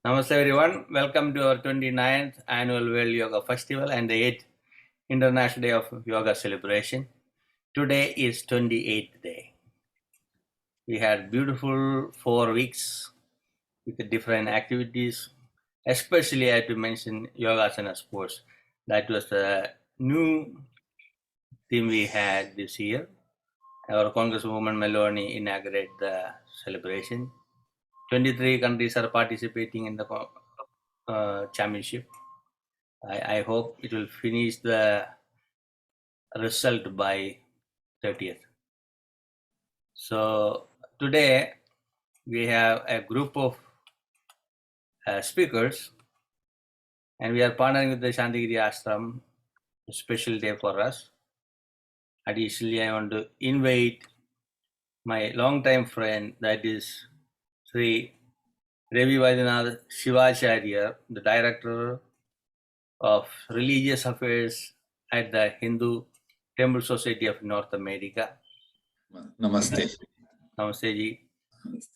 Namaste everyone. Welcome to our 29th annual World Yoga Festival and the 8th International Day of Yoga celebration. Today is 28th day. We had beautiful 4 weeks with the different activities. Especially I have to mention Yogasana sports. That was the new theme we had this year. Our Congresswoman Meloni inaugurated the celebration. 23 countries are participating in the championship. I hope it will finish the result by 30th. So today we have a group of speakers, and we are partnering with the Shantigiri Ashram, a special day for us. Additionally, I want to invite my longtime friend, that is Sri Ravi Vaidyanatha Shivacharya, the Director of Religious Affairs at the Hindu Temple Society of North America. Namaste. Namaste ji.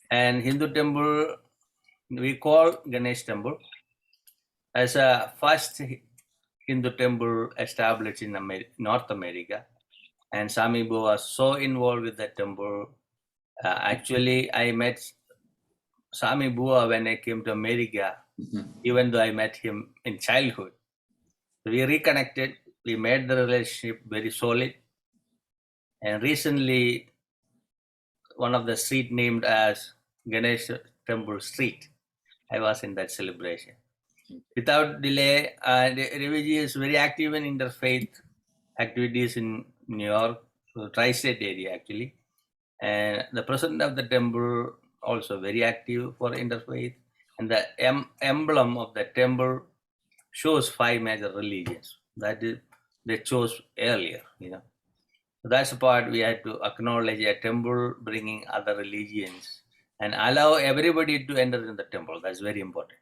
And Hindu temple, we call Ganesh temple as a first Hindu temple established in North America. And Swami Bo was so involved with that temple. Actually, I met Swami Bua when I came to America, even though I met him in childhood. We reconnected, we made the relationship very solid. And recently, one of the street named as Ganesh Temple Street, I was in that celebration. Without delay, Reviji is very active in interfaith activities in New York, so tri-state area actually. And the president of the temple also very active for interfaith. And the emblem of the temple shows 5 major religions that is they chose earlier, So that's the part we had to acknowledge a temple bringing other religions and allow everybody to enter in the temple. That's very important.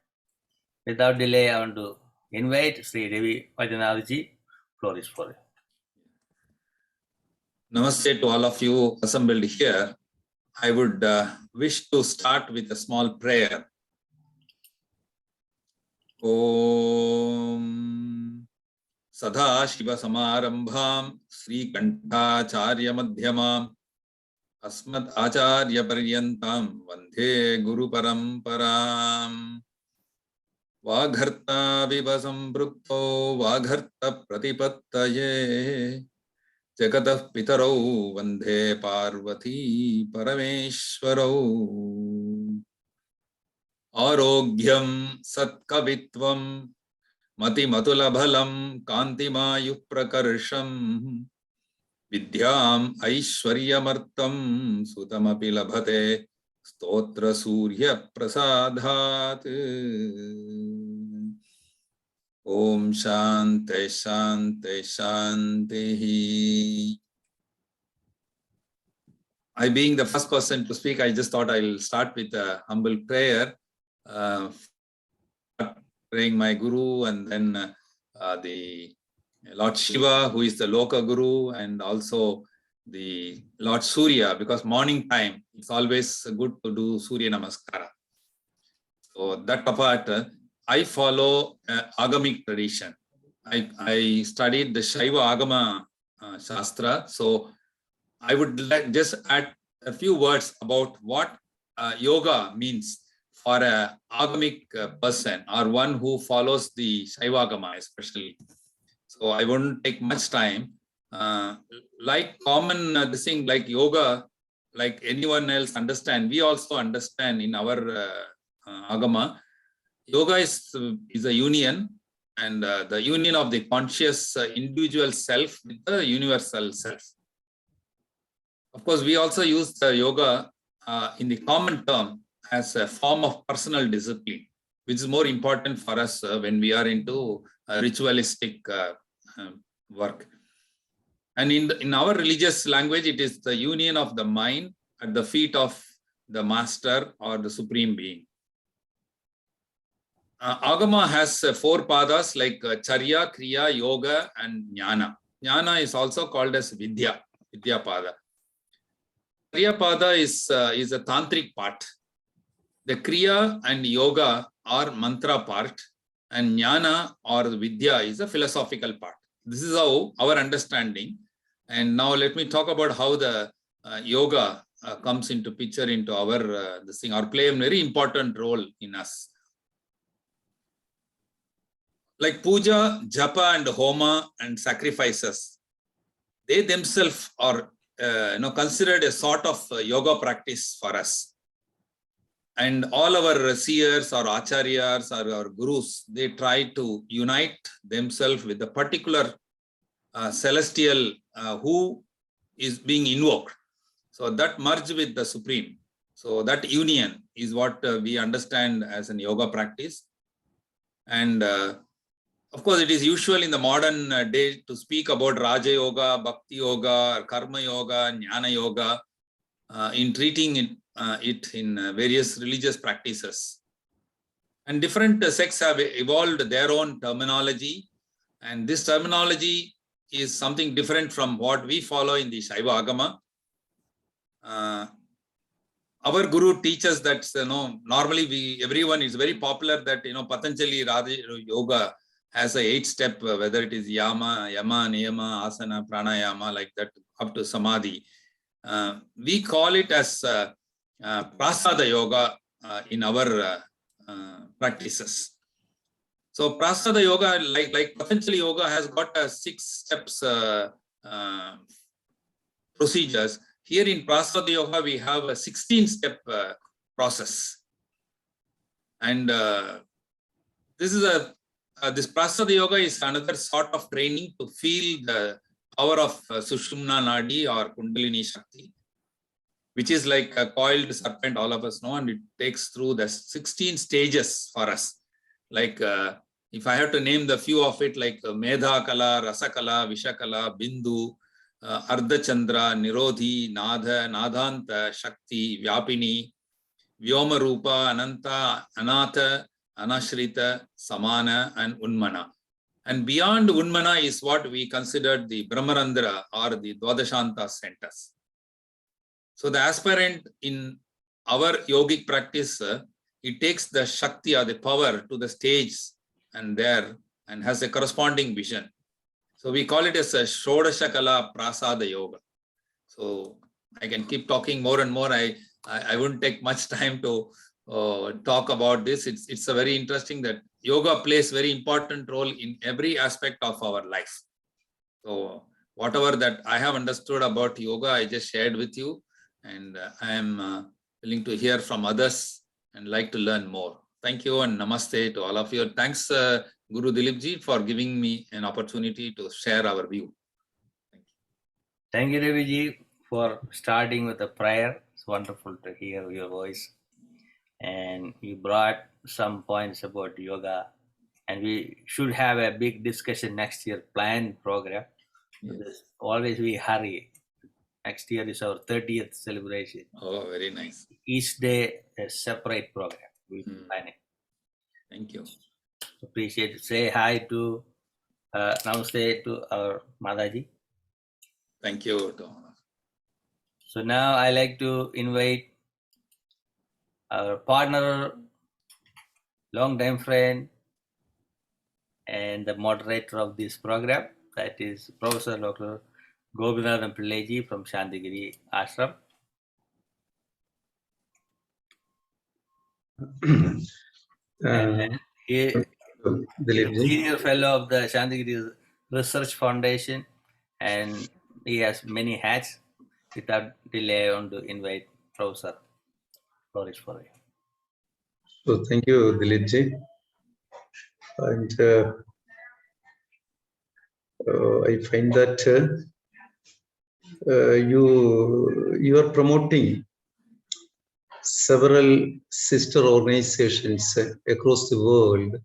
Without delay, I want to invite Sri Ravi Vaidyanatha. Floor is for you. Namaste to all of you assembled here. I would wish to start with a small prayer. Om Sadha Shiva Samarambham Sri Kantacharya Madhyamam Asmat Acharya Paryantam Vandhe Guru Paramparam Vagharta Vivasam Brukto Vagharta Pratipattaye Jagatah Pitarau Vandhe Parvati Parameshwarau Arogyam Satkavitvam Mati Matulabhalam Kantimayu Prakarsham Vidyam Aishwaryamartam Sutamapi Labhate Stotra Surya Prasadhat Om Shante Shante Shanti. I being the first person to speak, I just thought I'll start with a humble prayer. Praying my Guru and then the Lord Shiva, who is the Loka Guru, and also the Lord Surya, because morning time, it's always good to do Surya Namaskara. So that apart, I follow Agamic tradition. I studied the Shaiva Agama Shastra. So I would just add a few words about what yoga means for an Agamic person or one who follows the Shaiva Agama especially. So I won't take much time. Like common this thing, like yoga, like anyone else understand, we also understand in our Agama. Yoga is a union, and the union of the conscious individual self with the universal self. Of course, we also use the yoga in the common term as a form of personal discipline, which is more important for us when we are into ritualistic work. And in our religious language, it is the union of the mind at the feet of the master or the supreme being. Agama has 4 padas like Charya, Kriya, Yoga, and Jnana. Jnana is also called as Vidya Pada. Kriya Pada is a tantric part. The Kriya and Yoga are mantra part, and Jnana or Vidya is a philosophical part. This is how our understanding. And now let me talk about how the yoga comes into picture into our this thing, or play a very important role in us. Like puja, japa, and homa and sacrifices, they themselves are considered a sort of yoga practice for us. And all our seers or acharyas or our gurus, they try to unite themselves with the particular celestial who is being invoked. So that merge with the Supreme. So that union is what we understand as an yoga practice. And of course, it is usual in the modern day to speak about Raja Yoga, Bhakti Yoga, Karma Yoga, Jnana Yoga, in treating it in various religious practices. And different sects have evolved their own terminology. And this terminology is something different from what we follow in the Shaiva Agama. Our guru teaches that normally everyone is very popular that Patanjali Raja Yoga has a 8-step, whether it is yama, niyama, asana, pranayama, like that up to samadhi. We call it as prasada yoga in our practices. So prasada yoga, like Patanjali yoga, has got 6 steps procedures. Here in Prasada Yoga, we have a 16-step process. And this Prasada Yoga is another sort of training to feel the power of Sushumna Nadi or Kundalini Shakti, which is like a coiled serpent, all of us know, and it takes through the 16 stages for us. Like if I have to name the few of it, like Medha Kala, Rasa Kala, Visha Kala, Bindu, Ardha Chandra, Nirodhi, Nadha, Nadhanta, Shakti, Vyapini, Vyoma Rupa, Ananta, Anatha, Anashrita, Samana, and Unmana. And beyond Unmana is what we considered the Brahmarandra or the Dwadashanta centers. So the aspirant in our yogic practice, it takes the Shakti or the power to the stage and there and has a corresponding vision. So we call it as a Shodasha Kala Prasada Yoga. So I can keep talking more and more. I wouldn't take much time to talk about this. It's a very interesting that yoga plays very important role in every aspect of our life. So whatever that I have understood about yoga, I just shared with you, and I am willing to hear from others and like to learn more. Thank you and namaste to all of you. Thanks, Guru Dileepji, for giving me an opportunity to share our view. Thank you, Raviji, for starting with a prayer. It's wonderful to hear your voice. And you brought some points about yoga. And we should have a big discussion next year, planned program. Yes. Always we hurry. Next year is our 30th celebration. Oh, very nice. Each day a separate program. We'll plan it. Thank you. Appreciate it. Say hi to namaste to our Madaji. Thank you. So now I like to invite our partner, long-time friend, and the moderator of this program, that is Professor Dr. Gopinathan Pillaiji from Shantigiri Ashram. And he is a senior fellow of the Shantigiri Research Foundation, and he has many hats. Without delay, I want to invite Professor Flourish for you. So thank you, Dileepji. And I find that you are promoting several sister organizations across the world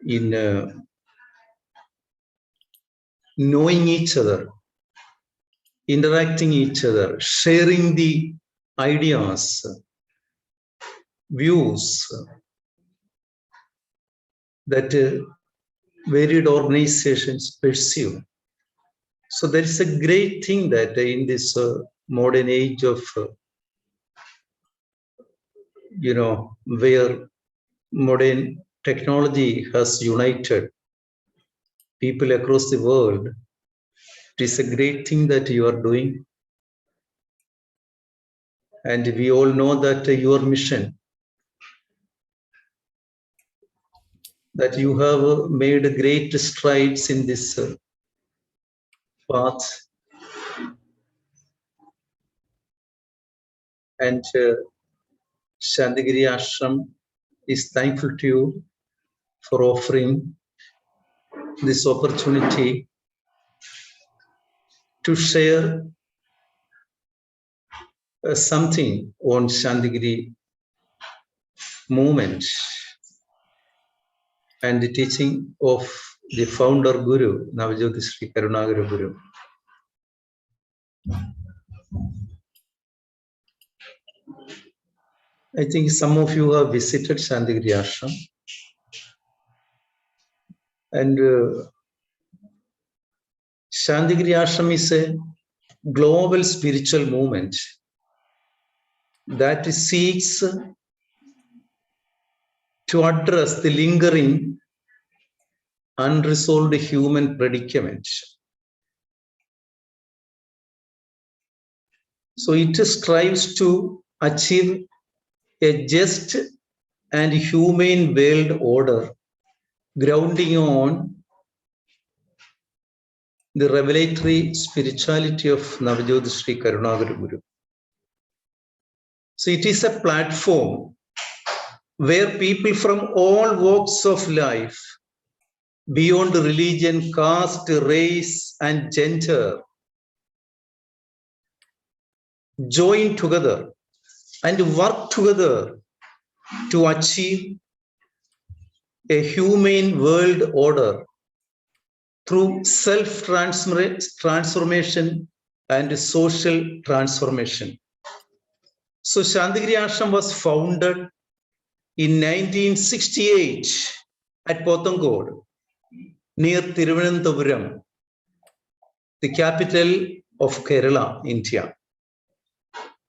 in knowing each other, interacting each other, sharing the ideas, views that varied organizations pursue. So there is a great thing that in this modern age of where modern technology has united people across the world. It is a great thing that you are doing. And we all know that your mission, that you have made great strides in this path. And Shantigiri Ashram is thankful to you for offering this opportunity to share something on Shantigiri movement and the teaching of the founder Guru, Navajyoti Sri Karunagara Guru. I think some of you have visited Shantigiri Ashram. And Shantigiri Ashram is a global spiritual movement that seeks to address the lingering, unresolved human predicament. So it strives to achieve a just and humane world order grounding on the revelatory spirituality of Navajyoti Sri Karunagara Guru. So it is a platform where people from all walks of life, beyond religion, caste, race, and gender, join together and work together to achieve a humane world order through self-transformation and social transformation. So Shantigiri Ashram was founded in 1968 at Potangod, near Thiruvananthapuram, the capital of Kerala, India.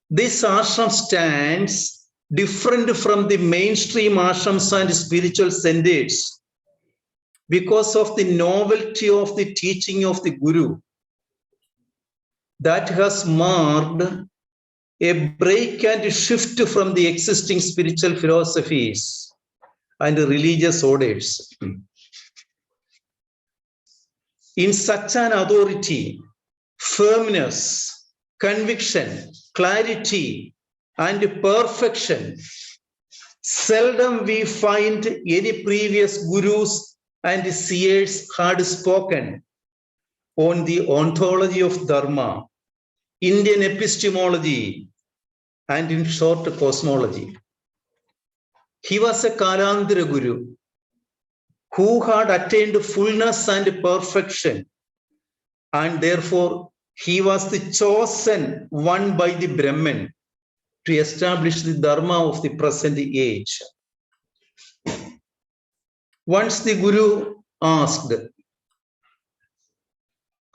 This ashram stands different from the mainstream ashrams and spiritual centers because of the novelty of the teaching of the Guru that has marked a break and shift from the existing spiritual philosophies and religious orders. In such an authority, firmness, conviction, clarity, and perfection, seldom we find any previous gurus and seers had spoken on the ontology of Dharma, Indian epistemology, and in short, cosmology. He was a Kalandra Guru who had attained fullness and perfection, and therefore he was the chosen one by the Brahman to establish the Dharma of the present age. Once the Guru asked,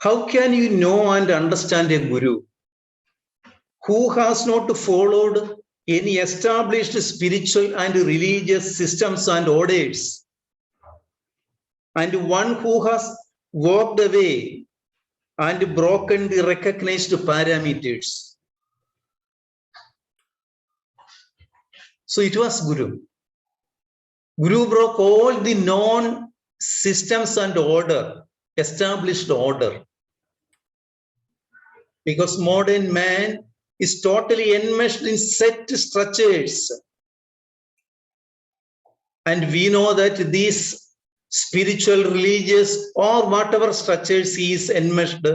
how can you know and understand a Guru who has not followed any established spiritual and religious systems and orders, and one who has walked away and broken the recognized parameters? So it was Guru. Guru broke all the known systems and order, established order. Because modern man is totally enmeshed in set structures. And we know that these spiritual, religious, or whatever structures he is enmeshed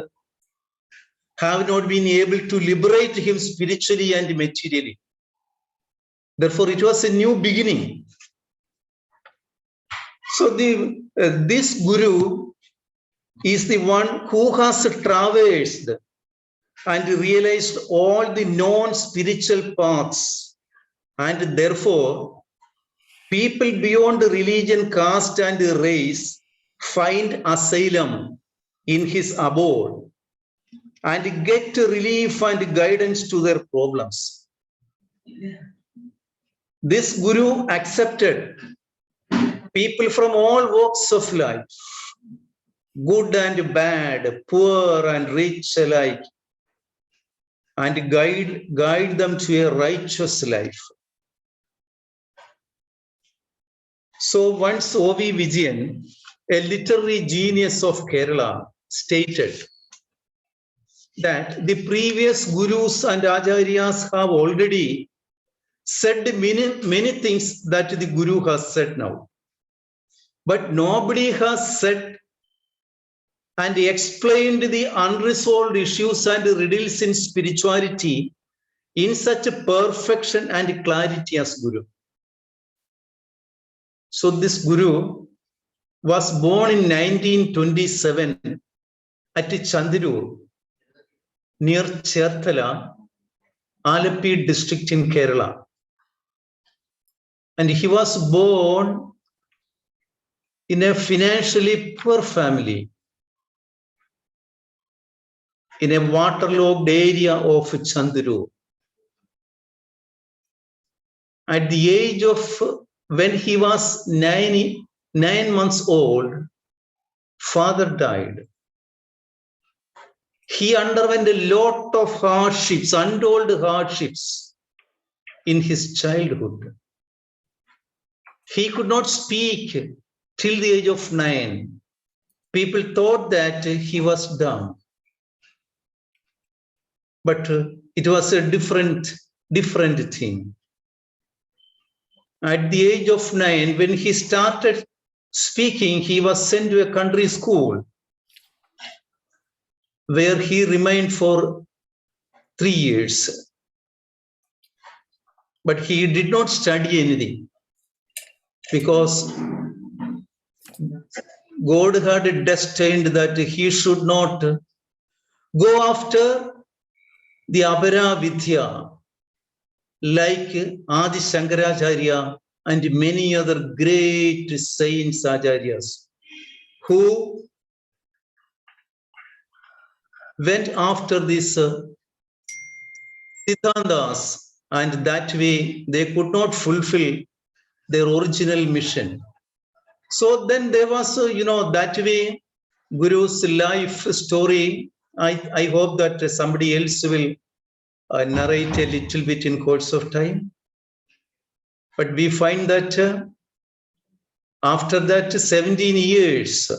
have not been able to liberate him spiritually and materially. Therefore, it was a new beginning. So this Guru is the one who has traversed and realized all the non-spiritual paths, and therefore people beyond religion, caste, and race find asylum in his abode and get relief and guidance to their problems. This Guru accepted people from all walks of life, good and bad, poor and rich alike, and guide them to a righteous life. So once O.V. Vijayan, a literary genius of Kerala, stated that the previous gurus and acharyas have already said many things that the Guru has said now. But nobody has said and explained the unresolved issues and riddles in spirituality in such a perfection and clarity as Guru. So this Guru was born in 1927 at Chandirur, near Cherthala, Alapi district in Kerala. And he was born in a financially poor family, in a waterlogged area of Chandirur. At the age of, when he was 9 months old, father died. He underwent a lot of hardships, untold hardships in his childhood. He could not speak till the age of 9. People thought that he was dumb. But it was a different thing. At the age of 9, when he started speaking, he was sent to a country school where he remained for 3 years. But he did not study anything because God had destined that he should not go after the Abhara Vidya like Adi Shankaracharya and many other great saints, acharyas, who went after these Siddhantas, and that way they could not fulfill their original mission. So then there was, that way Guru's life story. I hope that somebody else will narrate a little bit in course of time. But we find that after that 17 years,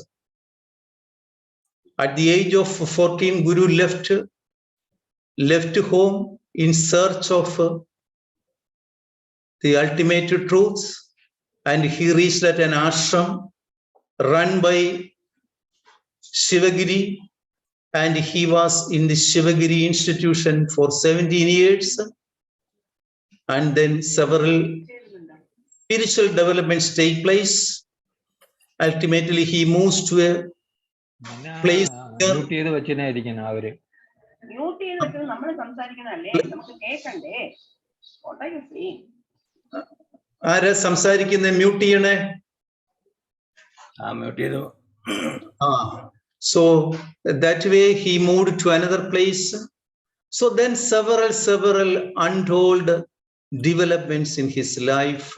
at the age of 14, Guru left home in search of the ultimate truth, and he reached at an ashram run by Shivagiri, and he was in the Shivagiri institution for 17 years, and then several spiritual developments take place. Ultimately, he moves to a place. ആരാ സംസാരിക്കുന്നത്? Mute ചെയ്യണേ. So that way he moved to another place. So then several untold developments in his life.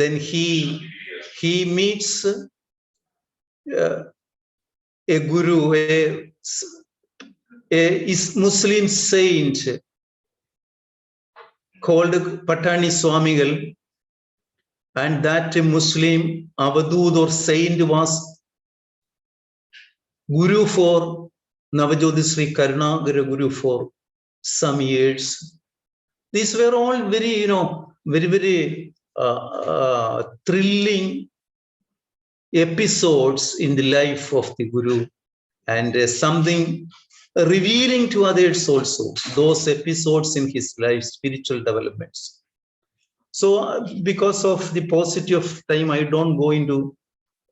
Then he meets a guru, a Muslim saint called Patani Swamigal, and that Muslim Avadut or saint was Guru for Navajyoti Sri Karunagara Guru for some years. These were all very, very thrilling episodes in the life of the Guru, and something revealing to others also, those episodes in his life, spiritual developments. So because of the paucity of time, I don't go into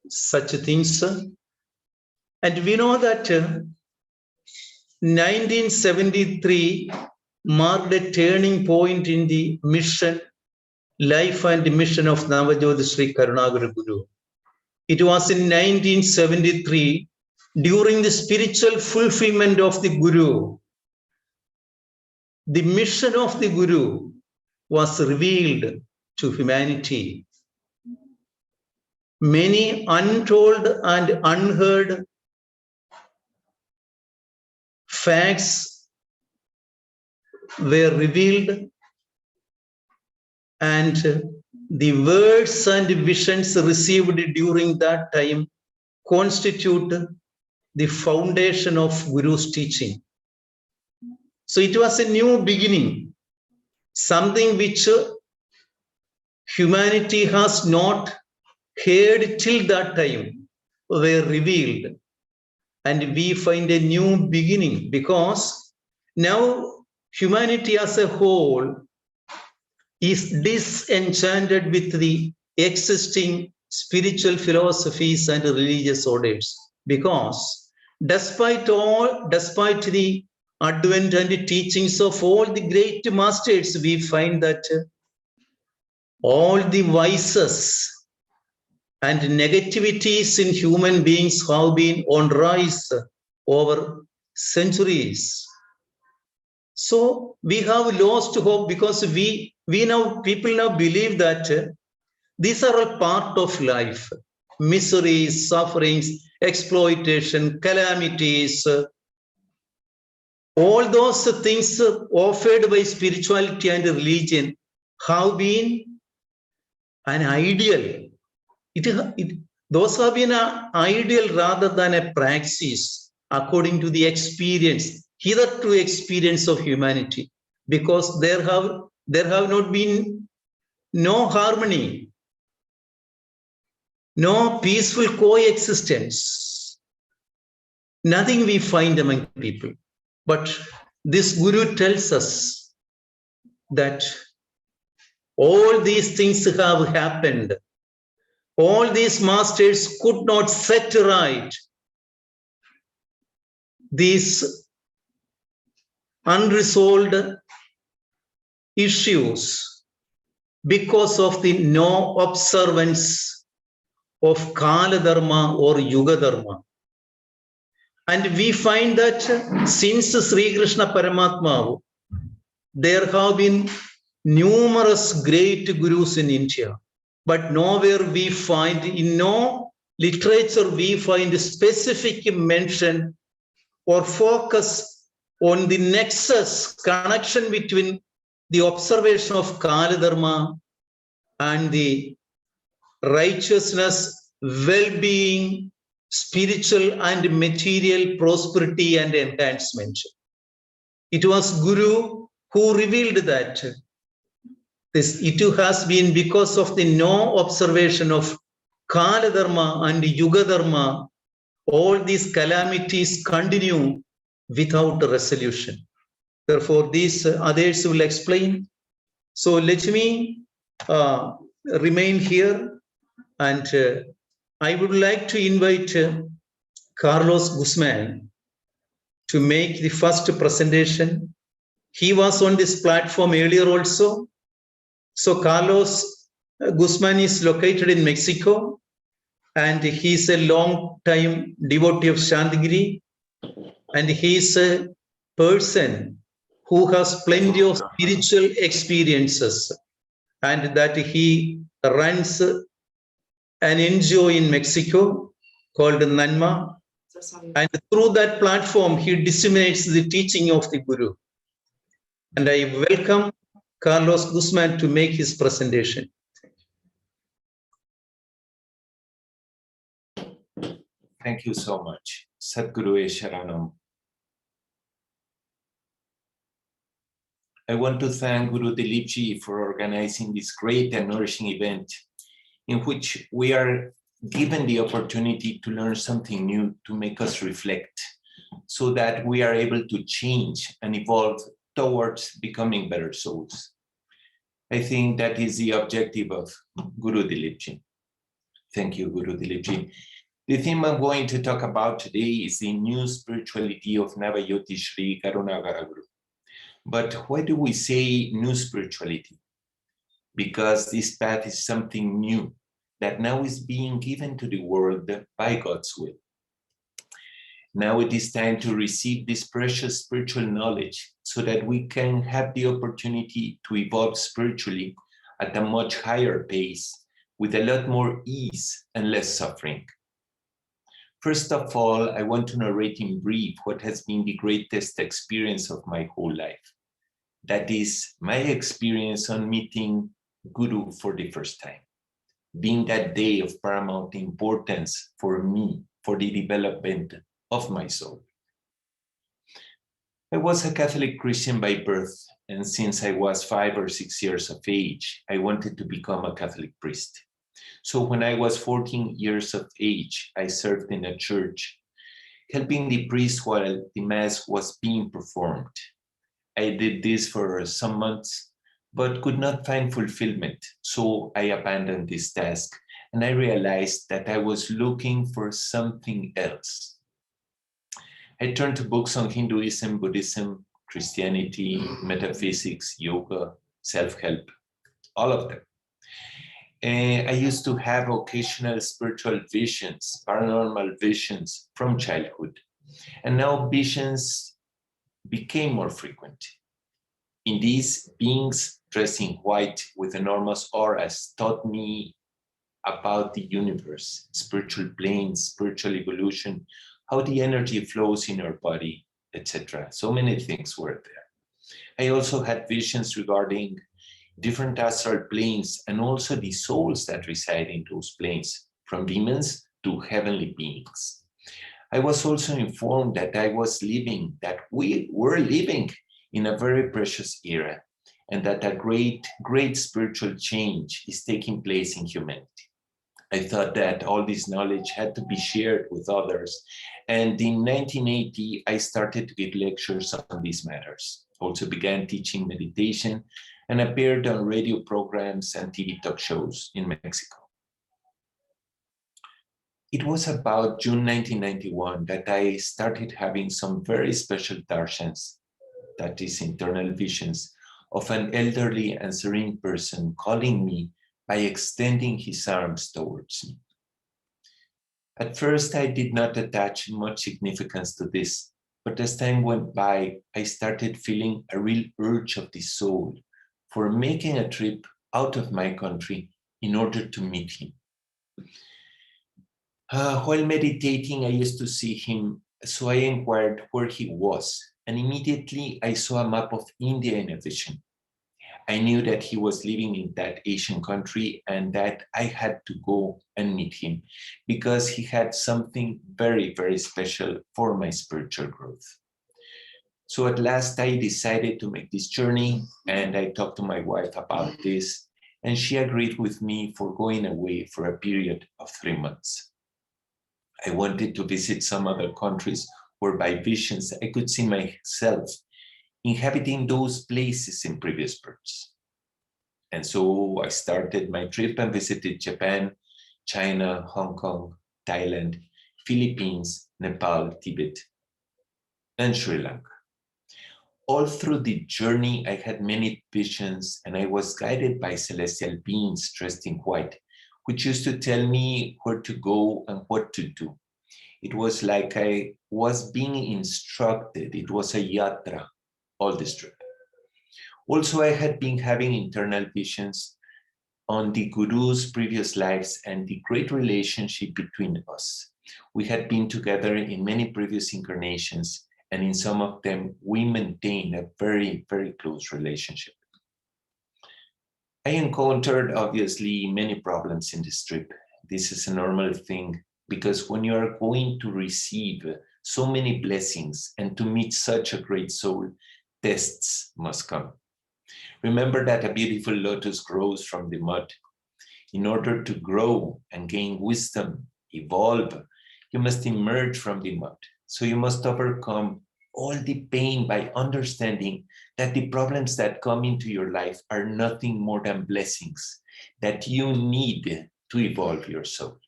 such things. And we know that 1973 marked a turning point in the mission, life and mission of Navajyoti Sri Karunagara Guru. It was in 1973, during the spiritual fulfillment of the Guru, the mission of the Guru was revealed to humanity. Many untold and unheard facts were revealed, and the words and visions received during that time constitute the foundation of Guru's teaching. So it was a new beginning, something which humanity has not heard till that time were revealed. And we find a new beginning because now humanity as a whole is disenchanted with the existing spiritual philosophies and religious orders. Because despite the advent and teachings of all the great masters, we find that all the vices and negativities in human beings have been on rise over centuries. So we have lost hope because people now believe that these are all part of life. Miseries, sufferings, exploitation, calamities, all those things offered by spirituality and religion have been an ideal. Those have been an ideal rather than a praxis according to the experience, hitherto experience of humanity, because there have not been no harmony, no peaceful coexistence, nothing we find among people. But this Guru tells us that all these things have happened. All these masters could not set right these unresolved issues because of the no observance of Kala Dharma or Yuga Dharma. And we find that since Sri Krishna Paramatma, there have been numerous great gurus in India. But nowhere we find, in no literature, we find a specific mention or focus on the nexus, connection between the observation of Kala Dharma and the righteousness, well-being, spiritual and material prosperity and enhancement. It was Guru who revealed that. It has been because of the no observation of Kala Dharma and Yuga Dharma, all these calamities continue without a resolution. Therefore, these others will explain. So let me remain here, and I would like to invite Carlos Guzman to make the first presentation. He was on this platform earlier also. So Carlos Guzman is located in Mexico, and he is a long-time devotee of Shantigiri, and he is a person who has plenty of spiritual experiences, and that he runs an NGO in Mexico called Nanma, and through that platform he disseminates the teaching of the Guru. And I welcome Carlos Guzman to make his presentation. Thank you so much. Sadhguru Sharanam. I want to thank Guru Dileepji for organizing this great and nourishing event in which we are given the opportunity to learn something new, to make us reflect, so that we are able to change and evolve towards becoming better souls. I think that is the objective of Guru Dileepji. Thank you, Guru Dileepji. The theme I'm going to talk about today is the new spirituality of Navayoti Sri Karunagara Guru. But why do we say new spirituality? Because this path is something new that now is being given to the world by God's will. Now it is time to receive this precious spiritual knowledge so that we can have the opportunity to evolve spiritually at a much higher pace, with a lot more ease and less suffering. First of all, I want to narrate in brief what has been the greatest experience of my whole life. That is my experience on meeting Guru for the first time, being that day of paramount importance for me, for the development of my soul. I was a Catholic Christian by birth, and since I was 5 or 6 years of age, I wanted to become a Catholic priest. So when I was 14 years of age, I served in a church, helping the priest while the Mass was being performed. I did this for some months, but could not find fulfillment, so I abandoned this task, and I realized that I was looking for something else. I turned to books on Hinduism, Buddhism, Christianity, metaphysics, yoga, self-help, all of them. I used to have occasional spiritual visions, paranormal visions from childhood. And now visions became more frequent. In these, beings dressed in white with enormous auras taught me about the universe, spiritual planes, spiritual evolution, how the energy flows in our body, etc. So many things were there. I also had visions regarding different astral planes and also the souls that reside in those planes, from demons to heavenly beings. I was also informed that we were living in a very precious era, and that a great spiritual change is taking place in humanity. I thought that all this knowledge had to be shared with others. And in 1980, I started to give lectures on these matters. Also began teaching meditation and appeared on radio programs and TV talk shows in Mexico. It was about June 1991 that I started having some very special darshans, that is internal visions, of an elderly and serene person calling me by extending his arms towards me. At first, I did not attach much significance to this, but as time went by, I started feeling a real urge of the soul for making a trip out of my country in order to meet him. While meditating, I used to see him, so I inquired where he was, and immediately I saw a map of India in a vision. I knew that he was living in that Asian country and that I had to go and meet him because he had something very, very special for my spiritual growth. So at last I decided to make this journey, and I talked to my wife about this, and she agreed with me for going away for a period of 3 months. I wanted to visit some other countries where by visions I could see myself inhabiting those places in previous births. And so I started my trip and visited Japan, China, Hong Kong, Thailand, Philippines, Nepal, Tibet, and Sri Lanka. All through the journey, I had many visions, and I was guided by celestial beings dressed in white, which used to tell me where to go and what to do. It was like I was being instructed. It was a yatra, all this trip. Also, I had been having internal visions on the Guru's previous lives and the great relationship between us. We had been together in many previous incarnations, and in some of them, we maintained a very, very close relationship. I encountered, obviously, many problems in this trip. This is a normal thing, because when you are going to receive so many blessings and to meet such a great soul, tests must come. Remember that a beautiful lotus grows from the mud. In order to grow and gain wisdom, evolve, you must emerge from the mud. So you must overcome all the pain by understanding that the problems that come into your life are nothing more than blessings that you need to evolve your soul.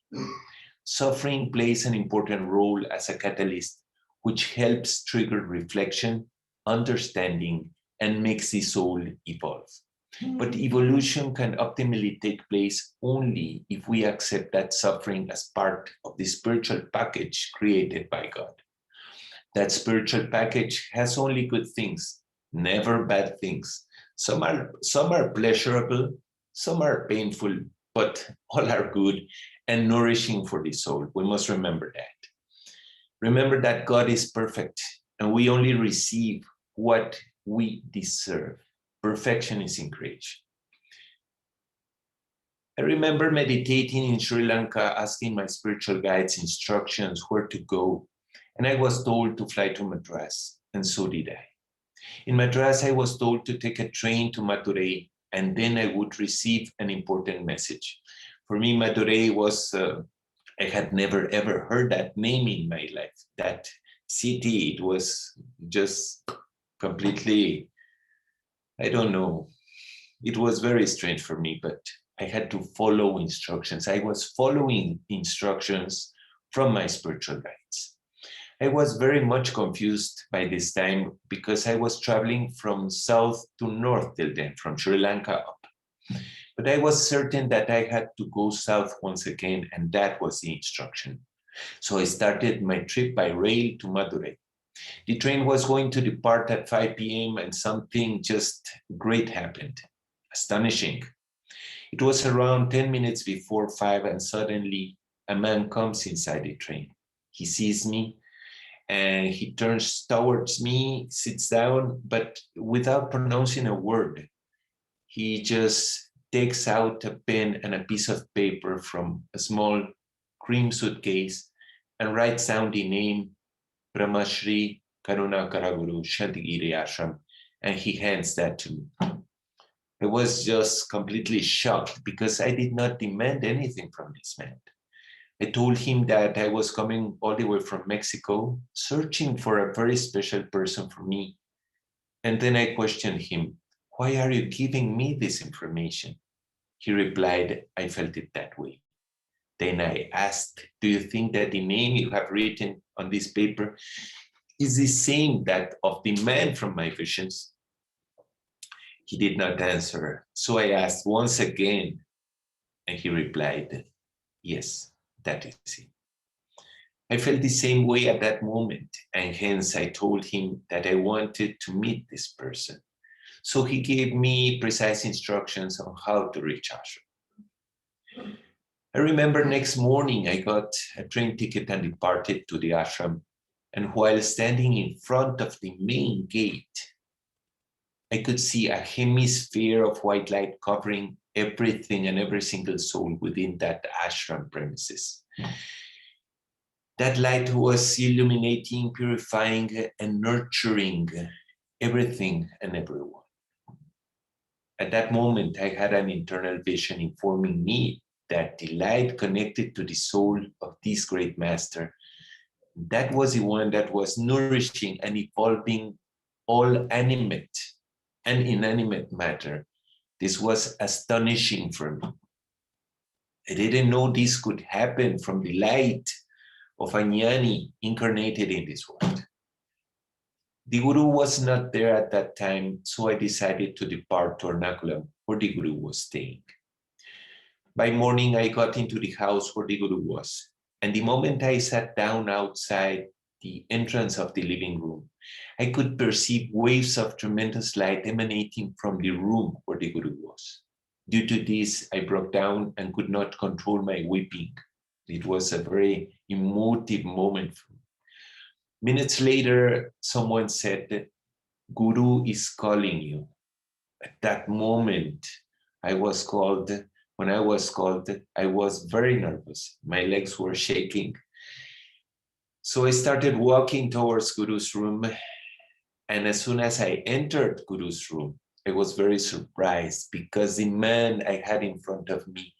Suffering plays an important role as a catalyst, which helps trigger reflection, understanding, and makes the soul evolve. But evolution can optimally take place only if we accept that suffering as part of the spiritual package created by God. That spiritual package has only good things, never bad things. Some are pleasurable, some are painful, but all are good and nourishing for the soul. We must remember that. Remember that God is perfect and we only receive what we deserve. Perfection is in creation. I remember meditating in Sri Lanka, asking my spiritual guides instructions where to go, and I was told to fly to Madras, and so did I. In Madras, I was told to take a train to Madurai, and then I would receive an important message. For me, Madurai was, I had never ever heard that name in my life, that city. It was just completely, I don't know, it was very strange for me, but I had to follow instructions. I was following instructions from my spiritual guides. I was very much confused by this time because I was traveling from south to north till then, from Sri Lanka up. But I was certain that I had to go south once again, and that was the instruction. So I started my trip by rail to Madurai. The train was going to depart at 5 p.m. and something just great happened, astonishing. It was around 10 minutes before 5 and suddenly a man comes inside the train. He sees me and he turns towards me, sits down, but without pronouncing a word. He just takes out a pen and a piece of paper from a small cream suitcase and writes down the name Brahmashri Karuna Karaguru Shantigiri Ashram, and he hands that to me. I was just completely shocked because I did not demand anything from this man. I told him that I was coming all the way from Mexico, searching for a very special person for me. And then I questioned him, why are you giving me this information? He replied, I felt it that way. Then I asked, do you think that the name you have written on this paper is the same that of the man from my visions? He did not answer. So I asked once again, and he replied, yes, that is it. I felt the same way at that moment, and hence I told him that I wanted to meet this person. So he gave me precise instructions on how to reach ashram. I remember next morning I got a train ticket and departed to the ashram. And while standing in front of the main gate, I could see a hemisphere of white light covering everything and every single soul within that ashram premises. That light was illuminating, purifying, and nurturing everything and everyone. At that moment, I had an internal vision informing me that the light connected to the soul of this great master, that was the one that was nourishing and evolving all animate and inanimate matter. This was astonishing for me. I didn't know this could happen from the light of a jnani incarnated in this world. The Guru was not there at that time, so I decided to depart to Ernakulam, where the Guru was staying. By morning, I got into the house where the Guru was, and the moment I sat down outside the entrance of the living room, I could perceive waves of tremendous light emanating from the room where the Guru was. Due to this, I broke down and could not control my weeping. It was a very emotive moment for me. Minutes later, someone said, Guru is calling you. At that moment, when I was called, I was very nervous. My legs were shaking. So I started walking towards Guru's room. And as soon as I entered Guru's room, I was very surprised because the man I had in front of me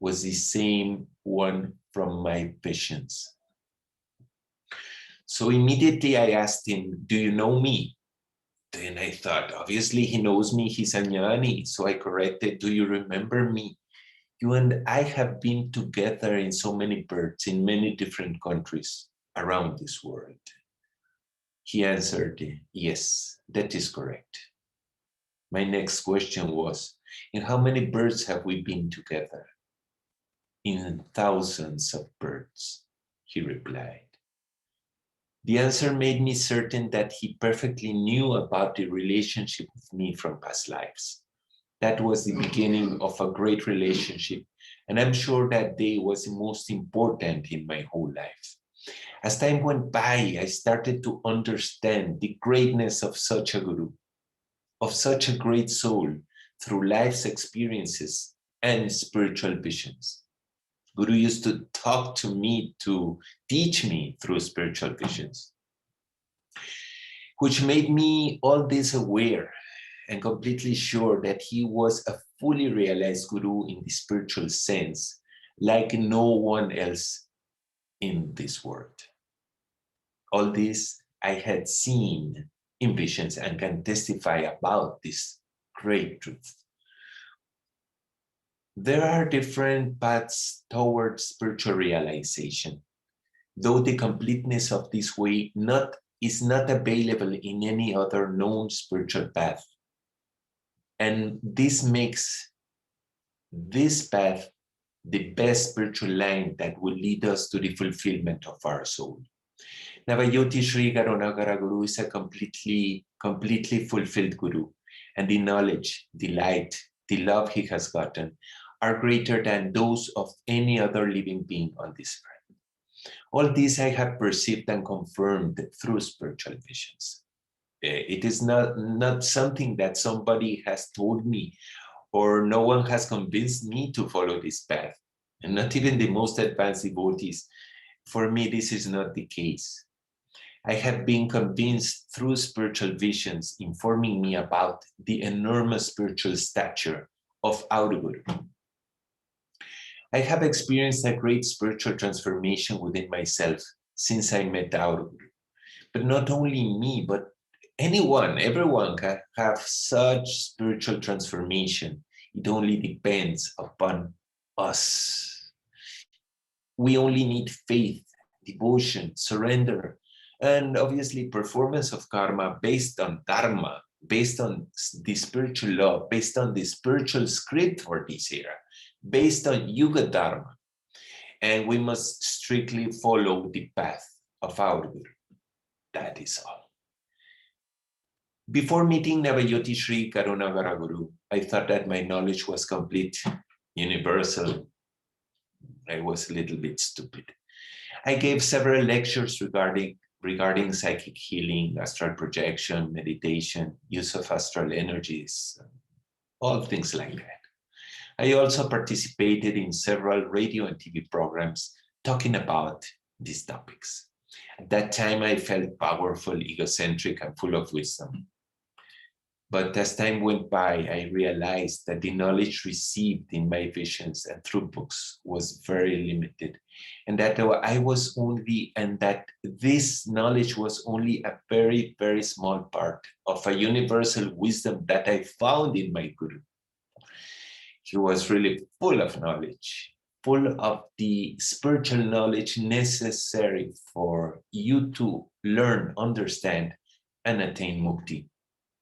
was the same one from my visions. So immediately I asked him, do you know me? Then I thought, obviously he knows me, he's a jnani. So I corrected, do you remember me? You and I have been together in so many births in many different countries around this world. He answered, yes, that is correct. My next question was, in how many births have we been together? In thousands of births, he replied. The answer made me certain that he perfectly knew about the relationship with me from past lives. That was the beginning of a great relationship, and I'm sure that day was the most important in my whole life. As time went by, I started to understand the greatness of such a guru, of such a great soul through life's experiences and spiritual visions. Guru used to talk to me, to teach me through spiritual visions, which made me all this aware and completely sure that he was a fully realized guru in the spiritual sense, like no one else in this world. All this I had seen in visions and can testify about this great truth. There are different paths towards spiritual realization, though the completeness of this way is not available in any other known spiritual path. And this makes this path the best spiritual line that will lead us to the fulfillment of our soul. Navayoti Sri Karunakara Guru is a completely fulfilled Guru, and the knowledge, the light, the love he has gotten are greater than those of any other living being on this earth. All this I have perceived and confirmed through spiritual visions. It is not something that somebody has told me, or no one has convinced me to follow this path, and not even the most advanced devotees. For me, this is not the case. I have been convinced through spiritual visions informing me about the enormous spiritual stature of our Guru. I have experienced a great spiritual transformation within myself since I met our Guru. But not only me, but everyone can have such spiritual transformation. It only depends upon us. We only need faith, devotion, surrender, and obviously performance of karma based on dharma, based on the spiritual law, based on the spiritual script for this era, based on Yuga Dharma. And we must strictly follow the path of our Guru. That is all. Before meeting Navayoti Sri Karunakara Guru, I thought that my knowledge was complete, universal. I was a little bit stupid. I gave several lectures regarding psychic healing, astral projection, meditation, use of astral energies, all things like that. I also participated in several radio and TV programs talking about these topics. At that time, I felt powerful, egocentric, and full of wisdom. But as time went by, I realized that the knowledge received in my visions and through books was very limited, and that this knowledge was only a very, very small part of a universal wisdom that I found in my Guru. He was really full of knowledge, full of the spiritual knowledge necessary for you to learn, understand, and attain mukti,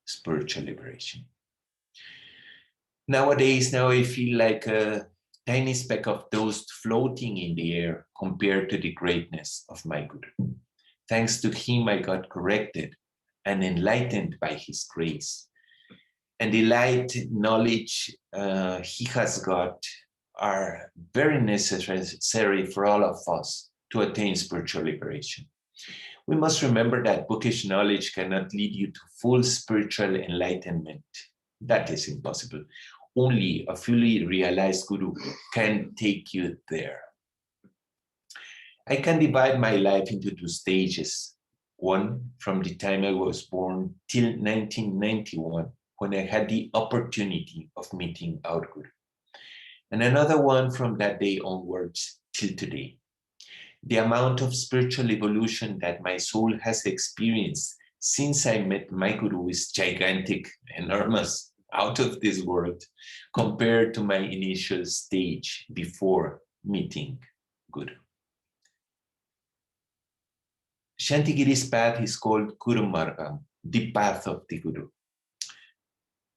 spiritual liberation. Nowadays, I feel like a tiny speck of dust floating in the air compared to the greatness of my Guru. Thanks to him, I got corrected and enlightened by his grace. And the light, knowledge he has got are very necessary for all of us to attain spiritual liberation. We must remember that bookish knowledge cannot lead you to full spiritual enlightenment. That is impossible. Only a fully realized Guru can take you there. I can divide my life into two stages. One, from the time I was born till 1991, when I had the opportunity of meeting our Guru. And another one from that day onwards till today. The amount of spiritual evolution that my soul has experienced since I met my Guru is gigantic, enormous, out of this world, compared to my initial stage before meeting Guru. Shantigiri's path is called Guru Margam, the path of the Guru.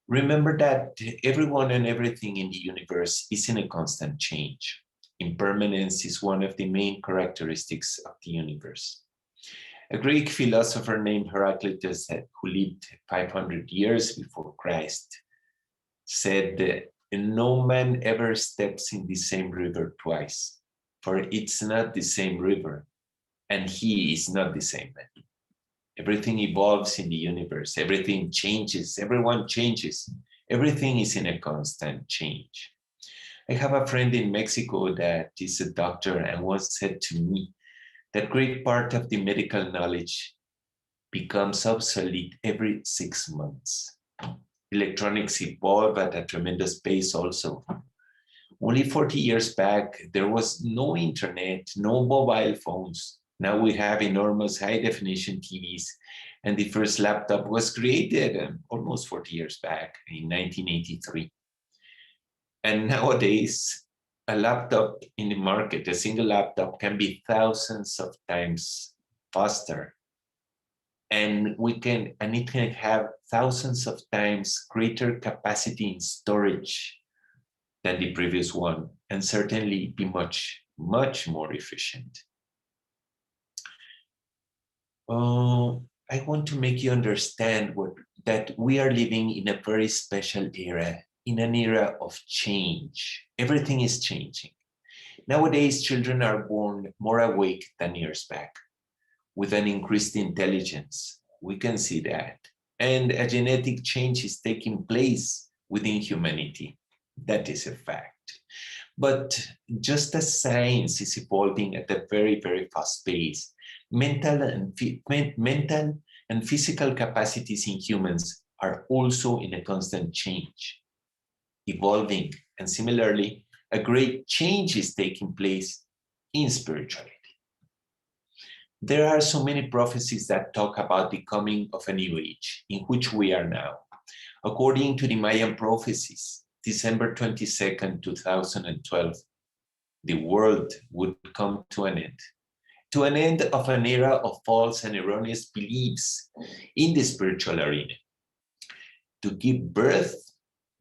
Remember that everyone and everything in the universe is in a constant change. Impermanence is one of the main characteristics of the universe. A Greek philosopher named Heraclitus, who lived 500 years before Christ, said that no man ever steps in the same river twice, for it's not the same river, and he is not the same man. Everything evolves in the universe, everything changes, everyone changes, everything is in a constant change. I have a friend in Mexico that is a doctor and once said to me that great part of the medical knowledge becomes obsolete every 6 months. Electronics evolve at a tremendous pace also. Only 40 years back, there was no internet, no mobile phones. Now we have enormous high-definition TVs, and the first laptop was created almost 40 years back in 1983. And nowadays, a laptop in the market, a single laptop, can be thousands of times faster. And it can have thousands of times greater capacity in storage than the previous one, and certainly be much, much more efficient. I want to make you understand that we are living in a very special era, in an era of change. Everything is changing. Nowadays, children are born more awake than years back, with an increased intelligence. We can see that. And a genetic change is taking place within humanity. That is a fact. But just as science is evolving at a very, very fast pace, mental and physical capacities in humans are also in a constant change, evolving. And similarly, a great change is taking place in spirituality. There are so many prophecies that talk about the coming of a new age in which we are now. According to the Mayan prophecies, December 22nd, 2012, the world would come to an end of an era of false and erroneous beliefs in the spiritual arena, to give birth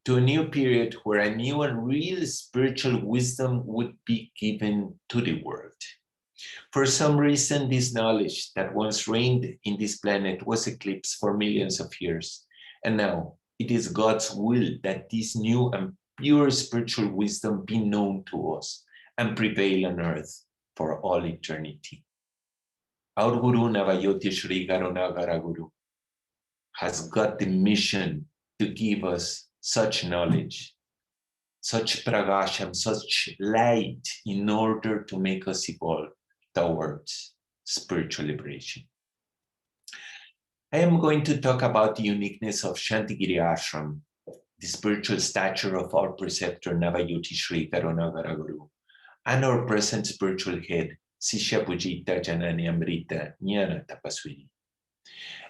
to a new period where a new and real spiritual wisdom would be given to the world. For some reason, this knowledge that once reigned in this planet was eclipsed for millions of years, and now it is God's will that this new and pure spiritual wisdom be known to us and prevail on earth for all eternity. Our Guru Navayoti Shri Garunagara Guru has got the mission to give us such knowledge, such pragasham, such light in order to make us evolve towards spiritual liberation. I am going to talk about the uniqueness of Shantigiri Ashram, the spiritual stature of our preceptor Navayoti Shri Karunagara Guru, and our present spiritual head, Sishya Pujita Janani Amrita Jnana Tapaswini,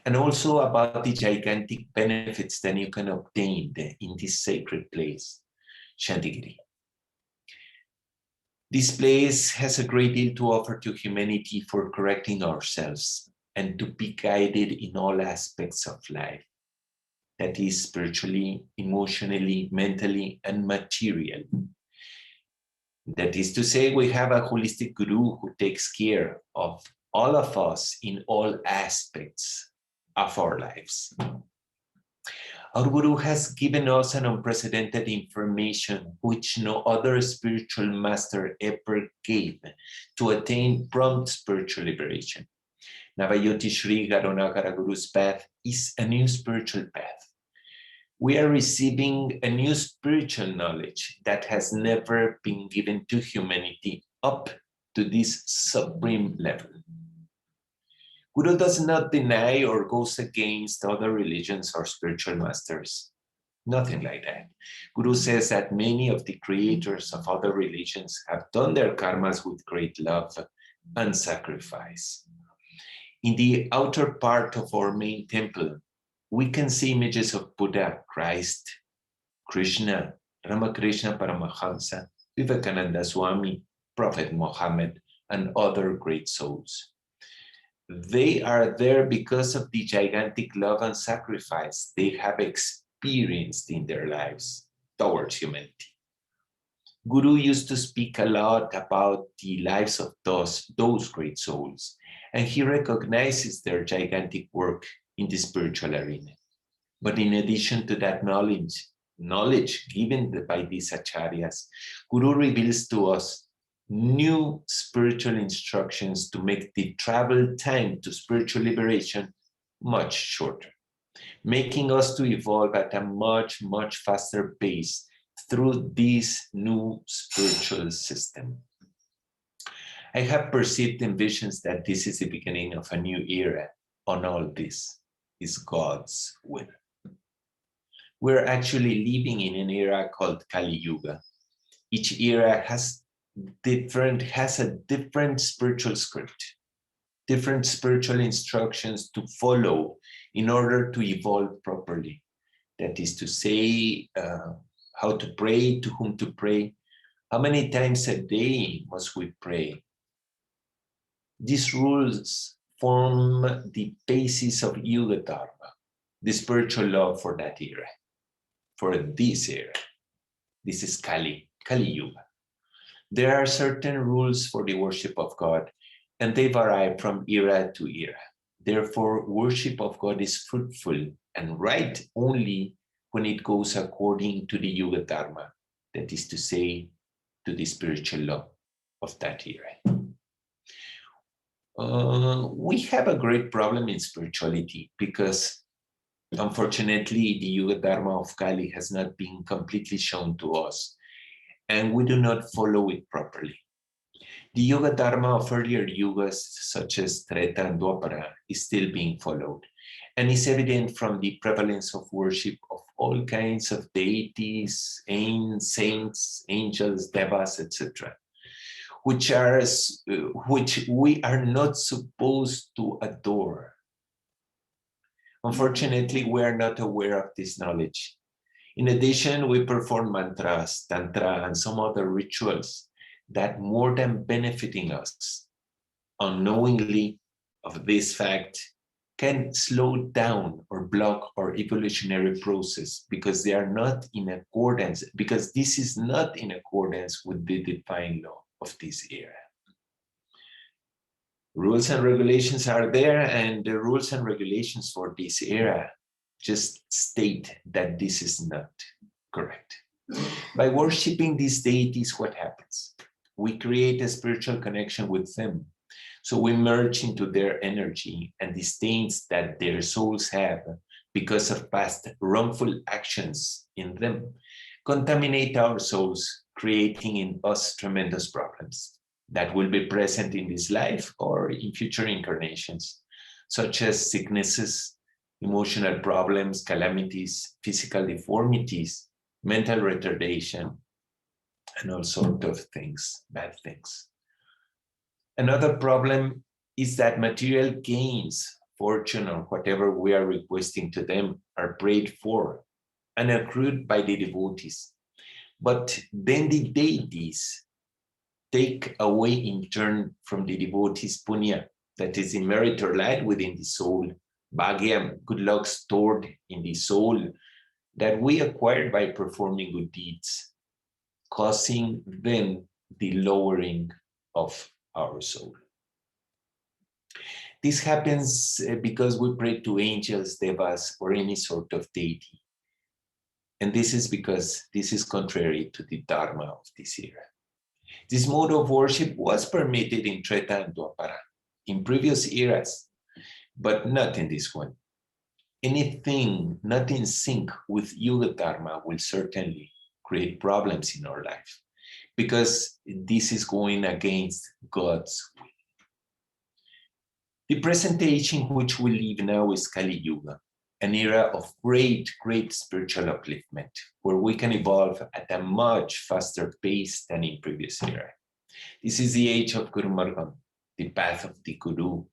and also about the gigantic benefits that you can obtain in this sacred place, Shantigiri. This place has a great deal to offer to humanity for correcting ourselves and to be guided in all aspects of life, that is spiritually, emotionally, mentally, and materially. That is to say, we have a holistic guru who takes care of all of us in all aspects of our lives. Our Guru has given us an unprecedented information which no other spiritual master ever gave to attain prompt spiritual liberation. Navayoti Shri Garunagara Guru's path is a new spiritual path. We are receiving a new spiritual knowledge that has never been given to humanity up to this supreme level. Guru does not deny or goes against other religions or spiritual masters. Nothing like that. Guru says that many of the creators of other religions have done their karmas with great love and sacrifice. In the outer part of our main temple, we can see images of Buddha, Christ, Krishna, Ramakrishna Paramahamsa, Vivekananda Swami, Prophet Muhammad, and other great souls. They are there because of the gigantic love and sacrifice they have experienced in their lives towards humanity. Guru used to speak a lot about the lives of those great souls, and he recognizes their gigantic work in the spiritual arena. But in addition to that knowledge given by these acharyas, Guru reveals to us new spiritual instructions to make the travel time to spiritual liberation much shorter, making us to evolve at a much, much faster pace through this new spiritual system. I have perceived in visions that this is the beginning of a new era. On all this is God's will. We're actually living in an era called Kali Yuga. Each era has a different spiritual script, different spiritual instructions to follow in order to evolve properly. That is to say, how to pray, to whom to pray, how many times a day must we pray. These rules form the basis of Yuga Dharma, the spiritual law for that era, for this era. This is Kali Yuga. There are certain rules for the worship of God, and they vary from era to era. Therefore, worship of God is fruitful and right only when it goes according to the Yuga Dharma, that is to say, to the spiritual law of that era. We have a great problem in spirituality because, unfortunately, the Yuga Dharma of Kali has not been completely shown to us, and we do not follow it properly. The Yuga Dharma of earlier yugas, such as Treta and Dwapara, is still being followed, and is evident from the prevalence of worship of all kinds of deities, saints, angels, devas, etc., which we are not supposed to adore. Unfortunately, we are not aware of this knowledge. In addition, we perform mantras, tantra, and some other rituals that, more than benefiting us, unknowingly of this fact, can slow down or block our evolutionary process because they are not in accordance, because this is not in accordance with the divine law of this era. Rules and regulations are there, and the rules and regulations for this era just state that this is not correct. By worshiping these deities, what happens? We create a spiritual connection with them. So we merge into their energy, and the stains that their souls have because of past wrongful actions in them contaminate our souls, creating in us tremendous problems that will be present in this life or in future incarnations, such as sicknesses, emotional problems, calamities, physical deformities, mental retardation, and all sorts of things, bad things. Another problem is that material gains, fortune, or whatever we are requesting to them are prayed for and accrued by the devotees. But then the deities take away in turn from the devotees punya, that is the merit or light within the soul, bhagyam, good luck stored in the soul that we acquired by performing good deeds, causing then the lowering of our soul. This happens because we pray to angels, devas, or any sort of deity. And this is because this is contrary to the dharma of this era. This mode of worship was permitted in Treta and Dwapara in previous eras, but not in this one. Anything not in sync with Yuga Dharma will certainly create problems in our life, because this is going against God's will. The present age in which we live now is Kali Yuga, an era of great spiritual upliftment, where we can evolve at a much faster pace than in previous era. This is the age of Guru Margam, the path of the Guru.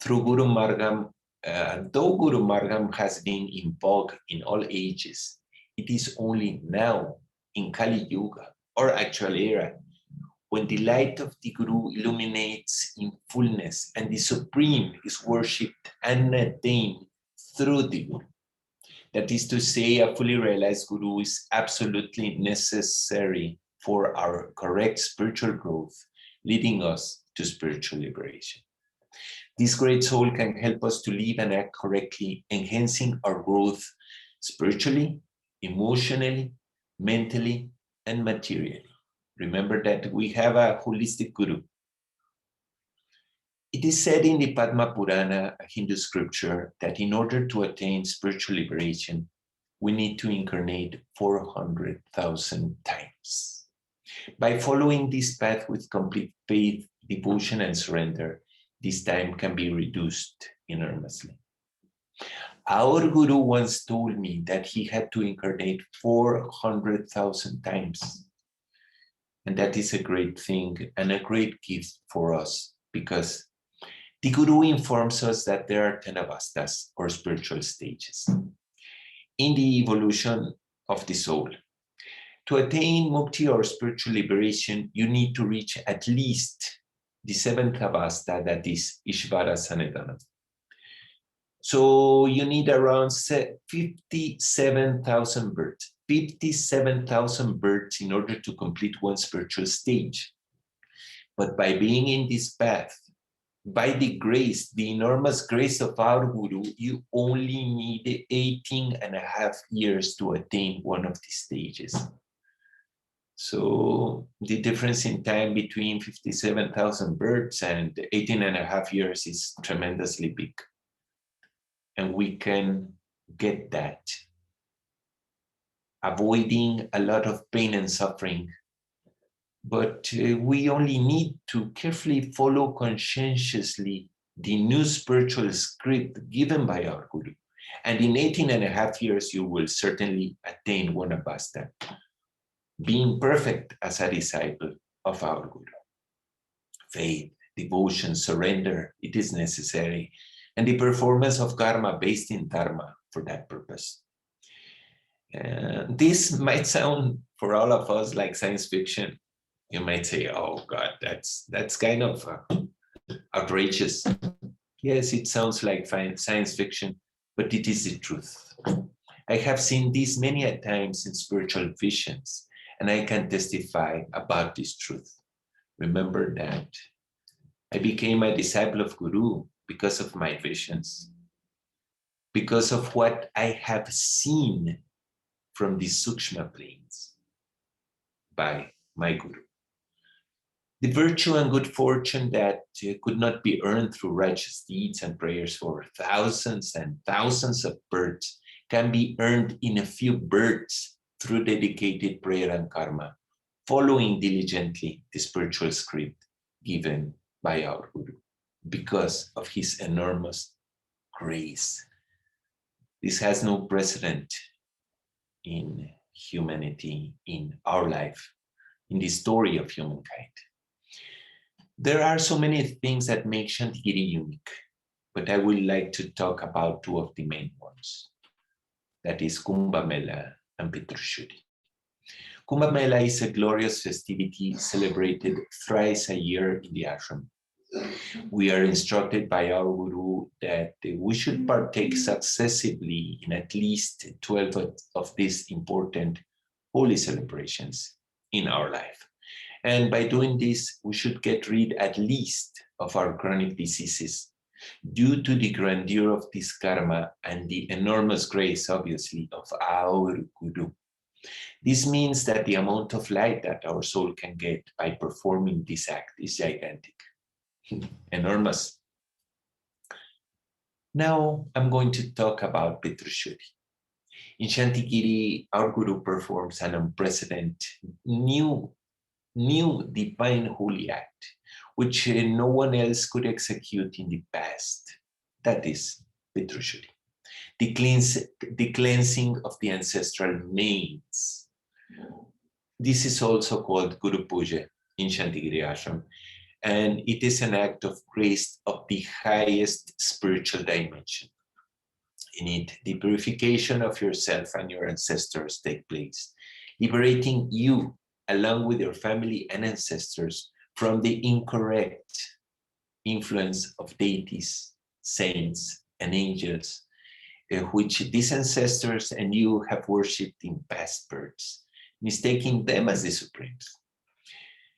Through Guru Margam, though Guru Margam has been in vogue in all ages, it is only now in Kali Yuga, or actual era, when the light of the Guru illuminates in fullness and the Supreme is worshipped and attained through the Guru. That is to say, a fully realized Guru is absolutely necessary for our correct spiritual growth, leading us to spiritual liberation. This great soul can help us to live and act correctly, enhancing our growth spiritually, emotionally, mentally, and materially. Remember that we have a holistic guru. It is said in the Padma Purana, a Hindu scripture, that in order to attain spiritual liberation, we need to incarnate 400,000 times. By following this path with complete faith, devotion, and surrender, this time can be reduced enormously. Our guru once told me that he had to incarnate 400,000 times. And that is a great thing and a great gift for us, because the guru informs us that there are 10 avastas, or spiritual stages, in the evolution of the soul. To attain mukti, or spiritual liberation, you need to reach at least the 7th avasta, that is Ishvara Sanedana. So you need around 57,000 births. 57,000 births in order to complete one spiritual stage. But by being in this path, by the grace, the enormous grace of our guru, you only need 18.5 years to attain one of these stages. So the difference in time between 57,000 births and 18.5 years is tremendously big. And we can get that, avoiding a lot of pain and suffering. But we only need to carefully follow conscientiously the new spiritual script given by our guru. And in 18.5 years, you will certainly attain one avasta, being perfect as a disciple of our guru. Faith, devotion, surrender, it is necessary, and the performance of karma based in dharma for that purpose. This might sound for all of us like science fiction. You might say, oh God, that's kind of outrageous. Yes, it sounds like science fiction, but it is the truth. I have seen this many a times in spiritual visions, and I can testify about this truth. Remember that I became a disciple of Guru because of my visions, because of what I have seen from the Sukshma planes by my Guru. The virtue and good fortune that could not be earned through righteous deeds and prayers for thousands and thousands of births can be earned in a few births through dedicated prayer and karma, following diligently the spiritual script given by our Guru because of his enormous grace. This has no precedent in humanity, in our life, in the story of humankind. There are so many things that make Chantigiri unique, but I would like to talk about two of the main ones. That is Kumbh Mela and Pitrushuddhi. Kumbh Mela is a glorious festivity celebrated thrice a year in the ashram. We are instructed by our Guru that we should partake successively in at least 12 of these important holy celebrations in our life. And by doing this, we should get rid at least of our chronic diseases due to the grandeur of this karma and the enormous grace, obviously, of our Guru. This means that the amount of light that our soul can get by performing this act is gigantic, enormous. Now I'm going to talk about Pitrushuddhi. In Chantigiri, our Guru performs an unprecedented new divine holy act, which no one else could execute in the past. That is Pitrushuddhi, the cleansing of the ancestral mains. This is also called Guru Puja in Chantigiri Ashram, and it is an act of grace of the highest spiritual dimension. In it, the purification of yourself and your ancestors take place, liberating you along with your family and ancestors from the incorrect influence of deities, saints, and angels, which these ancestors and you have worshipped in past births. mistaking them as the supremes.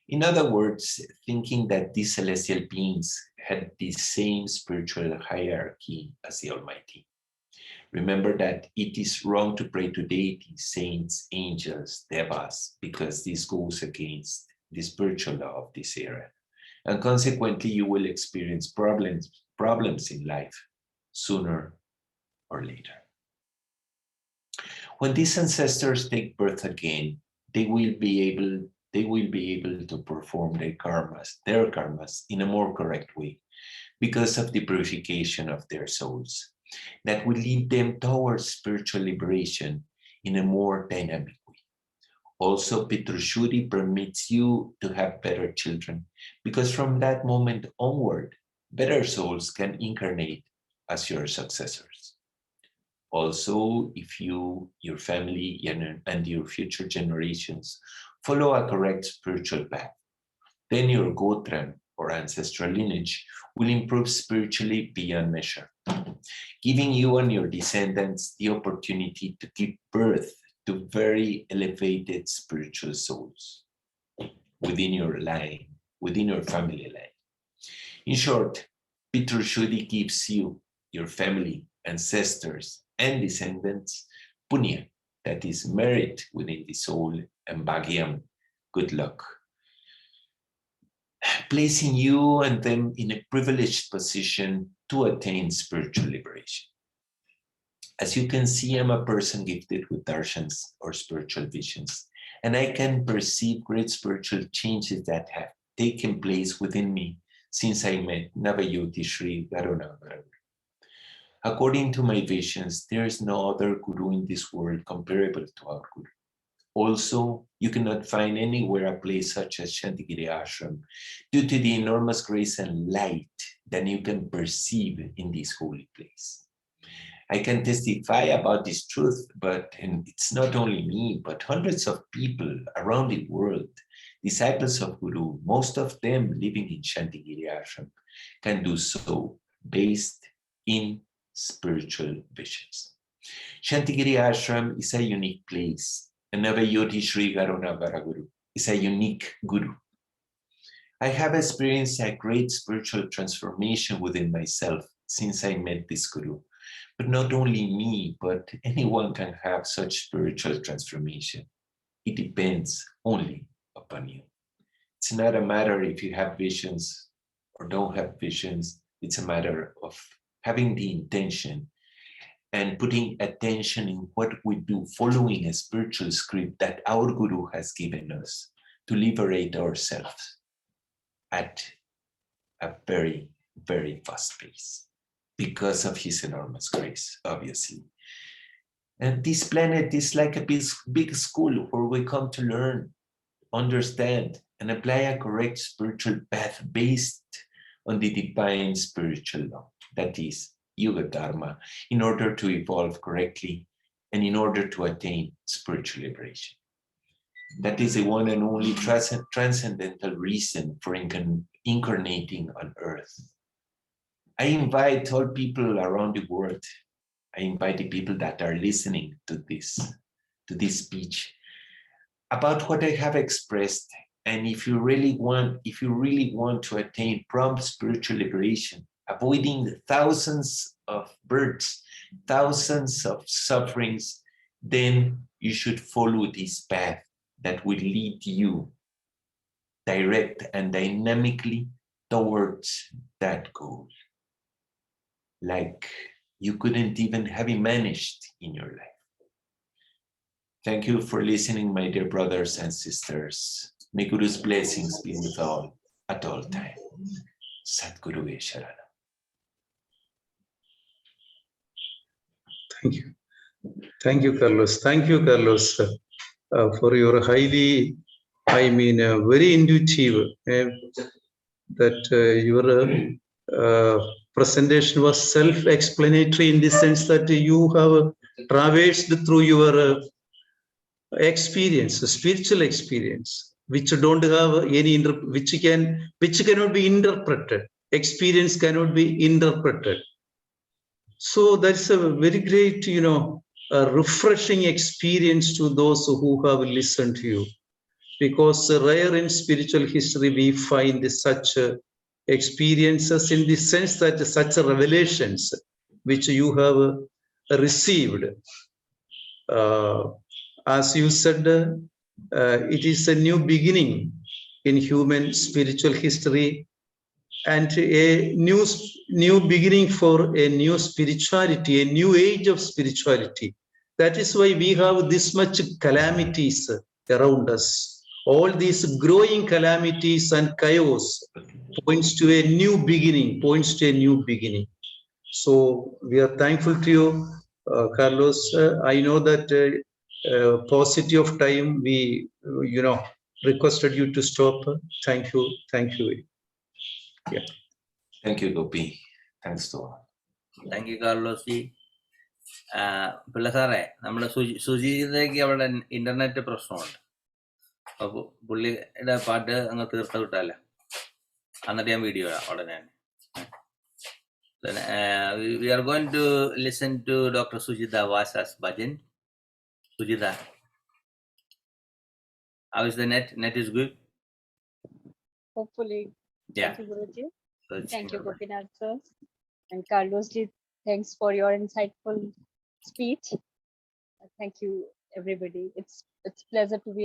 In other words, thinking that these celestial beings had the same spiritual hierarchy as the Almighty. Remember that it is wrong to pray to deities, saints, angels, devas, because this goes against the spiritual law of this era. And consequently, you will experience problems in life sooner or later. When these ancestors take birth again, they will be able to perform their karmas in a more correct way because of the purification of their souls that will lead them towards spiritual liberation in a more dynamic way. Also, Pitrushuddhi permits you to have better children because from that moment onward, better souls can incarnate as your successors. Also, if you, your family, and your future generations follow a correct spiritual path, then your Gotra or ancestral lineage will improve spiritually beyond measure, giving you and your descendants the opportunity to give birth to very elevated spiritual souls within your line, within your family line. In short, Pitrushuddhi gives you, your family, ancestors, and descendants punya, that is merit within the soul, and bhagyam, good luck, placing you and them in a privileged position to attain spiritual liberation. As you can see, I'm a person gifted with darshans or spiritual visions, and I can perceive great spiritual changes that have taken place within me since I met Navayoti Sri Garunavaru. According to my visions, there is no other guru in this world comparable to our guru. Also, you cannot find anywhere a place such as Shantigiri Ashram due to the enormous grace and light that you can perceive in this holy place. I can testify about this truth, and it's not only me, but hundreds of people around the world, disciples of Guru, most of them living in Shantigiri Ashram, can do so based in spiritual visions. Shantigiri Ashram is a unique place, and Navayoti Sri Garunavara Guru is a unique Guru. I have experienced a great spiritual transformation within myself since I met this Guru. But not only me, but anyone can have such spiritual transformation. It depends only upon you. It's not a matter if you have visions or don't have visions. It's a matter of having the intention and putting attention in what we do, following a spiritual script that our Guru has given us to liberate ourselves at a very, very fast pace, because of his enormous grace, obviously. And this planet is like a big school where we come to learn, understand, and apply a correct spiritual path based on the divine spiritual law, that is, Yuga Dharma, in order to evolve correctly and in order to attain spiritual liberation. That is the one and only transcendental reason for incarnating on Earth. I invite all people around the world. I invite the people that are listening to this speech about what I have expressed. And if you really want to attain prompt spiritual liberation, avoiding thousands of births, thousands of sufferings, then you should follow this path that will lead you direct and dynamically towards that goal, like you couldn't even have managed in your life. Thank you for listening, my dear brothers and sisters. May Guru's blessings be with all at all time. Sadguru Esharana. Thank you. Thank you, Carlos. Thank you, Carlos, for your very intuitive, that your presentation was self-explanatory in the sense that you have traversed through your experience, spiritual experience, which don't have any which cannot be interpreted. Experience cannot be interpreted. So that's a very great, a refreshing experience to those who have listened to you. Because rare in spiritual history, we find such experiences in the sense that such revelations which you have received. As you said, it is a new beginning in human spiritual history and a new beginning for a new spirituality, a new age of spirituality. That is why we have this much calamities around us. All these growing calamities and chaos points to a new beginning, points to a new beginning. So we are thankful to you, Carlos. I know that paucity of time, we, requested you to stop. Thank you. Thank you. Yeah. Thank you, Gopi. Thanks to all. Thank you Carlos G. Pillai സാറേ, നമ്മുടെ സുജിതയ്ക്ക് അവിടെ internet പ്രശ്നമുണ്ട്. അപ്പൊ പുള്ളിയുടെ പാട്ട് അങ്ങ് തീർത്ത് വിട്ടാലേ, എന്നിട്ട് ഞാൻ വീഡിയോ ഇടാം ഉടനെ. We are going to listen to Dr. Sujita Vasa's bhajan. Sujita, how is the net? Net is good? Hopefully. Yeah. Thank you, Guruji. So Thank you, Gopinath sir. And Carlos ji, thanks for your insightful speech. Thank you, everybody. It's pleasure to be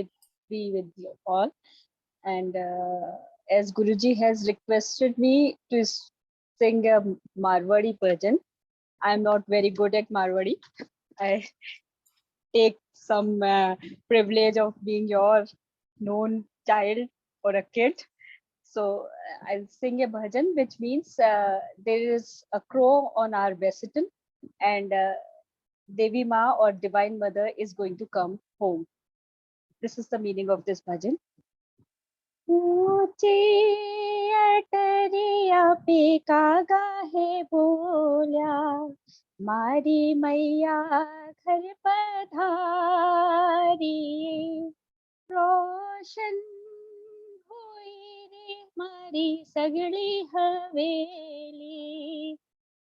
with you all. And as Guruji has requested me to sing a Marwadi bhajan, I'm not very good at Marwadi. I take some privilege of being your known child or a kid. So I'll sing a bhajan, which means there is a crow on our vessel, and Devi Ma or Divine Mother is going to come home. This is the meaning of this bhajan. ऊंची अटरिया पे कागा है बोल्या, मारी मैया घर पधारी, रोशन हुई रे मारी सगली हवेली,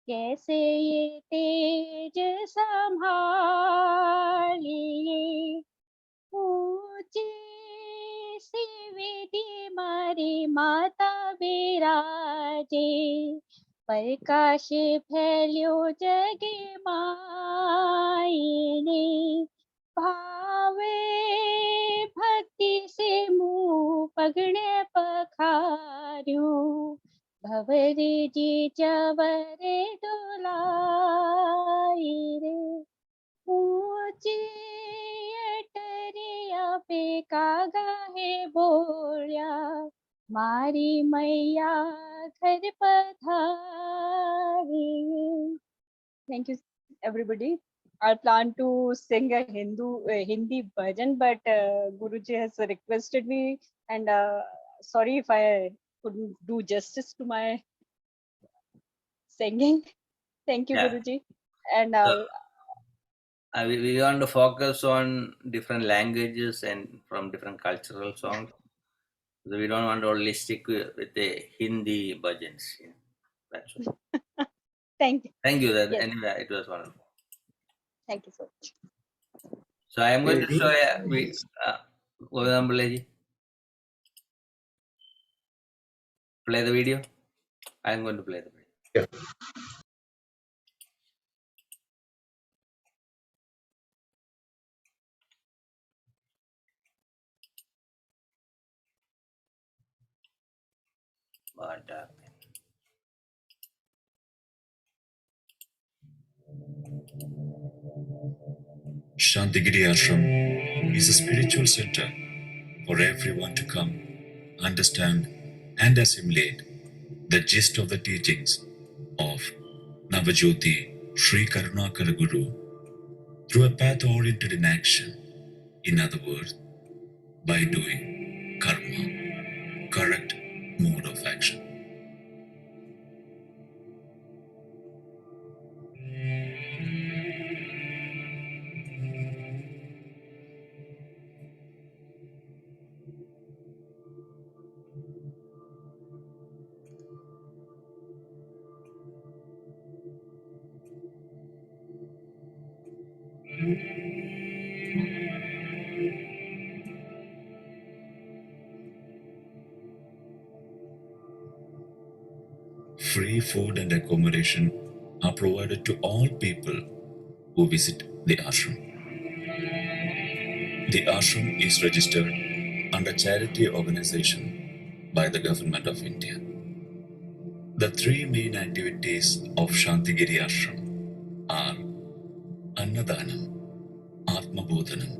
कैसे ये तेज संभालिए, ऊंची सी वेदी मारी माता विराजे, प्रकाश फैल्यो जगे मायने, भावे भक्ति से मुँह पगड़े पखार्यो, भवरे जी चवरे डोलाई रे, ऊंची अटरिया पे कागा है बोलिया, मारी मैया घर पधारी. Thank you, everybody. I plan to sing a Hindi bhajan, but Guruji has requested me, and sorry if I couldn't do justice to my singing. Thank you, Yeah. Guruji. And we want to focus on different languages and from different cultural songs. So we don't want to only stick with the Hindi bhajans. Yeah. That's all. thank you. Thank you. Yes. Anyway, it was wonderful. Thank you so much. So I am going to show play the video. I am going to play the video. Yeah. What happened? Shantigiri Ashram is a spiritual center for everyone to come, understand, and assimilate the gist of the teachings of Navajyoti Sri Karunakara Guru through a path oriented in action. In other words, by doing karma, correct mode of action. free food and accommodation are provided to all people who visit the ashram. The ashram is registered under charity organization by the Government of India. The three main activities of Shantigiri Ashram are Annadanam, Atmabodhanam,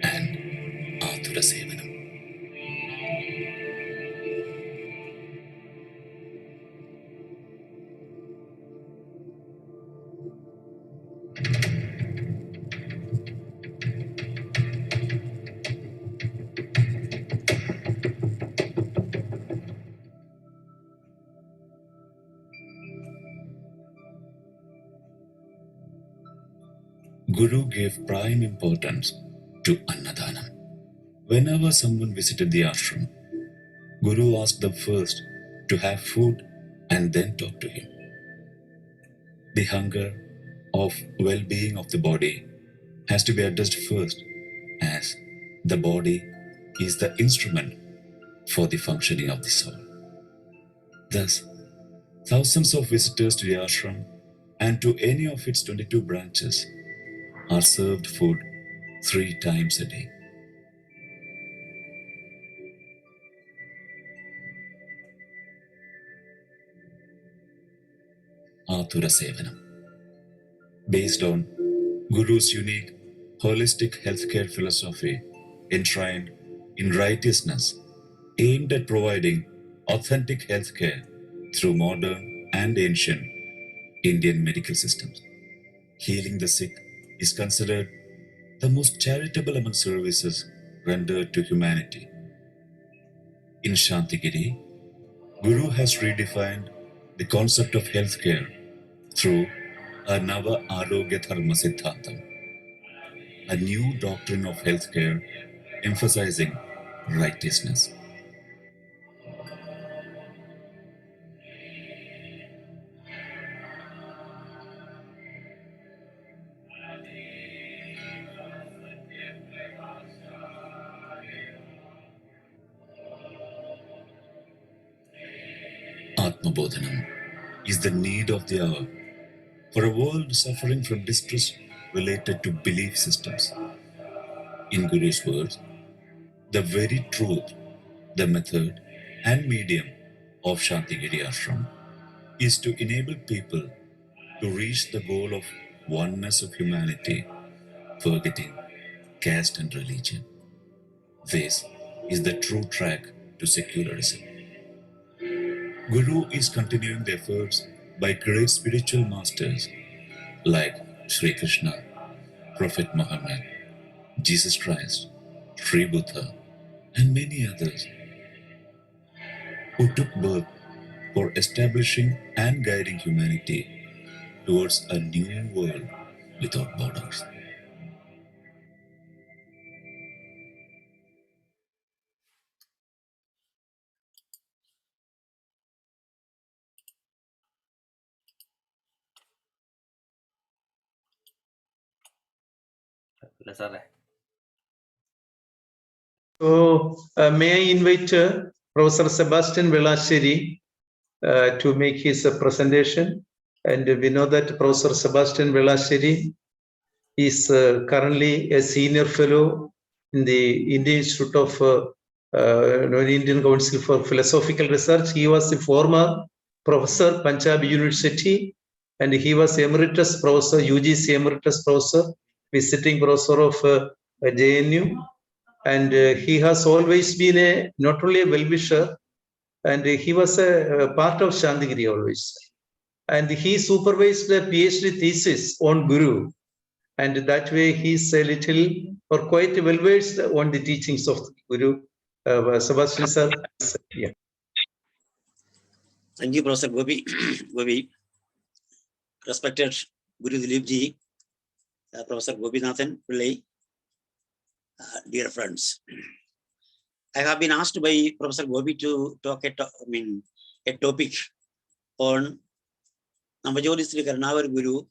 and Athura Sevanam. Guru gave prime importance to Annadanam. Whenever someone visited the ashram, Guru asked them first to have food and then talk to him. The hunger of well-being of the body has to be addressed first, as the body is the instrument for the functioning of the soul. Thus, thousands of visitors to the ashram and to any of its 22 branches are served food 3 times a day. Athura Sevanam. Based on Guru's unique holistic healthcare philosophy enshrined in righteousness, aimed at providing authentic healthcare through modern and ancient Indian medical systems. Healing the sick is considered the most charitable among services rendered to humanity. In Shantigiri, Guru has redefined the concept of healthcare through a Nava Arogya Dharma Siddhantam, a new doctrine of healthcare emphasizing righteousness. Atmabodhanam is the need of the hour for a world suffering from distress related to belief systems. In Guru's words, the very truth, the method, and medium of Shantigiri Ashram is to enable people to reach the goal of oneness of humanity, forgetting caste and religion. This is the true track to secularism. Guru is continuing the efforts by great spiritual masters like Sri Krishna, Prophet Muhammad, Jesus Christ, Sri Buddha, and many others who took birth for establishing and guiding humanity towards a new world without borders. So, may I invite Professor Sebastian Velasheri to make his presentation. And we know that Professor Sebastian Velasheri is currently a senior fellow in the Indian Institute of Indian Council for Philosophical Research. He was a former professor, Punjab University, and he was emeritus professor, UGC emeritus professor, visiting professor of JNU. And he has always been not only a well-wisher, and he was a part of Shantigiri always. And he supervised a PhD thesis on Guru. And that way he's a little or quite well-versed on the teachings of Guru. Sebastian sir. Yeah. Thank you, Professor Gopi. Gopi. Respected Guru Dileepji, Professor Gopinathan Pillai, dear friends. I have been asked by Professor Gopi to talk a topic on Namajoli Sri Karnavar Guru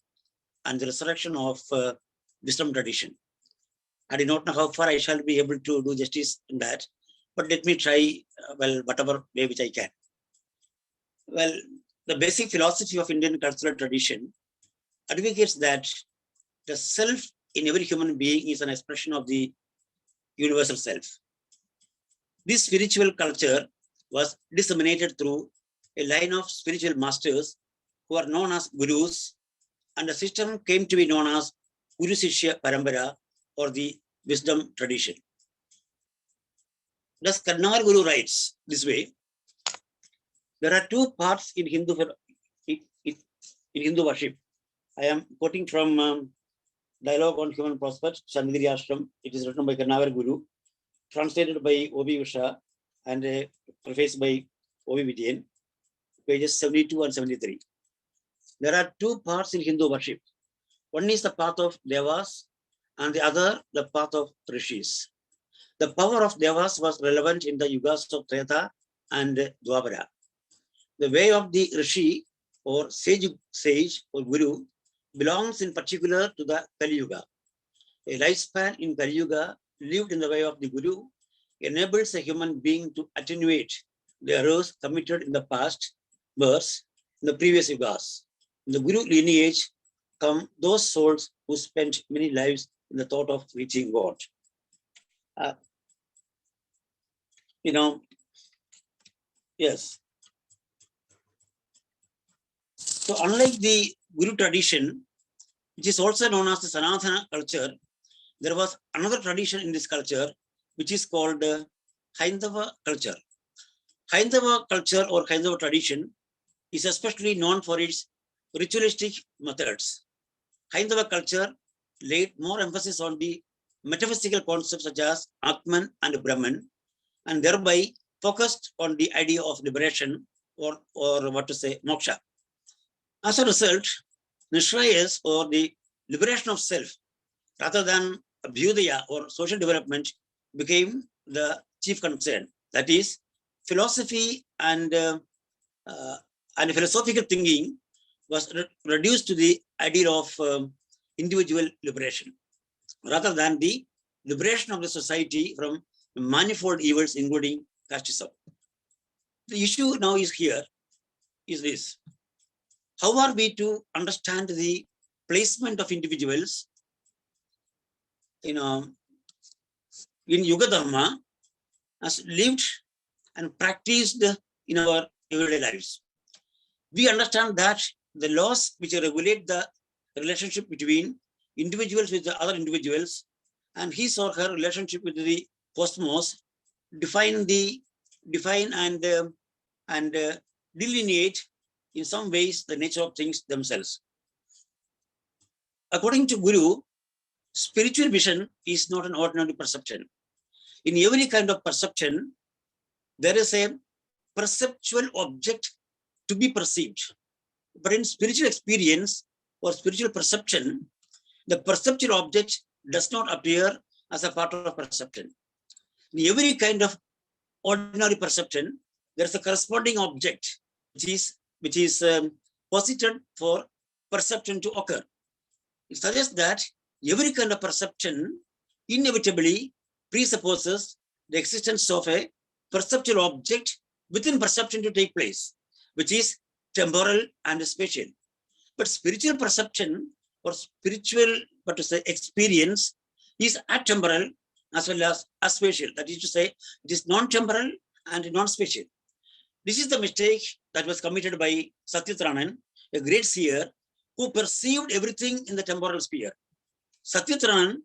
and the resurrection of wisdom tradition. I do not know how far I shall be able to do justice in that, but let me try, whatever way which I can. Well, the basic philosophy of Indian cultural tradition advocates that the self in every human being is an expression of the universal self. This spiritual culture was disseminated through a line of spiritual masters who are known as gurus, and the system came to be known as Guru Sishya Parampara, or the wisdom tradition. Thus, Karnar Guru writes this way: there are two parts in Hindu worship. I am quoting from Dialogue on Human Prospect, Chandgiri Ashram. It is written by Karnar Guru, translated by O.B. Usha, and prefaced by O.B. Vijayan, pages 72 and 73. There are two parts in Hindu worship. One is the path of Devas, and the other the path of Rishis. The power of Devas was relevant in the Yugas of Treta and Dwapara. The way of the Rishi, or sage or Guru, belongs in particular to the Kali Yuga. A lifespan in Kali Yuga lived in the way of the Guru enables a human being to attenuate the errors committed in the past births, in the previous Yugas. In the Guru lineage come those souls who spent many lives in the thought of reaching God. Yes. So unlike the Guru tradition, which is also known as the Sanatana culture, there was another tradition in this culture, which is called Haindava culture. Haindava culture or Haindava tradition is especially known for its ritualistic methods. Haindava culture laid more emphasis on the metaphysical concepts such as Atman and Brahman, and thereby focused on the idea of liberation or moksha. As a result, Nishrayas, or the liberation of self, rather than abhyudaya or social development, became the chief concern. That is, philosophy and philosophical thinking was reduced to the idea of individual liberation, rather than the liberation of the society from manifold evils, including casteism. The issue now is this: how are we to understand the placement of individuals in Yuga Dharma as lived and practiced in our everyday lives? We understand that the laws which regulate the relationship between individuals with the other individuals and his or her relationship with the cosmos define and delineate in some ways the nature of things themselves. According to Guru, spiritual vision is not an ordinary perception. In every kind of perception, there is a perceptual object to be perceived. But in spiritual experience or spiritual perception, the perceptual object does not appear as a part of perception. In every kind of ordinary perception, there is a corresponding object which is posited for perception to occur. It suggests that every kind of perception inevitably presupposes the existence of a perceptual object within perception to take place, which is temporal and spatial. But spiritual perception or spiritual, experience is atemporal as well as aspatial. That is to say, it is non-temporal and non-spatial. This is the mistake that was committed by Satyataranan, a great seer who perceived everything in the temporal sphere. Satyataranan,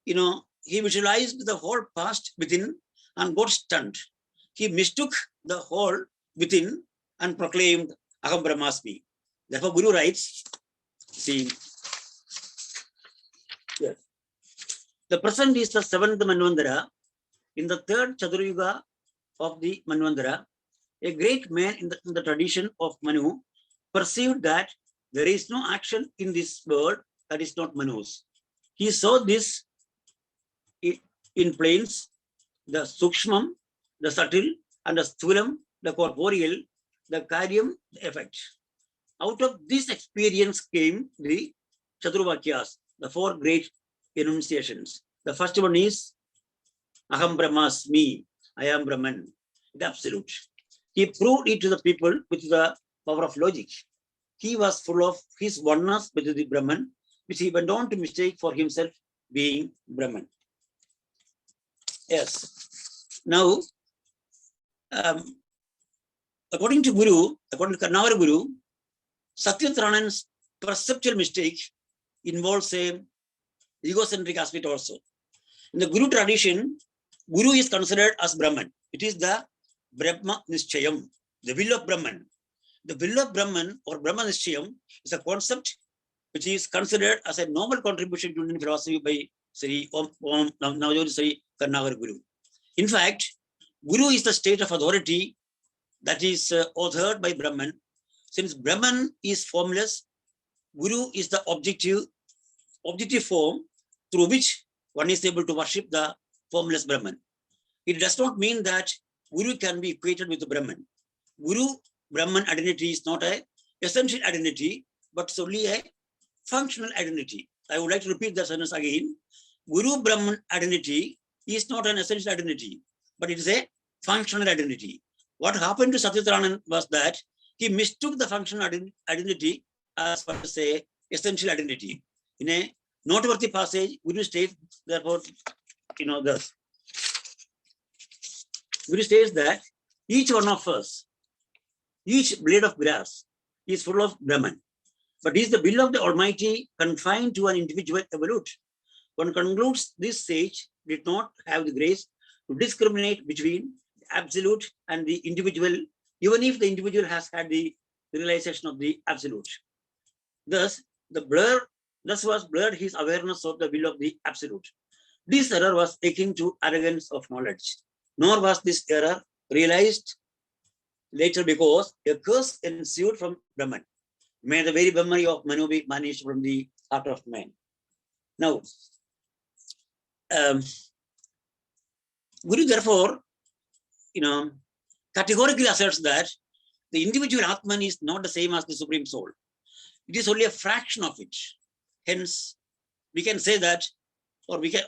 he visualized the whole past within and got stunned. He mistook the whole within and proclaimed Aham Brahmasmi. Therefore, Guru writes, see, yes, the present is the 7th Manvandara. In the 3rd Chaturayuga of the Manvandara, a great man in the tradition of Manu perceived that there is no action in this world that is not Manu's. He saw this in planes, the Sukshmam, the subtle, and the Sthulam, the corporeal, the Karyam, the effect. Out of this experience came the Chaturvakyas, the 4 great enunciations. The first one is Aham Brahmasmi, I am Brahman, the absolute. He proved it to the people with the power of logic. He was full of his oneness with the Brahman, which he went on to mistake for himself being Brahman. Yes. Now, according to Karnavara Guru, Satyatranan's perceptual mistake involves a egocentric aspect also. In the Guru tradition, Guru is considered as Brahman. It is the Brahma Nishchayam, the will of Brahman. The will of Brahman or Brahma Nishchayam is a concept which is considered as a noble contribution to Indian philosophy by Sri Navajoti Sri Karnavara Guru. In fact, Guru is the state of authority that is authored by Brahman. Since Brahman is formless, Guru is the objective form through which one is able to worship the formless Brahman. It does not mean that Guru can be equated with the Brahman. Guru Brahman identity is not an essential identity, but solely a functional identity. I would like to repeat that sentence again. Guru Brahman identity is not an essential identity, but it is a functional identity. What happened to Satyatranand was that he mistook the functional identity as what to say essential identity. In a noteworthy passage, Guru states, therefore, thus. Guru states that each one of us, each blade of grass is full of Brahman. But is the will of the Almighty confined to an individual evolute? One concludes this sage did not have the grace to discriminate between the absolute and the individual, even if the individual has had the realization of the absolute. Thus was blurred his awareness of the will of the absolute. This error was akin to arrogance of knowledge. Nor was this error realized later because a curse ensued from Brahman. May the very memory of Manu be banished from the heart of man. Now, Guru therefore, categorically asserts that the individual Atman is not the same as the Supreme Soul. It is only a fraction of it. Hence, we can say that, or we can,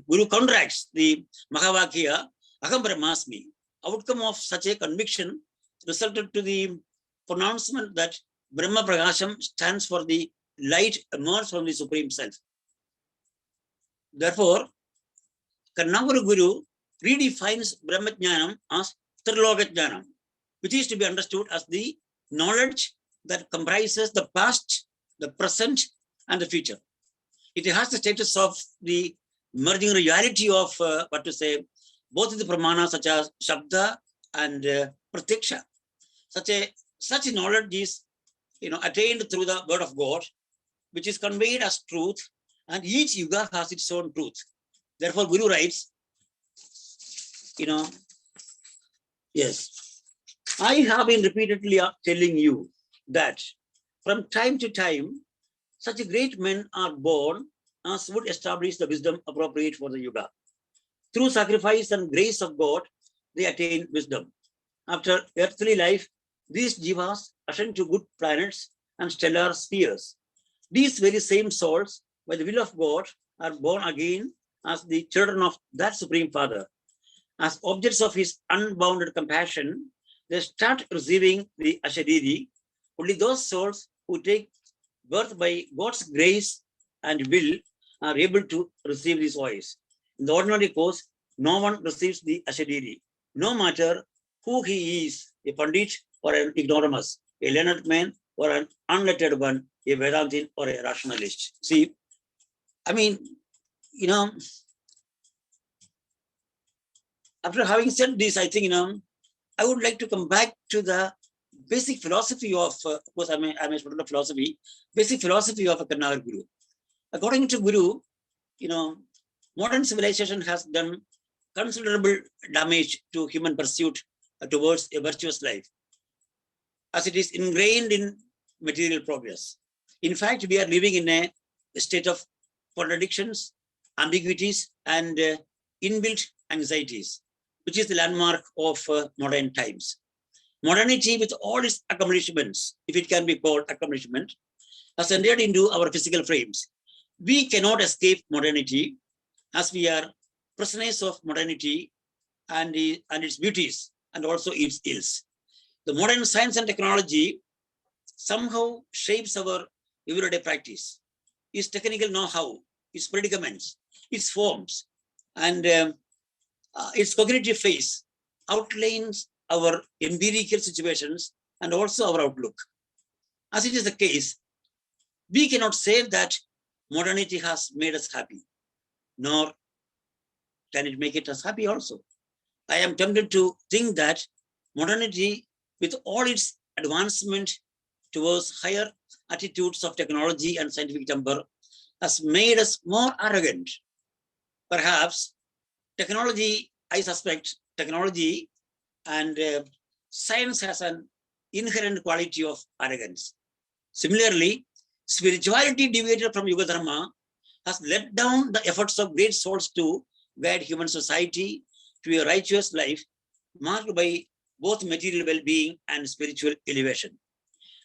Guru contracts the Mahavakya, Aham Brahmasmi. Outcome of such a conviction resulted to the pronouncement that Brahma Prakasham stands for the light emerged from the Supreme Self. Therefore, Karnavara Guru redefines Brahma Jnanam as Triloka Jnanam, which is to be understood as the knowledge that comprises the past, the present, and the future. It has the status of the merging reality of both the pramana such as Shabda and Pratyaksha. Such knowledge is attained through the word of God, which is conveyed as truth, and each yuga has its own truth. Therefore, Guru writes, yes, I have been repeatedly telling you that from time to time, such great men are born as would establish the wisdom appropriate for the yuga. Through sacrifice and grace of God, they attain wisdom. After earthly life, these jivas ascend to good planets and stellar spheres. These very same souls, by the will of God, are born again as the children of that Supreme Father. As objects of his unbounded compassion, they start receiving the Ashariri. Only those souls who take birth by God's grace and will are able to receive this voice. In the ordinary course, no one receives the Ashariri, no matter who he is, a Pandit or an ignoramus, a learned man or an unlettered one, a Vedantin or a rationalist. See, after having said this, I think, I would like to come back to the basic philosophy of course, I'm a student of philosophy, basic philosophy of a Karnavara Guru. According to Guru, modern civilization has done considerable damage to human pursuit towards a virtuous life, as it is ingrained in material progress. In fact, we are living in a state of contradictions, ambiguities, and inbuilt anxieties, which is the landmark of modern times. Modernity, with all its accomplishments, if it can be called accomplishment, has entered into our physical frames. We cannot escape modernity, as we are prisoners of modernity and its beauties and also its ills. The modern science and technology somehow shapes our everyday practice. Its technical know-how, its predicaments, its forms, and its cognitive phase outlines our empirical situations and also our outlook. As it is the case, we cannot say that modernity has made us happy, nor can it make us happy also. I am tempted to think that modernity, with all its advancement towards higher attitudes of technology and scientific temper, has made us more arrogant. Perhaps technology, I suspect, technology and science has an inherent quality of arrogance. Similarly, spirituality deviated from Yuga Dharma has let down the efforts of great souls to guide human society to a righteous life marked by both material well-being and spiritual elevation.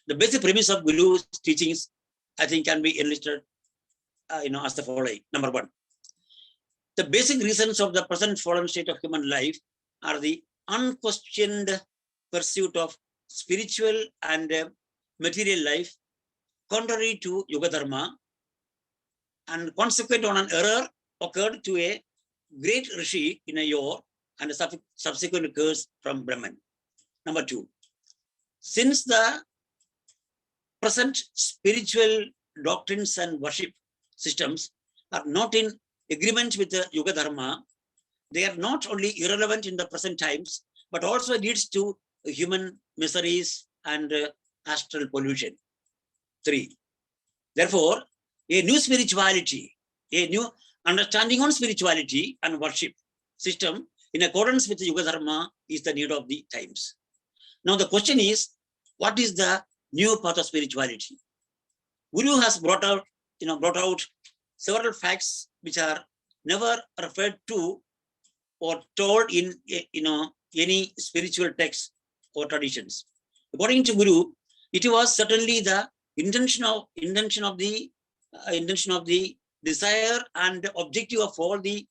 The basic premise of Guru's teachings, I think, can be enlisted as the following. Number one, the basic reasons of the present fallen state of human life are the unquestioned pursuit of spiritual and material life, contrary to Yuga Dharma, and consequent on an error occurred to a great rishi in a yore and a subsequent curse from Brahman. Number two, since the present spiritual doctrines and worship systems are not in agreement with the Yuga Dharma, they are not only irrelevant in the present times, but also leads to human miseries and astral pollution. Three, therefore, a new spirituality, a new understanding on spirituality and worship system in accordance with the Yuga Dharma is the need of the times. Now the question is, what is the new path of spirituality? Guru has brought out several facts which are never referred to or told in any spiritual texts or traditions. According to Guru, it was certainly the intention of the desire and objective of all the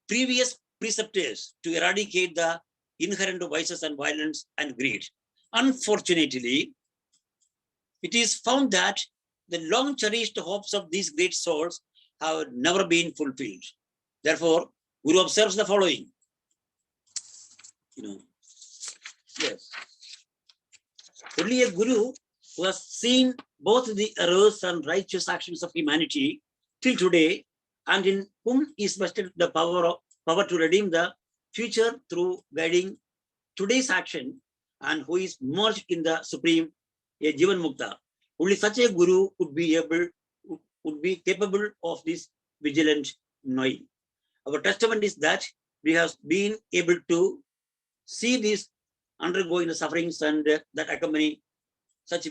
previous preceptors to eradicate the inherent vices and violence and greed. Unfortunately, it is found that the long cherished hopes of these great souls have never been fulfilled. Therefore, Guru observes the following. Yes. Only a Guru who has seen both the errors and righteous actions of humanity till today, and in whom is vested the power to redeem the future through guiding today's action, and who is merged in the supreme, a Jivan Mukta. Only such a Guru would be capable of this vigilant knowing. Our testament is that we have been able to see these undergoing the sufferings and that accompany such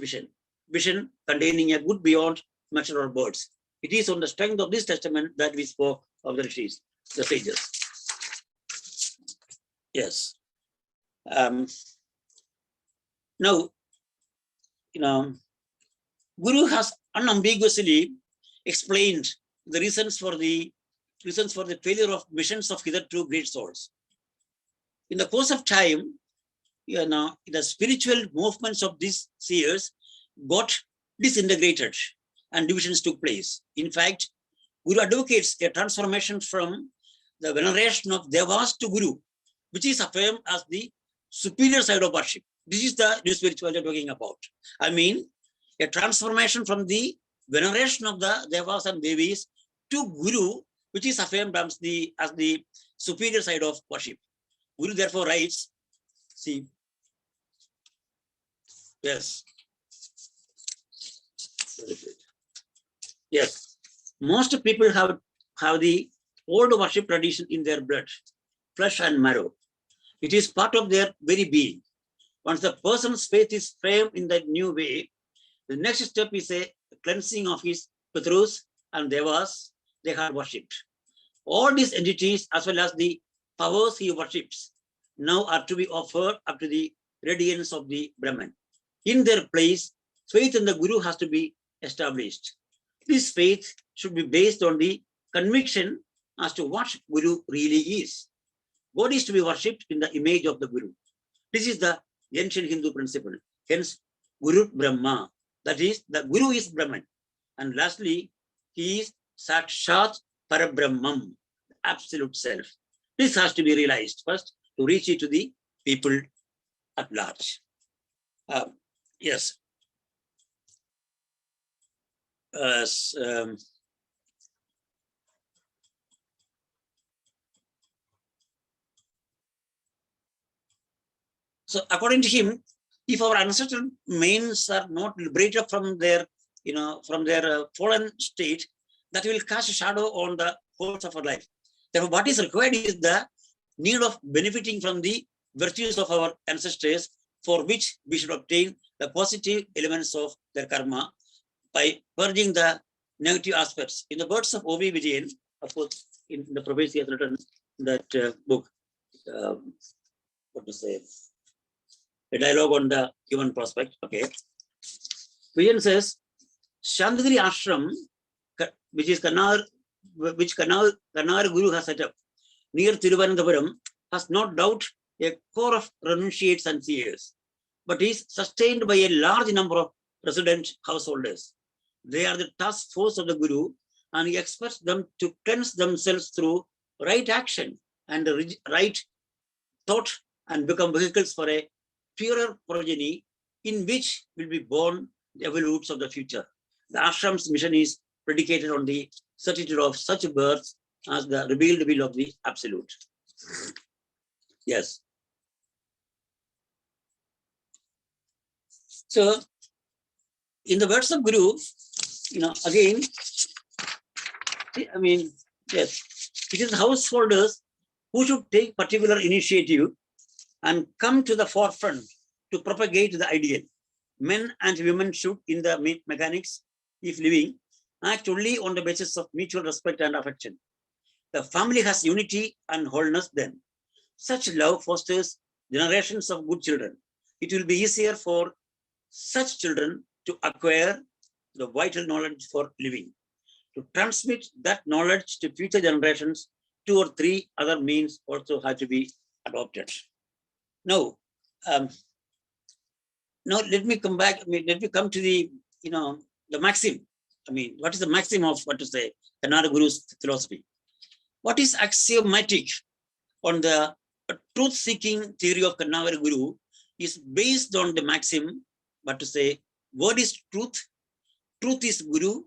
vision containing a good beyond measure of words. It is on the strength of this testament that we spoke of the rishis, the sages. Yes. Now, Guru has unambiguously explained the reasons for the failure of missions of hitherto great souls. In the course of time, the spiritual movements of these seers got disintegrated and divisions took place. In fact, Guru advocates a transformation from the veneration of Devas to Guru, which is affirmed as the superior side of worship. This is the new spirituality I'm talking about. I mean, a transformation from the veneration of the Devas and Devis to Guru, which is affirmed as the superior side of worship. Guru therefore writes, see, yes, yes, most people have the old worship tradition in their blood, flesh and marrow. It is part of their very being. Once the person's faith is framed in that new way, the next step is a cleansing of his Pitrus and Devas they had worshipped. All these entities, as well as the powers he worships, now are to be offered up to the radiance of the Brahman. In their place, faith in the Guru has to be established. This faith should be based on the conviction as to what Guru really is. God is to be worshipped in the image of the Guru. This is the ancient Hindu principle. Hence, Guru Brahma. That is, the Guru is Brahman. And lastly, he is Sakshat Parabrahmam, absolute self. This has to be realized first to reach it to the people at large. Yes. So according to him, if our ancestral minds are not liberated from their, fallen state, that will cast a shadow on the course of our life. Therefore, what is required is the need of benefiting from the virtues of our ancestors, for which we should obtain the positive elements of their karma by purging the negative aspects. In the words of O.V. Vijayan, of course, in the prophecy has written that book, what to say, a dialogue on the human prospect. Okay. Vijayan says, Shandagiri Ashram, which is Kanar Guru has set up near Thiruvananthapuram, has no doubt a core of renunciates and seers, but is sustained by a large number of resident householders. They are the task force of the Guru, and he expects them to cleanse themselves through right action and right thought and become vehicles for a purer progeny in which will be born the evolutes of the future. The ashram's mission is predicated on the certitude of such births as the revealed will of the absolute. Yes. So, in the words of Guru, again, yes, it is the householders who should take particular initiative and come to the forefront to propagate the ideal. Men and women should, in the mechanics, if living, act only on the basis of mutual respect and affection. The family has unity and wholeness then. Such love fosters generations of good children. It will be easier for such children to acquire the vital knowledge for living. To transmit that knowledge to future generations, 2 or 3 other means also have to be adopted. Now, let me come back. Let me come to the, the maxim. What is the maxim of Kannada Guru's philosophy? What is axiomatic on the truth-seeking theory of Kannada Guru is based on the maxim, word is truth, truth is Guru,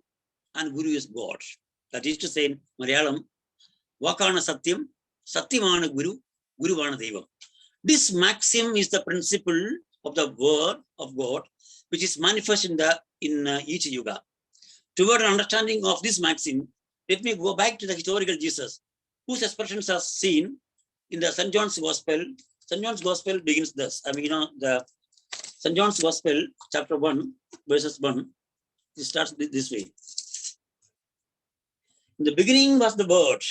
and Guru is God. That is to say in Malayalam, Vakana Satyam, Satyamana Guru, Guruvana Devam. This maxim is the principle of the word of God, which is manifest in each yuga. Toward an understanding of this maxim, let me go back to the historical Jesus, whose expressions are seen in the St. John's Gospel. St. John's Gospel begins thus. The St. John's Gospel, chapter 1, verses 1, it starts this way. In the beginning was the Word,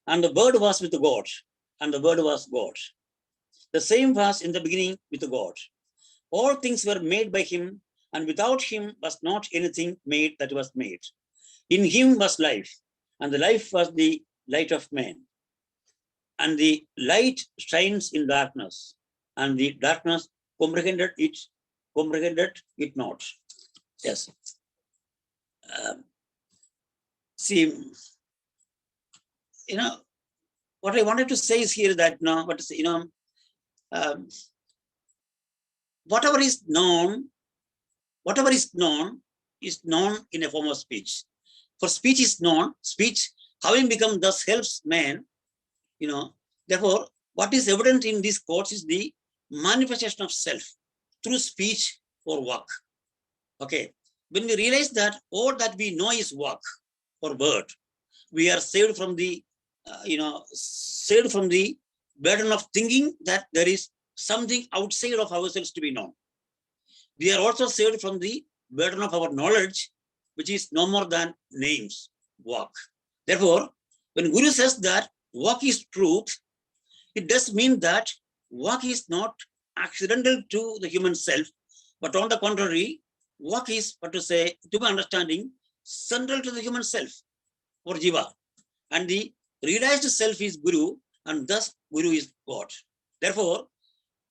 and the Word was with God, and the Word was God. The same was in the beginning with God. All things were made by him, and without him was not anything made that was made. In him was life, and the life was the light of man. And the light shines in darkness, and the darkness comprehended it not. Yes. What I wanted to say is here that whatever is known is known in a form of speech. For speech is known, speech having become thus helps man, therefore, what is evident in these quotes is the manifestation of self through speech or work. Okay. When we realize that all that we know is work or word, we are saved from the, burden of thinking that there is something outside of ourselves to be known. We are also saved from the burden of our knowledge, which is no more than names, work. Therefore, when Guru says that work is truth, it does mean that work is not accidental to the human self, but on the contrary, work is, to my understanding, central to the human self or jiva. And the realized self is Guru, and thus Guru is God. Therefore,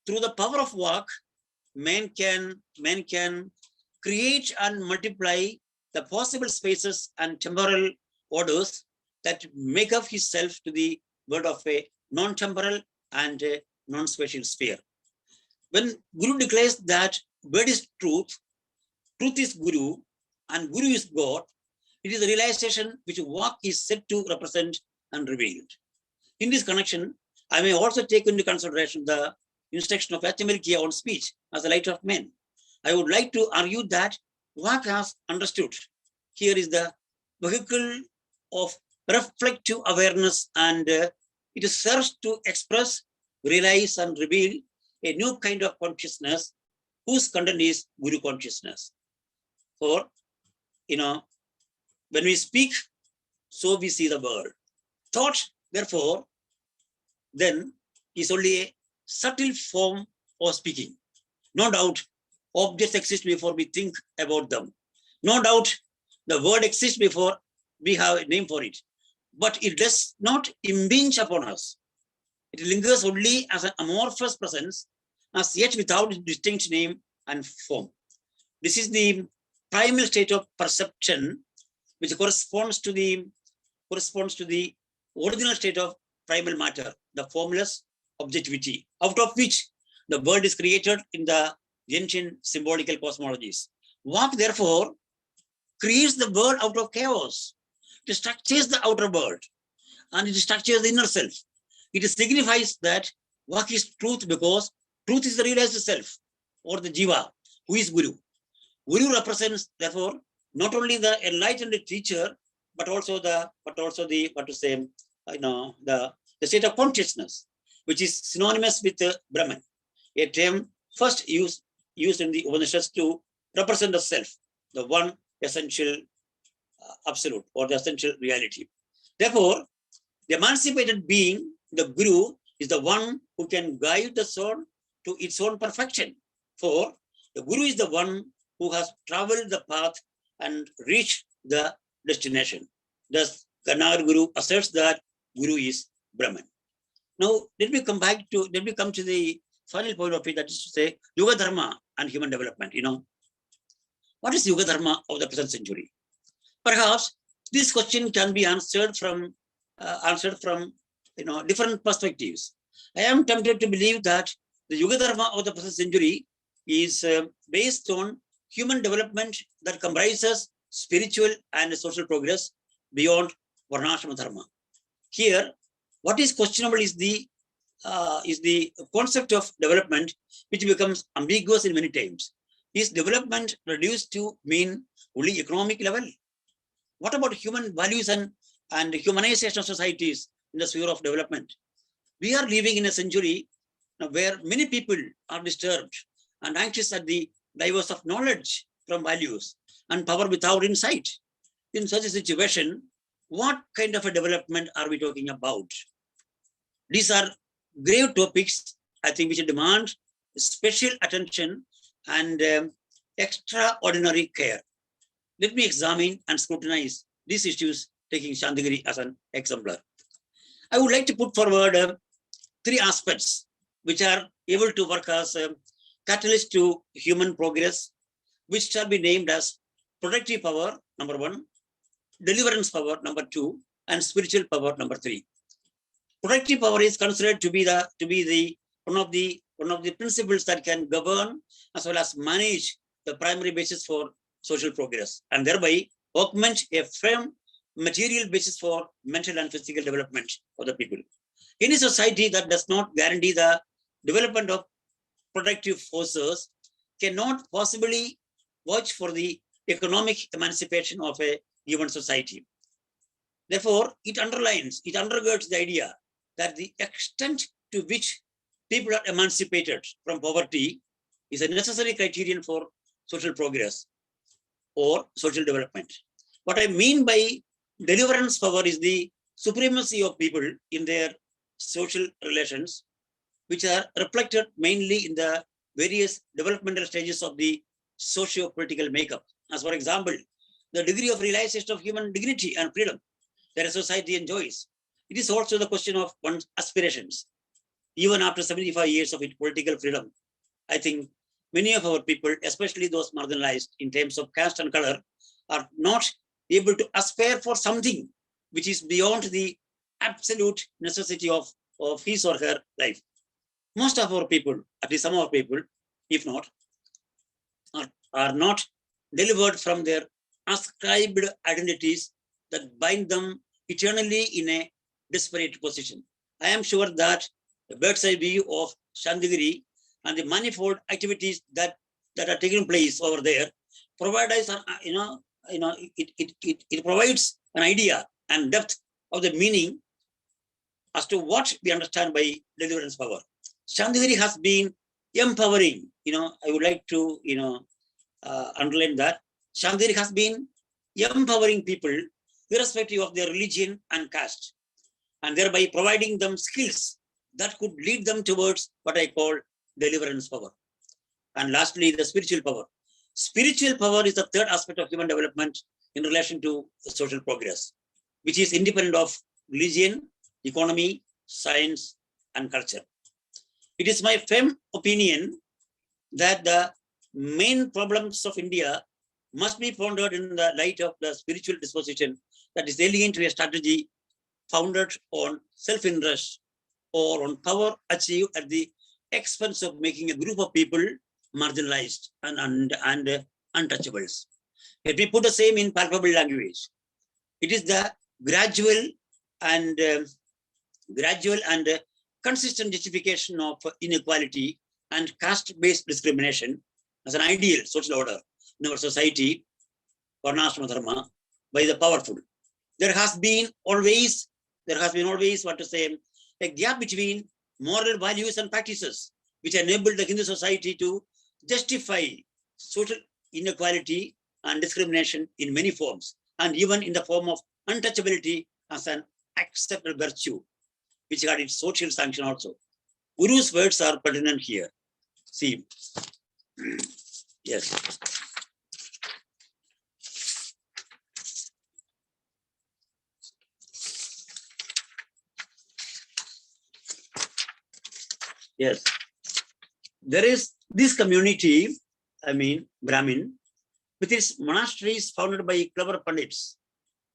through the power of work, man can create and multiply the possible spaces and temporal orders that make up himself to the world of a non-temporal and a non-spatial sphere. When Guru declares that word is truth, truth is Guru, and Guru is God, it is a realization which Vak is said to represent and reveal. In this connection, I may also take into consideration the instruction of Achamarikya on speech as the light of men. I would like to argue that Vak has understood. Here is the vehicle of reflective awareness, and it serves to express, realize, and reveal a new kind of consciousness whose content is Guru consciousness. For, when we speak, so we see the world. Thought, therefore, then is only a subtle form of speaking. No doubt, objects exist before we think about them. No doubt, the word exists before we have a name for it. But it does not impinge upon us. It lingers only as an amorphous presence, as yet without distinct name and form. This is the primal state of perception, which corresponds to the original state of primal matter, the formless objectivity, out of which the world is created in the ancient symbolical cosmologies. Vak, therefore, creates the world out of chaos. It structures the outer world, and it structures the inner self. It signifies that Vak is truth because truth is the realized self, or the Jiva, who is Guru. Guru represents, therefore, not only the enlightened teacher, but also the state of consciousness, which is synonymous with Brahman, a term first used in the Upanishads to represent the self, the one essential absolute, or the essential reality. Therefore, the emancipated being, the Guru, is the one who can guide the soul to its own perfection. For the Guru is the one who has traveled the path and reached the destination. Thus, Karnar Guru asserts that Guru is Brahman. Now, let me come to the final point of it, that is to say, Yuga Dharma and human development. What is Yuga Dharma of the present century? Perhaps this question can be answered from different perspectives. I am tempted to believe that the Yuga Dharma of the present century is based on human development that comprises spiritual and social progress beyond Varnashrama Dharma. Here, what is questionable is the concept of development, which becomes ambiguous in many times. Is development reduced to mean only economic level? What about human values and humanization of societies in the sphere of development? We are living in a century where many people are disturbed and anxious at the diverse of knowledge from values and power without insight. In such a situation, what kind of a development are we talking about? These are grave topics, I think, which demand special attention and extraordinary care. Let me examine and scrutinize these issues, taking Shantigiri as an exemplar. I would like to put forward 3 aspects which are able to work as a catalyst to human progress, which shall be named as productive power, number 1, deliverance power, number 2, and spiritual power, number 3. Productive power is considered to be one of the principles that can govern as well as manage the primary basis for social progress, and thereby augment a firm material basis for mental and physical development of the people. Any society that does not guarantee the development of productive forces cannot possibly watch for the economic emancipation of a given society. Therefore, it undergirds the idea that the extent to which people are emancipated from poverty is a necessary criterion for social progress or social development. What I mean by deliverance power is the supremacy of people in their social relations, which are reflected mainly in the various developmental stages of the socio-political makeup. As for example, the degree of realization of human dignity and freedom that a society enjoys. It is also the question of one's aspirations. Even after 75 years of political freedom, I think many of our people, especially those marginalized in terms of caste and color, are not able to aspire for something which is beyond the absolute necessity of his or her life. Most of our people, at least some of our people, if not, are not delivered from their ascribed identities that bind them eternally in a disparate position. I am sure that the bird's eye view of Shantigiri and the manifold activities that are taking place over there provide us, it provides an idea and depth of the meaning as to what we understand by deliverance power. Shantigiri has been empowering. I would like to underline that Shantigiri has been empowering people irrespective of their religion and caste, and thereby providing them skills that could lead them towards what I call deliverance power. And lastly, the spiritual power. Spiritual power is the third aspect of human development in relation to social progress, which is independent of religion, economy, science, and culture. It is my firm opinion that the main problems of India must be pondered in the light of the spiritual disposition that is alien to a strategy founded on self-interest or on power achieved at the expense of making a group of people marginalized and untouchables. Let me put the same in palpable language. It is the gradual and consistent justification of inequality and caste-based discrimination as an ideal social order in our society, Varnashrama Dharma, by the powerful. There has been always a gap between moral values and practices which enabled the Hindu society to justify social inequality and discrimination in many forms, and even in the form of untouchability as an acceptable virtue, which got its social sanction also. Guru's words are pertinent here. See, yes. Yes, there is this community, Brahmin, with its monasteries founded by clever pandits,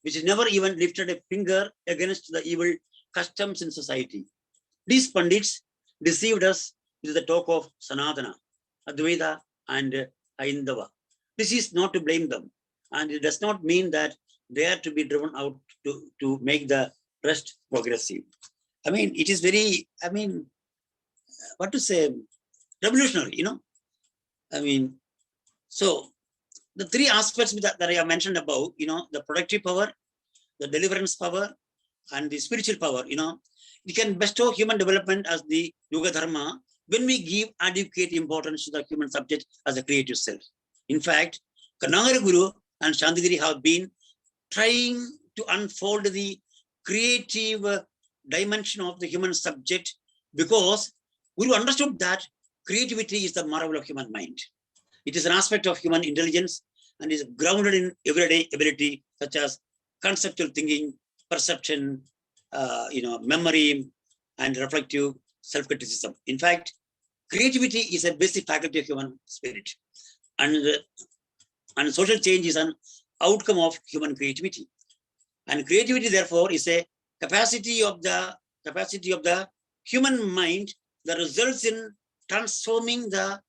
which never even lifted a finger against the evil customs in society. These pandits deceived us with the talk of Sanatana, Advaita, and Aindava. This is not to blame them, and it does not mean that they are to be driven out to make the rest progressive. It is very, what to say, revolutionary, So the three aspects that I have mentioned above, the productive power, the deliverance power, and the spiritual power, we can bestow human development as the Yoga Dharma when we give adequate importance to the human subject as a creative self. In fact, Kanagara Guru and Shantigiri have been trying to unfold the creative dimension of the human subject because Guru understood that creativity is the marvel of human mind. It is an aspect of human intelligence and is grounded in everyday ability such as conceptual thinking, perception, memory, and reflective self-criticism. In fact, creativity is a basic faculty of human spirit, and social change is an outcome of human creativity. And creativity, therefore, is a capacity of the human mind that results in transforming the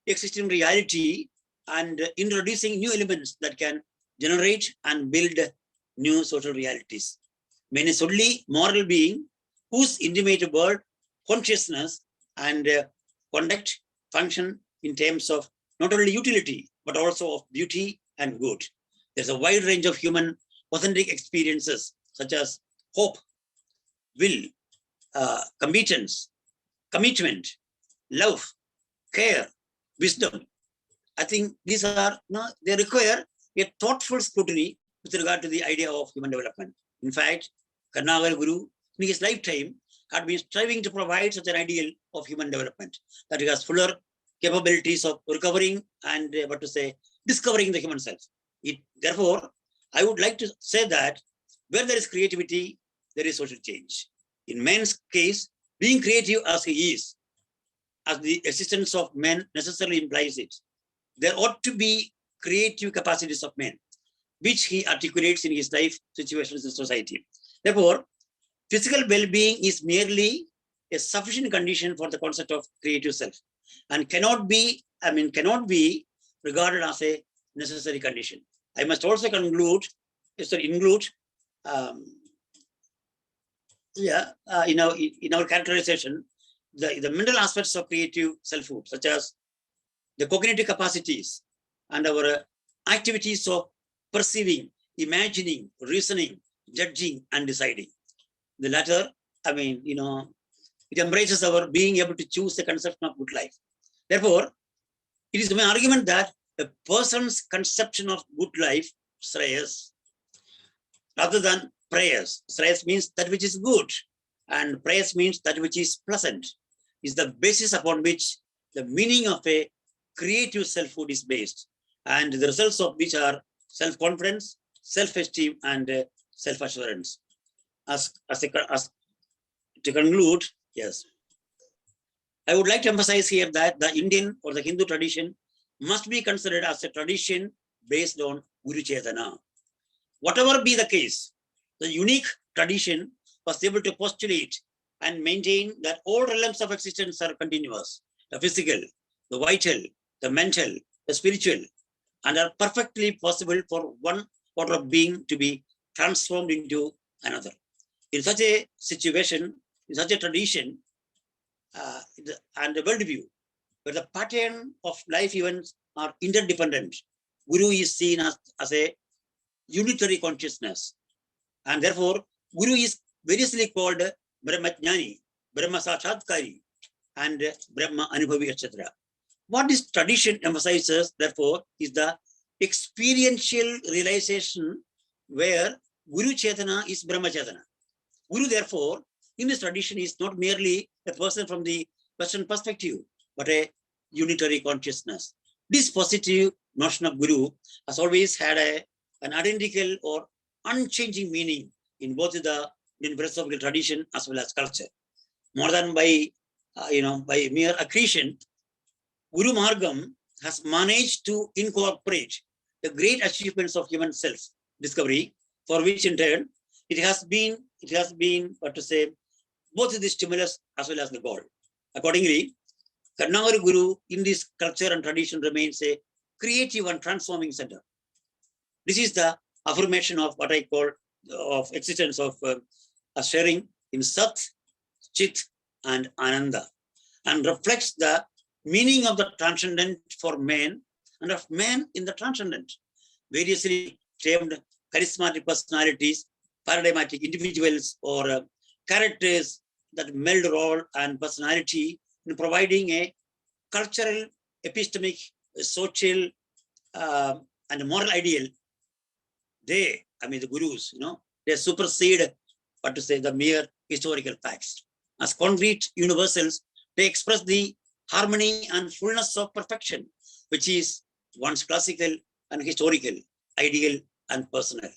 existing reality and introducing new elements that can generate and build new social realities. Man is only moral being whose intimate world, consciousness, and conduct function in terms of not only utility, but also of beauty and good. There's a wide range of human authentic experiences such as hope, will, competence, commitment, love, care, wisdom. I think these are, they require a thoughtful scrutiny with regard to the idea of human development. In fact, Karnagara Guru, in his lifetime, had been striving to provide such an ideal of human development that it has fuller capabilities of recovering and discovering the human self. Therefore, I would like to say that where there is creativity, there is social change. In man's case, being creative as he is, as the existence of men necessarily implies it. There ought to be creative capacities of men, which he articulates in his life situations in society. Therefore, physical well-being is merely a sufficient condition for the concept of creative self, and cannot be regarded as a necessary condition. I must also include in our characterization the mental aspects of creative selfhood, such as the cognitive capacities and our activities of perceiving, imagining, reasoning, judging, and deciding. The latter, it embraces our being able to choose the conception of good life. Therefore, it is my argument that a person's conception of good life, Shreyas, rather than prayers. Shreyas means that which is good, and prayers means that which is pleasant, is the basis upon which the meaning of a creative selfhood is based, and the results of which are self-confidence, self-esteem, and self-assurance. As to conclude, yes, I would like to emphasize here that the Indian or the Hindu tradition must be considered as a tradition based on Guru Chetana. Whatever be the case, the unique tradition was able to postulate and maintain that all realms of existence are continuous, the physical, the vital, the mental, the spiritual, and are perfectly possible for one order of being to be transformed into another. In such a situation, in such a tradition, and a worldview, where the pattern of life events are interdependent, Guru is seen as a unitary consciousness. And therefore, Guru is variously called Brahmajnani, Brahma Sakshatkari, and Brahma Anubhavi, etc. What this tradition emphasizes, therefore, is the experiential realization where Guru Chetana is Brahma Chetana. Guru, therefore, in this tradition is not merely a person from the Western perspective, but a unitary consciousness. This positive notion of Guru has always had an identical or unchanging meaning in both the Indian philosophical tradition as well as culture. More than by mere accretion, Guru Margam has managed to incorporate the great achievements of human self-discovery, for which in turn it has been what to say, both the stimulus as well as the goal. Accordingly, Karnagari Guru in this culture and tradition remains a creative and transforming center. This is the affirmation of what I call of existence of a sharing in Sat, Chit, and Ananda, and reflects the meaning of the transcendent for man and of man in the transcendent. Variously termed charismatic personalities, paradigmatic individuals, or characters that meld role and personality in providing a cultural, epistemic, social, and moral ideal. The gurus, they supersede, the mere historical facts. As concrete universals, they express the harmony and fullness of perfection, which is once classical and historical, ideal and personal,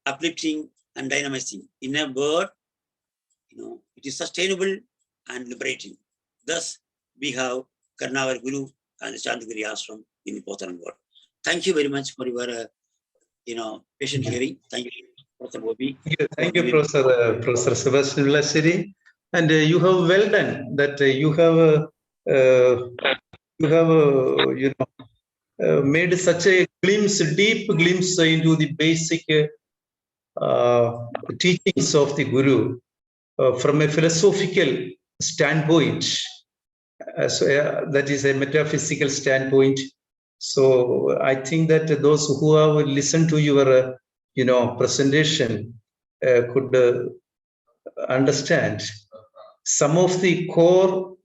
uplifting and dynamizing. In a word, it is sustainable and liberating. Thus, we have Karnagari Guru and the Chandagiri Ashram in Potharan word. Thank you very much for your, patient hearing. Thank you, Professor Gopi. Thank you, Professor Sebastian Villacheri. And you have well done that you have made such a deep glimpse into the basic teachings of the Guru from a philosophical standpoint. That is a metaphysical standpoint. So I think that those who have listened to your presentation could understand some of the core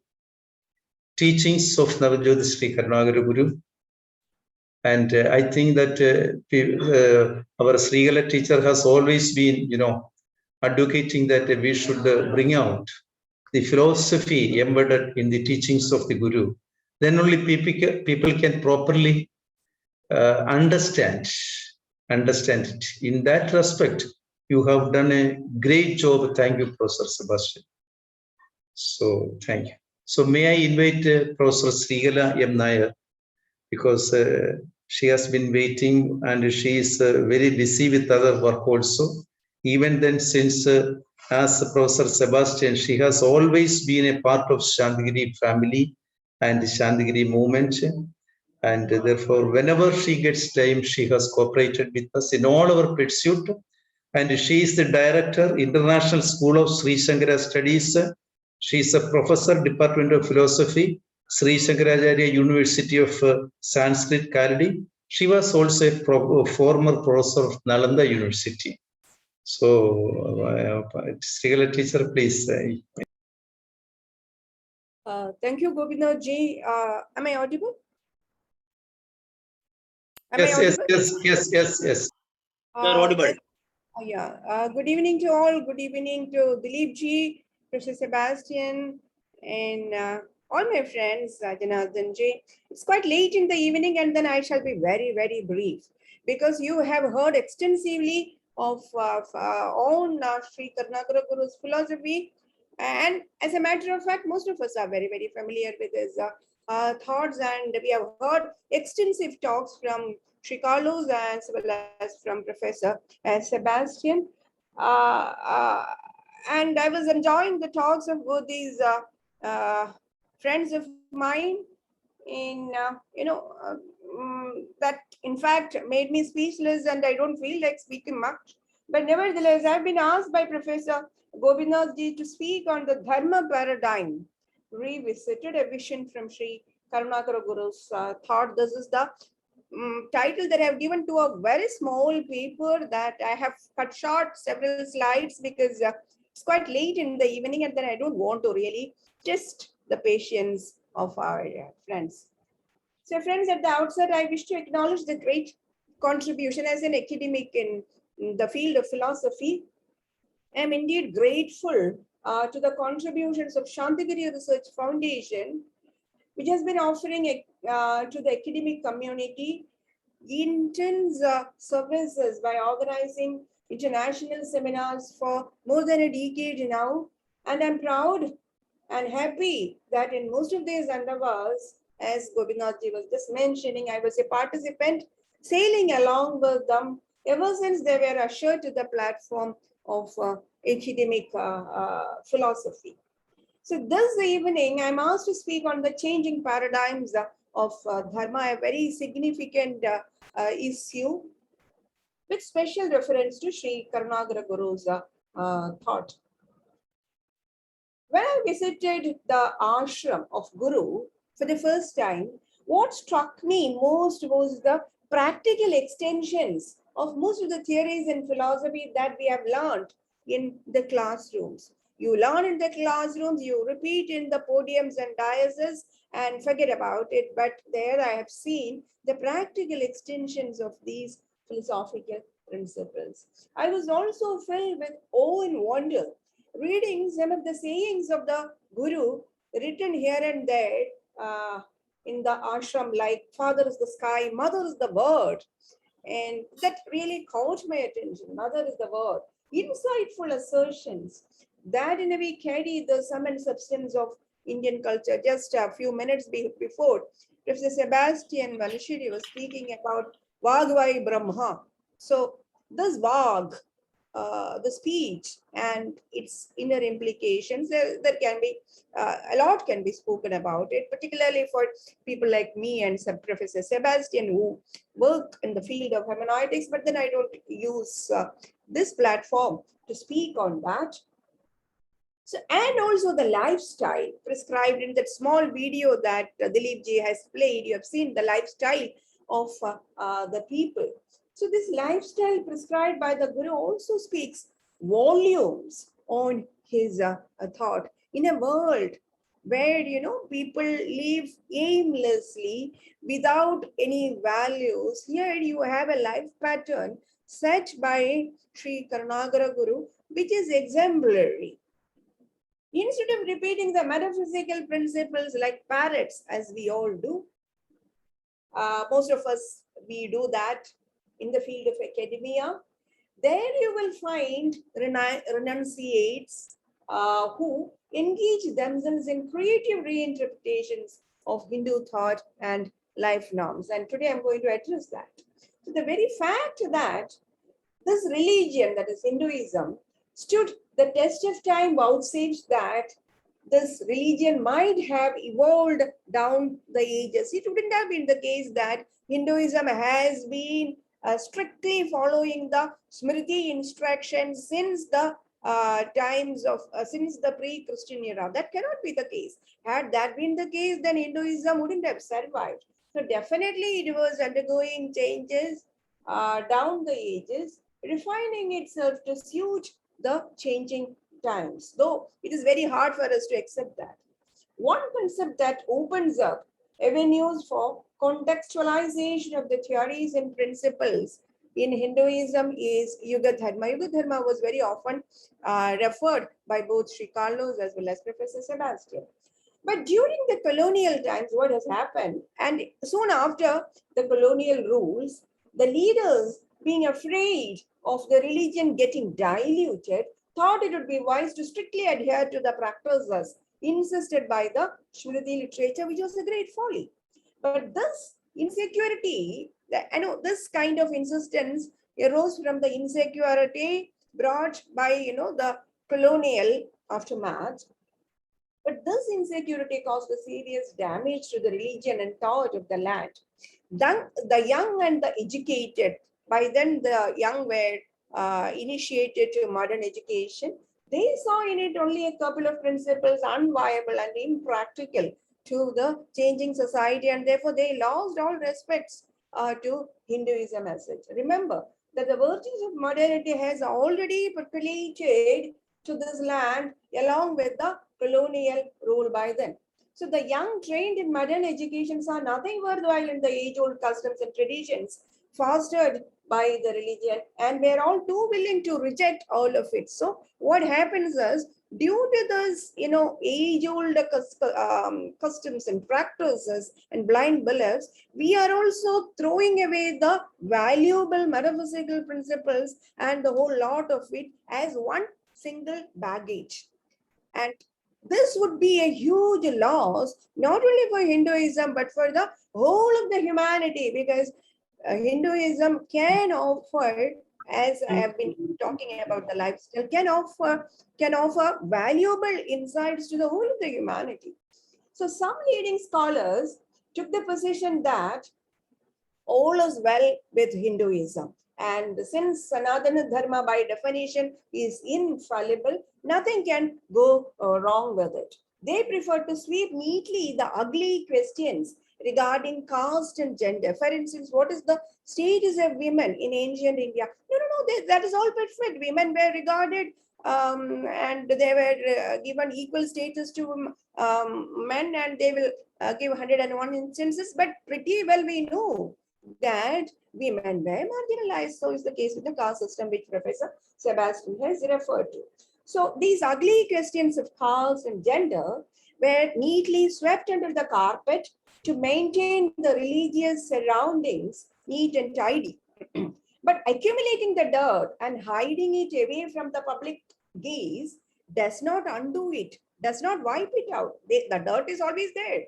teachings of Navajyoti Sri Karnagari Guru. And I think that our Srigala teacher has always been, advocating that we should bring out the philosophy embedded in the teachings of the Guru. Then only people can properly understand it. In that respect, you have done a great job. Thank you, Professor Sebastian. So, thank you. So may I invite Professor Srigala M. Nair, because she has been waiting and she is very busy with other work also. Even then, since as Professor Sebastian, she has always been a part of Shantigiri family and the Shantigiri movement. And therefore, whenever she gets time, she has cooperated with us in all our pursuit. And she is the director, International School of Sri Shankara Studies. She is a professor, Department of Philosophy, Sri Shankaracharya University of Sanskrit, Kaladi. She was also a former professor of Nalanda University. So, Srigala teacher, please. Thank you, Gopinath ji. Am I audible? Yes. You're audible. Good evening to all. Good evening to Dileepji, Professor Sebastian, and all my friends, Janardhan ji. It's quite late in the evening, and then I shall be very, very brief because you have heard extensively of own Sri Karnakara Guru's philosophy. And as a matter of fact, most of us are very, very familiar with his thoughts, and we have heard extensive talks from Sri Carlos as well as from Professor Sebastian. And I was enjoying the talks of both these friends of mine that in fact made me speechless, and I don't feel like speaking much. But nevertheless, I've been asked by Professor Gopinath ji to speak on the Dharma paradigm, revisited, a vision from Sri Karunakara Guru's thought. This is the title that I have given to a very small paper that I have cut short several slides because it's quite late in the evening, and then I don't want to really test the patience of our friends. So friends, at the outset, I wish to acknowledge the great contribution as an academic in the field of philosophy. I am indeed grateful to the contributions of Shantigiri Research Foundation, which has been offering to the academic community intense services by organizing international seminars for more than a decade now. And I'm proud and happy that in most of these endeavors, as Gopinath ji was just mentioning, I was a participant sailing along with them ever since they were ushered to the platform of academic philosophy. So this evening, I'm asked to speak on the changing paradigms of Dharma, a very significant issue with special reference to Sri Karunakara Guru's thought. When I visited the ashram of Guru for the first time, what struck me most was the practical extensions of most of the theories and philosophy that we have learned in the classrooms. You learn in the classrooms, you repeat in the podiums and dioceses and forget about it. But there I have seen the practical extensions of these philosophical principles. I was also filled with awe and wonder reading some of the sayings of the Guru written here and there in the ashram, like Father is the sky, Mother is the word. And that really caught my attention. Mother is the word. Insightful assertions that in a way carry the sum and substance of Indian culture. Just a few minutes before, Professor Sebastian Malashiri was speaking about Vagvai Brahma. So this Vag, the speech and its inner implications, there can be a lot can be spoken about it, particularly for people like me and Professor Sebastian who work in the field of hermeneutics, but then I don't use this platform to speak on that. So, and also the lifestyle prescribed in that small video that Dileepji has played. You have seen the lifestyle of the people. So this lifestyle prescribed by the Guru also speaks volumes on his thought. In a world where, people live aimlessly without any values, here you have a life pattern set by Sri Karunakara Guru, which is exemplary. Instead of repeating the metaphysical principles like parrots, as we all do, most of us, we do that in the field of academia, there you will find renunciates who engage themselves in creative reinterpretations of Hindu thought and life norms. And today I'm going to address that. So the very fact that this religion, that is Hinduism, stood the test of time vouchsafes that this religion might have evolved down the ages. It wouldn't have been the case that Hinduism has been strictly following the Smriti instructions since the times of since the pre-Christian era. That cannot be the case. Had that been the case, then Hinduism wouldn't have survived. So definitely it was undergoing changes down the ages, refining itself to suit the changing times, though it is very hard for us to accept that. One concept that opens up avenues for contextualization of the theories and principles in Hinduism is Yuga Dharma. Yuga Dharma was very often referred by both Sri Carlos as well as Professor Sebastian. But during the colonial times, what has happened, and soon after the colonial rules, the leaders, being afraid of the religion getting diluted, thought it would be wise to strictly adhere to the practices insisted by the Smriti literature, which was a great folly. But this insecurity, this kind of insistence arose from the insecurity brought by, the colonial aftermath. But this insecurity caused a serious damage to the religion and thought of the land. Then the young and the educated, by then the young were initiated to modern education. They saw in it only a couple of principles unviable and impractical to the changing society, and therefore they lost all respects to Hinduism as such. Remember that the virtues of modernity has already percolated to this land along with the colonial rule by then. So the young trained in modern education saw nothing worthwhile in the age-old customs and traditions fostered by the religion, and were all too willing to reject all of it. So what happens is, due to this, age-old customs and practices and blind beliefs, we are also throwing away the valuable metaphysical principles and the whole lot of it as one single baggage. And this would be a huge loss, not only for Hinduism, but for the whole of the humanity, because Hinduism can offer, as I have been talking about the lifestyle, can offer valuable insights to the whole of the humanity. So some leading scholars took the position that all is well with Hinduism. And since Sanatana Dharma by definition is infallible, nothing can go wrong with it. They prefer to sweep neatly the ugly questions regarding caste and gender. For instance, what is the status of women in ancient India? No, that is all perfect. Women were regarded and they were given equal status to men, and they will give 101 instances. But pretty well we know that women were marginalized. So is the case with the caste system, which Professor Sebastian has referred to. So these ugly questions of caste and gender were neatly swept under the carpet to maintain the religious surroundings neat and tidy. But accumulating the dirt and hiding it away from the public gaze does not undo it, does not wipe it out. The dirt is always there.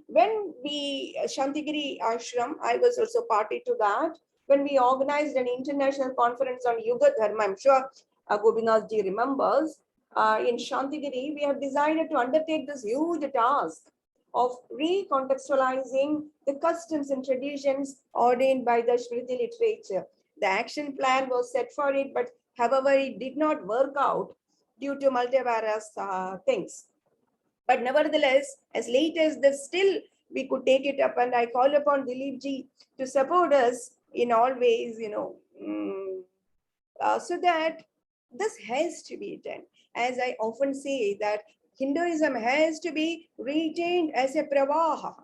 When we, Shantigiri Ashram, I was also party to that, when we organized an international conference on Yuga Dharma, I'm sure Gopinath ji remembers, in Shantigiri, we have decided to undertake this huge task of recontextualizing the customs and traditions ordained by the Smriti literature. The action plan was set for it, but however, it did not work out due to multivarious things. But nevertheless, as late as this, still we could take it up, and I call upon Dileepji to support us in all ways, so that this has to be done. As I often say, that Hinduism has to be retained as a pravaha,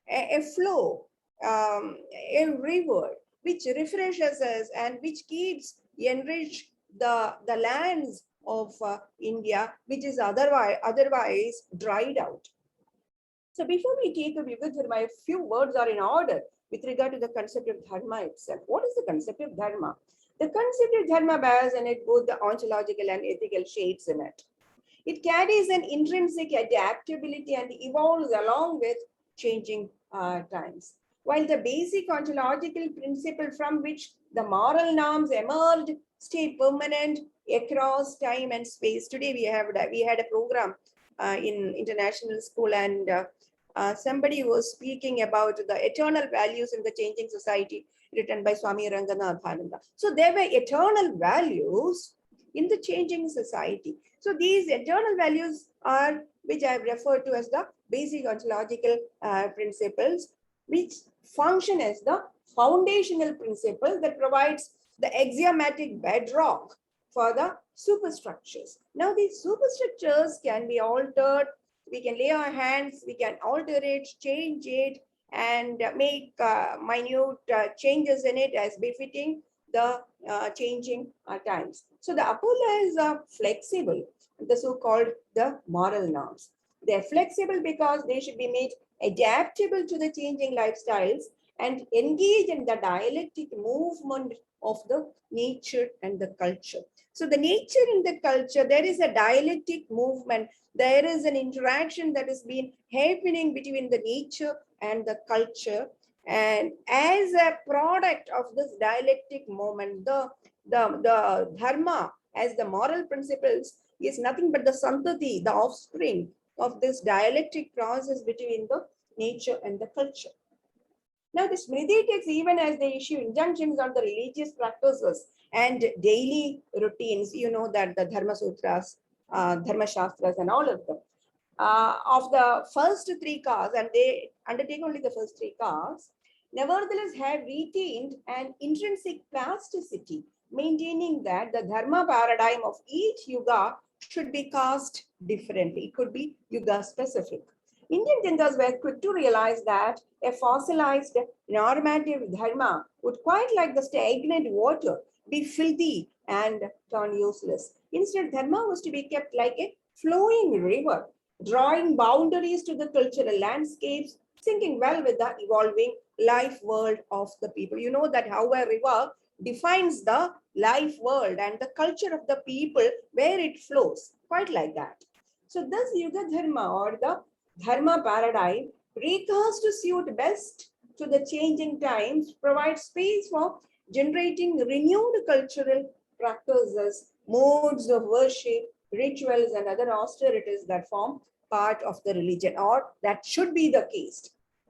a flow, a river, which refreshes us and which keeps enrich the lands of India, which is otherwise dried out. So before we take up Yuga Dharma, a few words are in order with regard to the concept of Dharma itself. What is the concept of Dharma? The concept of Dharma bears in it both the ontological and ethical shades in it. It carries an intrinsic adaptability and evolves along with changing times. While the basic ontological principle from which the moral norms emerged stay permanent across time and space. Today we had a program in international school, and somebody was speaking about the eternal values in the changing society, written by Swami Ranganathananda. So there were eternal values in the changing society. So these eternal values are, which I have referred to as the basic ontological principles, which function as the foundational principle that provides the axiomatic bedrock for the superstructures. Now these superstructures can be altered. We can lay our hands, we can alter it, change it, and make minute changes in it as befitting the changing times. So the Apollo is flexible, the so-called the moral norms. They're flexible because they should be made adaptable to the changing lifestyles and engage in the dialectic movement of the nature and the culture. So the nature and the culture, there is a dialectic movement. There is an interaction that has been happening between the nature and the culture. And as a product of this dialectic moment, the dharma as the moral principles is nothing but the santati, the offspring of this dialectic process between the nature and the culture. Now, the Smriti texts, even as they issue injunctions on the religious practices and daily routines, you know that the Dharma Sutras, Dharma Shastras, and all of them, of the first three castes, and they undertake only the first three castes, nevertheless have retained an intrinsic plasticity, maintaining that the Dharma paradigm of each yuga should be cast differently. It could be yuga specific. Indian thinkers were quick to realize that a fossilized normative dharma would, quite like the stagnant water, be filthy and turn useless. Instead, dharma was to be kept like a flowing river, drawing boundaries to the cultural landscapes, syncing well with the evolving life world of the people. You know that how a river defines the life world and the culture of the people where it flows, quite like that. So this Yuga Dharma, or the Dharma paradigm, recast to suit best to the changing times, provides space for generating renewed cultural practices, modes of worship, rituals, and other austerities that form part of the religion, or that should be the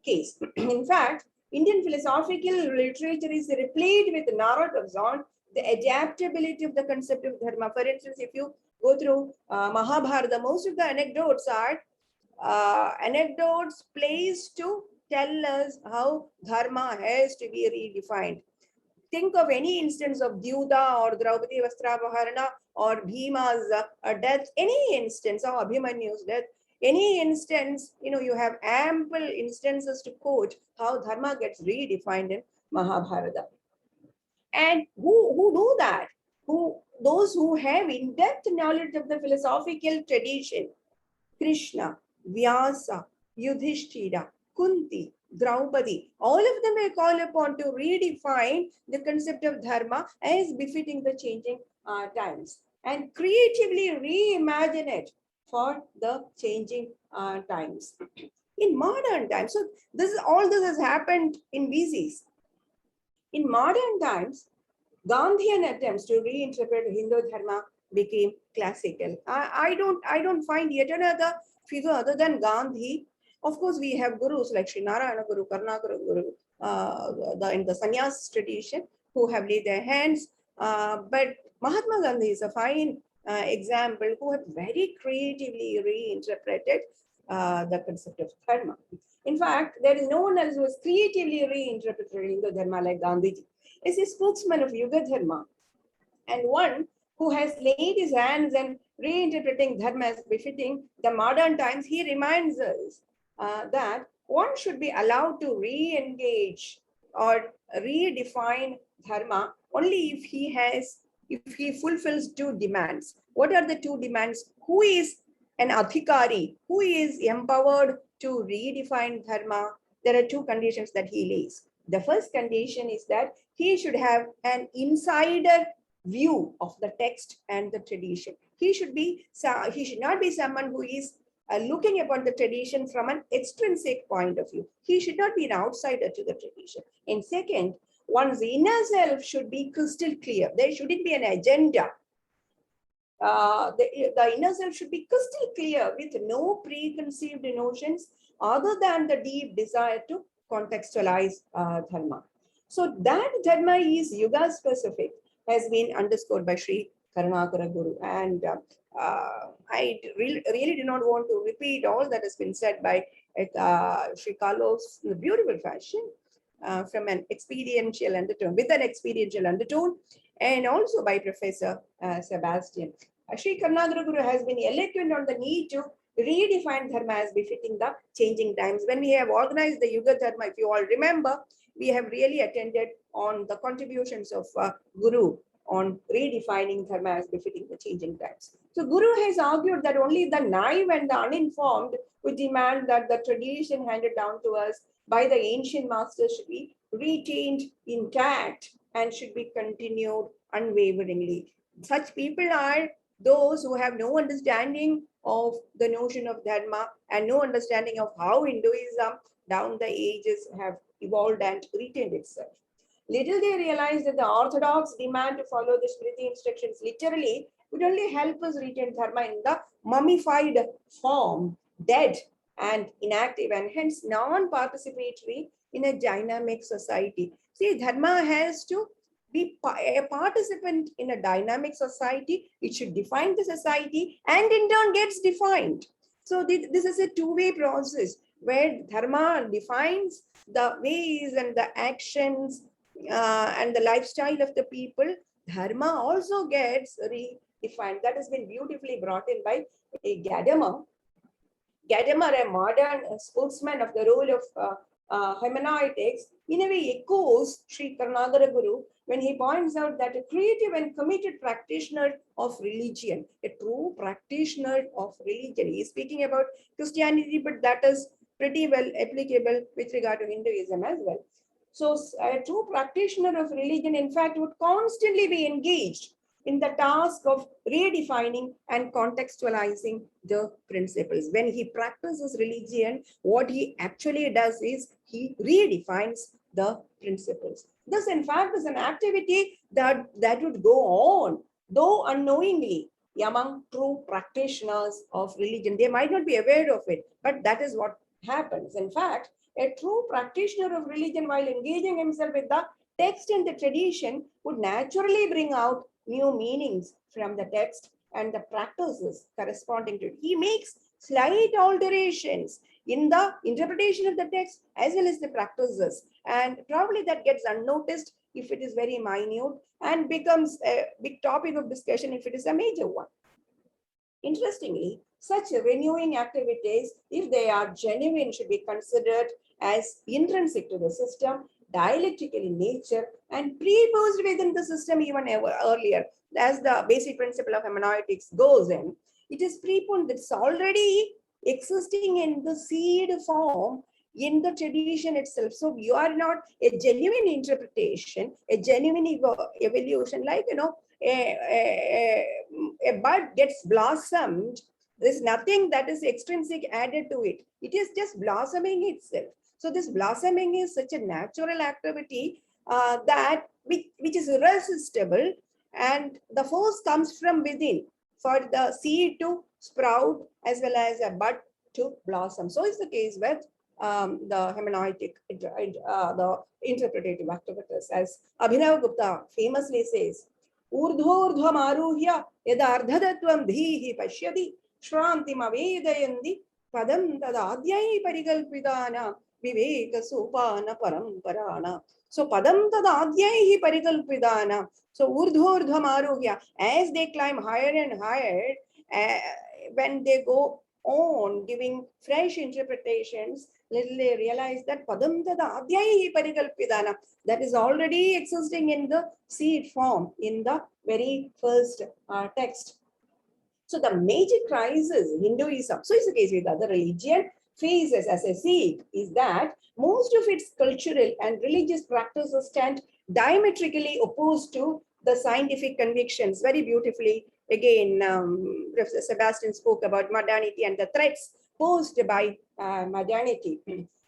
case. In fact, Indian philosophical literature is replete with narratives on the adaptability of the concept of dharma. For instance, if you go through Mahabharata, most of the anecdotes are anecdotes placed to tell us how dharma has to be redefined. Think of any instance of Dyuda or Draupadi Vastrapaharana or Bhima's death, any instance of Abhimanyu's death, any instance, you have ample instances to quote how dharma gets redefined in Mahabharata. And who do that? Those who have in-depth knowledge of the philosophical tradition: Krishna, Vyasa, Yudhishthira, Kunti, Draupadi, all of them are called upon to redefine the concept of dharma as befitting the changing times and creatively reimagine it for the changing times. In modern times, so all this has happened in BCs. In modern times, Gandhian attempts to reinterpret Hindu dharma became classical. I don't find yet another figure other than Gandhi. Of course, we have gurus like Sri Narayana Guru, Karnakara Guru, in the sannyas tradition, who have laid their hands. But Mahatma Gandhi is a fine example who have very creatively reinterpreted the concept of dharma. In fact, there is no one else who has creatively reinterpreted Hindu dharma like Gandhiji. Is a spokesman of Yuga Dharma and one who has laid his hands and reinterpreting dharma as befitting the modern times. He reminds us that one should be allowed to re-engage or redefine dharma only if he fulfills two demands. What are the two demands? Who is an adhikari? Who is empowered to redefine dharma? There are two conditions that he lays. The first condition is that he should have an insider view of the text and the tradition. he should not be someone who is looking upon the tradition from an extrinsic point of view. He should not be an outsider to the tradition. And second, one's inner self should be crystal clear. There shouldn't be an agenda. The inner self should be crystal clear with no preconceived notions other than the deep desire to contextualize dharma. So that dharma is yuga specific, has been underscored by Sri Karunakara Guru. And I really do not want to repeat all that has been said by Sri Carlos in a beautiful fashion from an experiential undertone, with an experiential undertone, and also by Professor Sebastian. Sri Karunakara Guru has been eloquent on the need to redefine dharma as befitting the changing times. When we have organized the Yuga Dharma, if you all remember, we have really attended on the contributions of Guru on redefining dharma as befitting the changing times. So Guru has argued that only the naive and the uninformed would demand that the tradition handed down to us by the ancient masters should be retained intact and should be continued unwaveringly. Such people are those who have no understanding of the notion of dharma and no understanding of how Hinduism down the ages have evolved and retained itself. Little they realize that the orthodox demand to follow the Smriti instructions literally would only help us retain dharma in the mummified form, dead and inactive, and hence non-participatory in a dynamic society. See, dharma has to be a participant in a dynamic society. It should define the society and in turn gets defined. So this is a two-way process where dharma defines the ways and the actions and the lifestyle of the people. Dharma also gets redefined. That has been beautifully brought in by Gadamer. Gadamer, a modern spokesman of the role of hermeneutics, in a way echoes Sri Karunakara Guru when he points out that a creative and committed practitioner of religion, a true practitioner of religion. He is speaking about Christianity, but that is pretty well applicable with regard to Hinduism as well. So a true practitioner of religion, in fact, would constantly be engaged in the task of redefining and contextualizing the principles. When he practices religion, what he actually does is he redefines the principles. This, in fact, is an activity that would go on, though unknowingly, among true practitioners of religion. They might not be aware of it, but that is what happens. In fact, a true practitioner of religion, while engaging himself with the text and the tradition, would naturally bring out new meanings from the text and the practices corresponding to it. He makes slight alterations in the interpretation of the text as well as the practices, and probably that gets unnoticed if it is very minute and becomes a big topic of discussion if it is a major one. Interestingly, such renewing activities, if they are genuine, should be considered as intrinsic to the system, dialectical in nature, and preposed within the system even earlier. As the basic principle of hermeneutics goes in, it is preponed that it's already existing in the seed form in the tradition itself. So you are not a genuine interpretation, a genuine evolution, like, a bud gets blossomed. There's nothing that is extrinsic added to it. It is just blossoming itself. So this blossoming is such a natural activity that which is irresistible, and the force comes from within for the seed to sprout as well as a bud to blossom. So is the case with the hermeneutic, the interpretative activities. As Abhinav Gupta famously says, urdhordhvam aruhya yadardhadatvam dhihi pashyati shrantim avedayandi padam tadadyai parikalpidana viveka sopana paramparana. So padam tadadyai parikalpidana. So urdhordhvam aruhya, as they climb higher and higher, when they go on giving fresh interpretations, little they realize that padam tadadyai parikalpidana, that is already existing in the seed form in the very first text. So the major crisis Hinduism, so is the case with other religion, faces as a Sikh is that most of its cultural and religious practices stand diametrically opposed to the scientific convictions, very beautifully Again, Professor Sebastian spoke about modernity and the threats posed by modernity.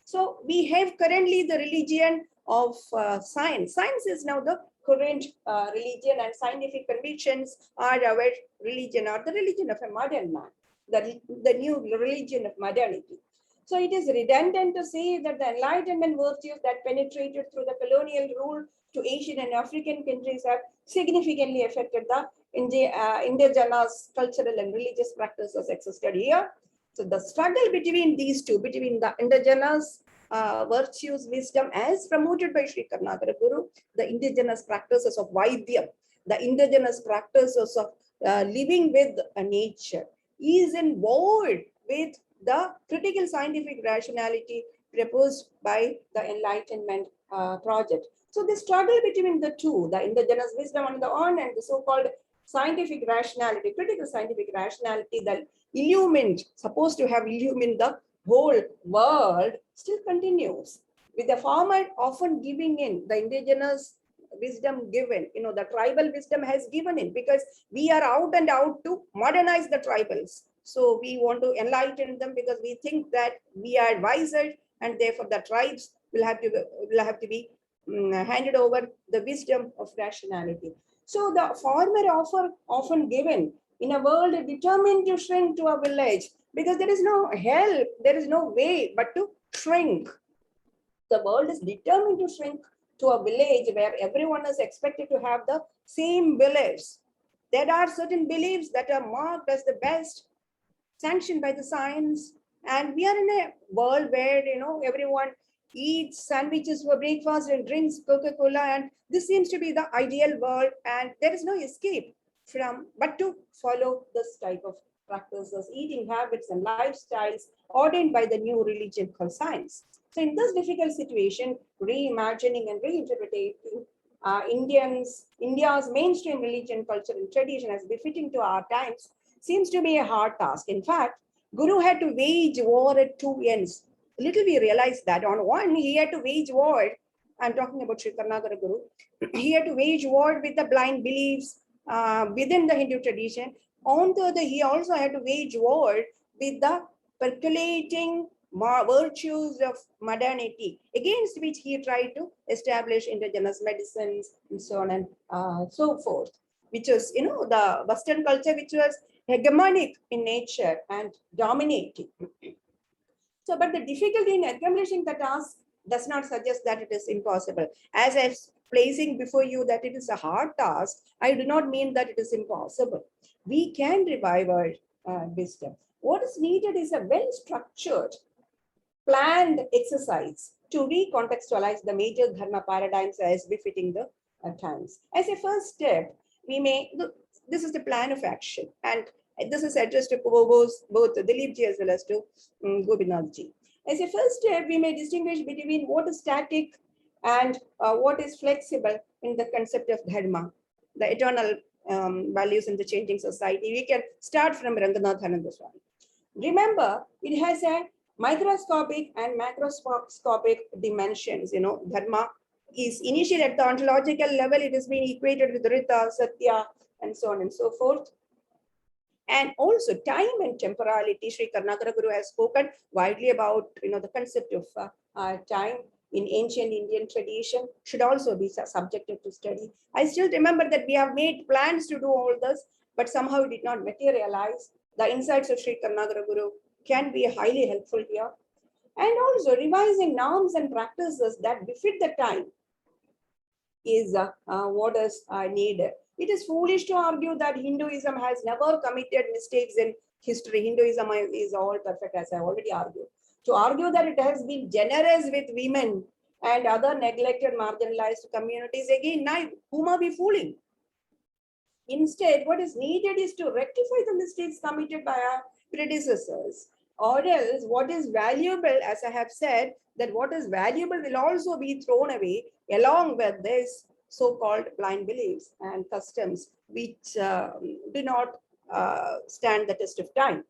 So we have currently the religion of science. Science is now the current religion, and scientific convictions are our religion, or the religion of a modern man, the new religion of modernity. So it is redundant to say that the Enlightenment virtues that penetrated through the colonial rule to Asian and African countries have significantly affected the indigenous cultural and religious practices existed here. So the struggle between these two, between the indigenous virtues, wisdom, as promoted by Sri Karnataka Guru, the indigenous practices of Vaidyam, the indigenous practices of living with nature, is involved with the critical scientific rationality proposed by the Enlightenment project. So the struggle between the two, the indigenous wisdom on the one and the so-called scientific rationality, critical scientific rationality that illumined, supposed to have illumined the whole world, still continues, with the former often giving in, the indigenous wisdom given, the tribal wisdom has given in, because we are out and out to modernize the tribals. So we want to enlighten them because we think that we are wiser, and therefore the tribes will have to be handed over the wisdom of rationality. So the former offer often given in a world determined to shrink to a village, because there is no help, there is no way but to shrink. The world is determined to shrink to a village where everyone is expected to have the same beliefs. There are certain beliefs that are marked as the best, sanctioned by the science, and we are in a world where everyone eats sandwiches for breakfast and drinks Coca-Cola, and this seems to be the ideal world, and there is no escape from but to follow this type of practices, eating habits and lifestyles ordained by the new religion called science. So in this difficult situation, reimagining and reinterpreting India's mainstream religion, culture, and tradition as befitting to our times seems to be a hard task. In fact, Guru had to wage war at two ends. Little we realize that on one, he had to wage war. I'm talking about Sri Karnataka Guru. He had to wage war with the blind beliefs within the Hindu tradition. On the other, he also had to wage war with the percolating virtues of modernity, against which he tried to establish indigenous medicines and so on and so forth, which was, the Western culture, which was hegemonic in nature and dominating. So, but the difficulty in accomplishing the task does not suggest that it is impossible. As I'm placing before you that it is a hard task, I do not mean that it is impossible. We can revive our wisdom. What is needed is a well-structured, planned exercise to recontextualize the major dharma paradigms as befitting the times. As a first step, we may, this is the plan of action, and this is addressed to both Dileepji as well as to Gopinathji. As a first step, we may distinguish between what is static and what is flexible in the concept of dharma, the eternal values in the changing society. We can start from Ranganathananda Swami. Remember, it has a microscopic and macroscopic dimensions. Dharma is initially at the ontological level, it has been equated with Rita, Satya, and so on and so forth. And also time and temporality. Sri Karnataka Guru has spoken widely about the concept of time in ancient Indian tradition should also be subjected to study. I still remember that we have made plans to do all this, but somehow it did not materialize. The insights of Sri Karnataka Guru can be highly helpful here. And also revising norms and practices that befit the time is what is needed. It is foolish to argue that Hinduism has never committed mistakes in history. Hinduism is all perfect, as I already argued. To argue that it has been generous with women and other neglected, marginalized communities, again, now, whom are we fooling? Instead, what is needed is to rectify the mistakes committed by our predecessors, or else what is valuable, as I have said, that what is valuable will also be thrown away along with this so-called blind beliefs and customs, which do not stand the test of time.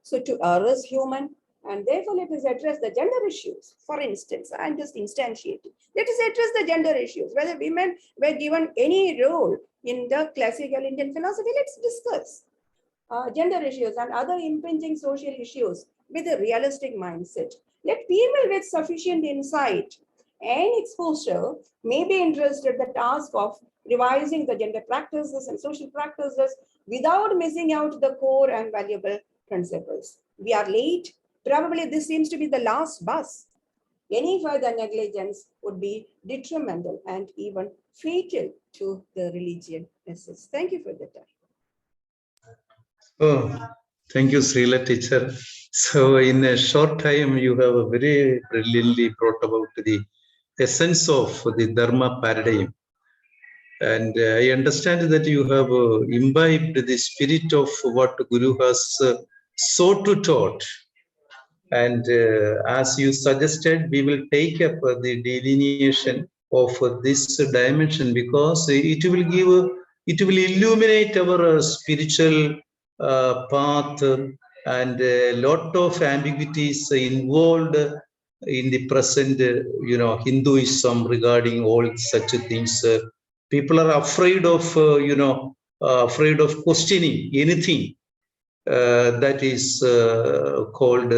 So to err is human, and therefore let us address the gender issues. For instance, I'm just instantiating. Let us address the gender issues. Whether women were given any role in the classical Indian philosophy? Let's discuss gender issues and other impinging social issues with a realistic mindset. Let people with sufficient insight and exposure may be interested in the task of revising the gender practices and social practices without missing out the core and valuable principles. We are late. Probably this seems to be the last bus. Any further negligence would be detrimental and even fatal to the religion. Thank you for the time. Oh, thank you, Srila teacher. So in a short time, you have very brilliantly brought about the essence of the Dharma paradigm. And I understand that you have imbibed the spirit of what Guru has sought to taught. And as you suggested, we will take up the delineation of this dimension because it will give, it will illuminate our spiritual path and a lot of ambiguities involved in the present, Hinduism regarding all such things. People are afraid of, afraid of questioning anything that is called,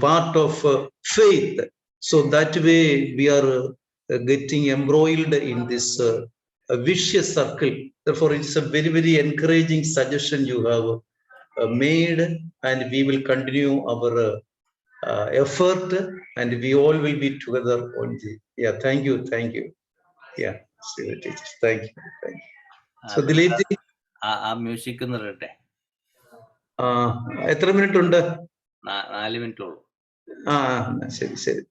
part of faith. So that way we are getting embroiled in this vicious circle. Therefore, it's a very, very encouraging suggestion you have made, and we will continue our effort, and we all will be together on the. Yeah, thank you, thank you. Yeah, thank you, thank you. So, Dileepji, ആ music ഒന്ന് ഇടട്ടെ. എത്ര minute ഉണ്ട്? 4 minute ഉള്ളൂ. ശരി ശരി.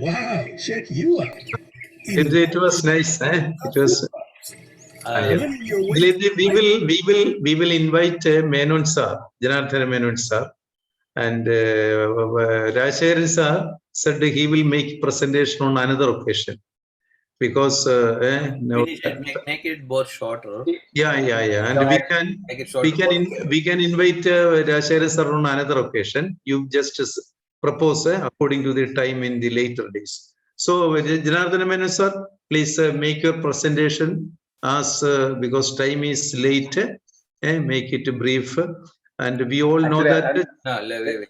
Wow, check you out. It was nice. It was. Yeah. Even in your way. Dileepji, we will invite Menon sir, Janardhan Menon sir, and Rajshekharan sir said he will make presentation on another occasion because no, Finish it. Make it both shorter. yeah, and No, Make it shorter. we can invite Rajshekharan sir on another occasion. You just propose according to the time in the later days. So Janardhan Menon sir, please make your presentation as because time is late. Make it brief, and we all know Actually, that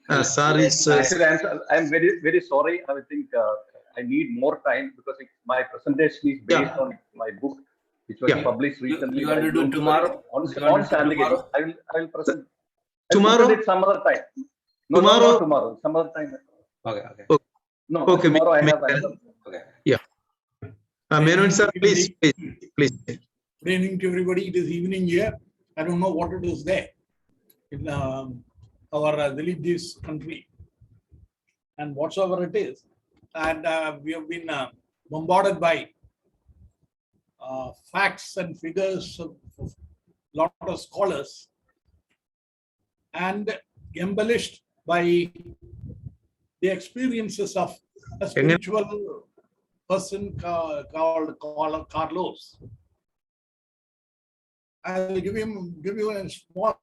No, wait. sir is. actually, I'm very, very sorry. I think I need more time because my presentation is based Yeah. on my book, which was Yeah. published recently. You want by to do Bloomsbury tomorrow? On You want to do Sandhya. tomorrow? I will present. Tomorrow? I'll present it some other time. No, Tomorrow? not tomorrow. Some other time. Okay. No, Okay, tomorrow I we- have another. Okay. Menon sir, please. Good evening to everybody. It is evening here. I don't know what it is there in our Dileepji's country and whatsoever it is. And we have been bombarded by facts and figures of lot of scholars and embellished by the experiences of a spiritual person called Carlos. I'll give you a small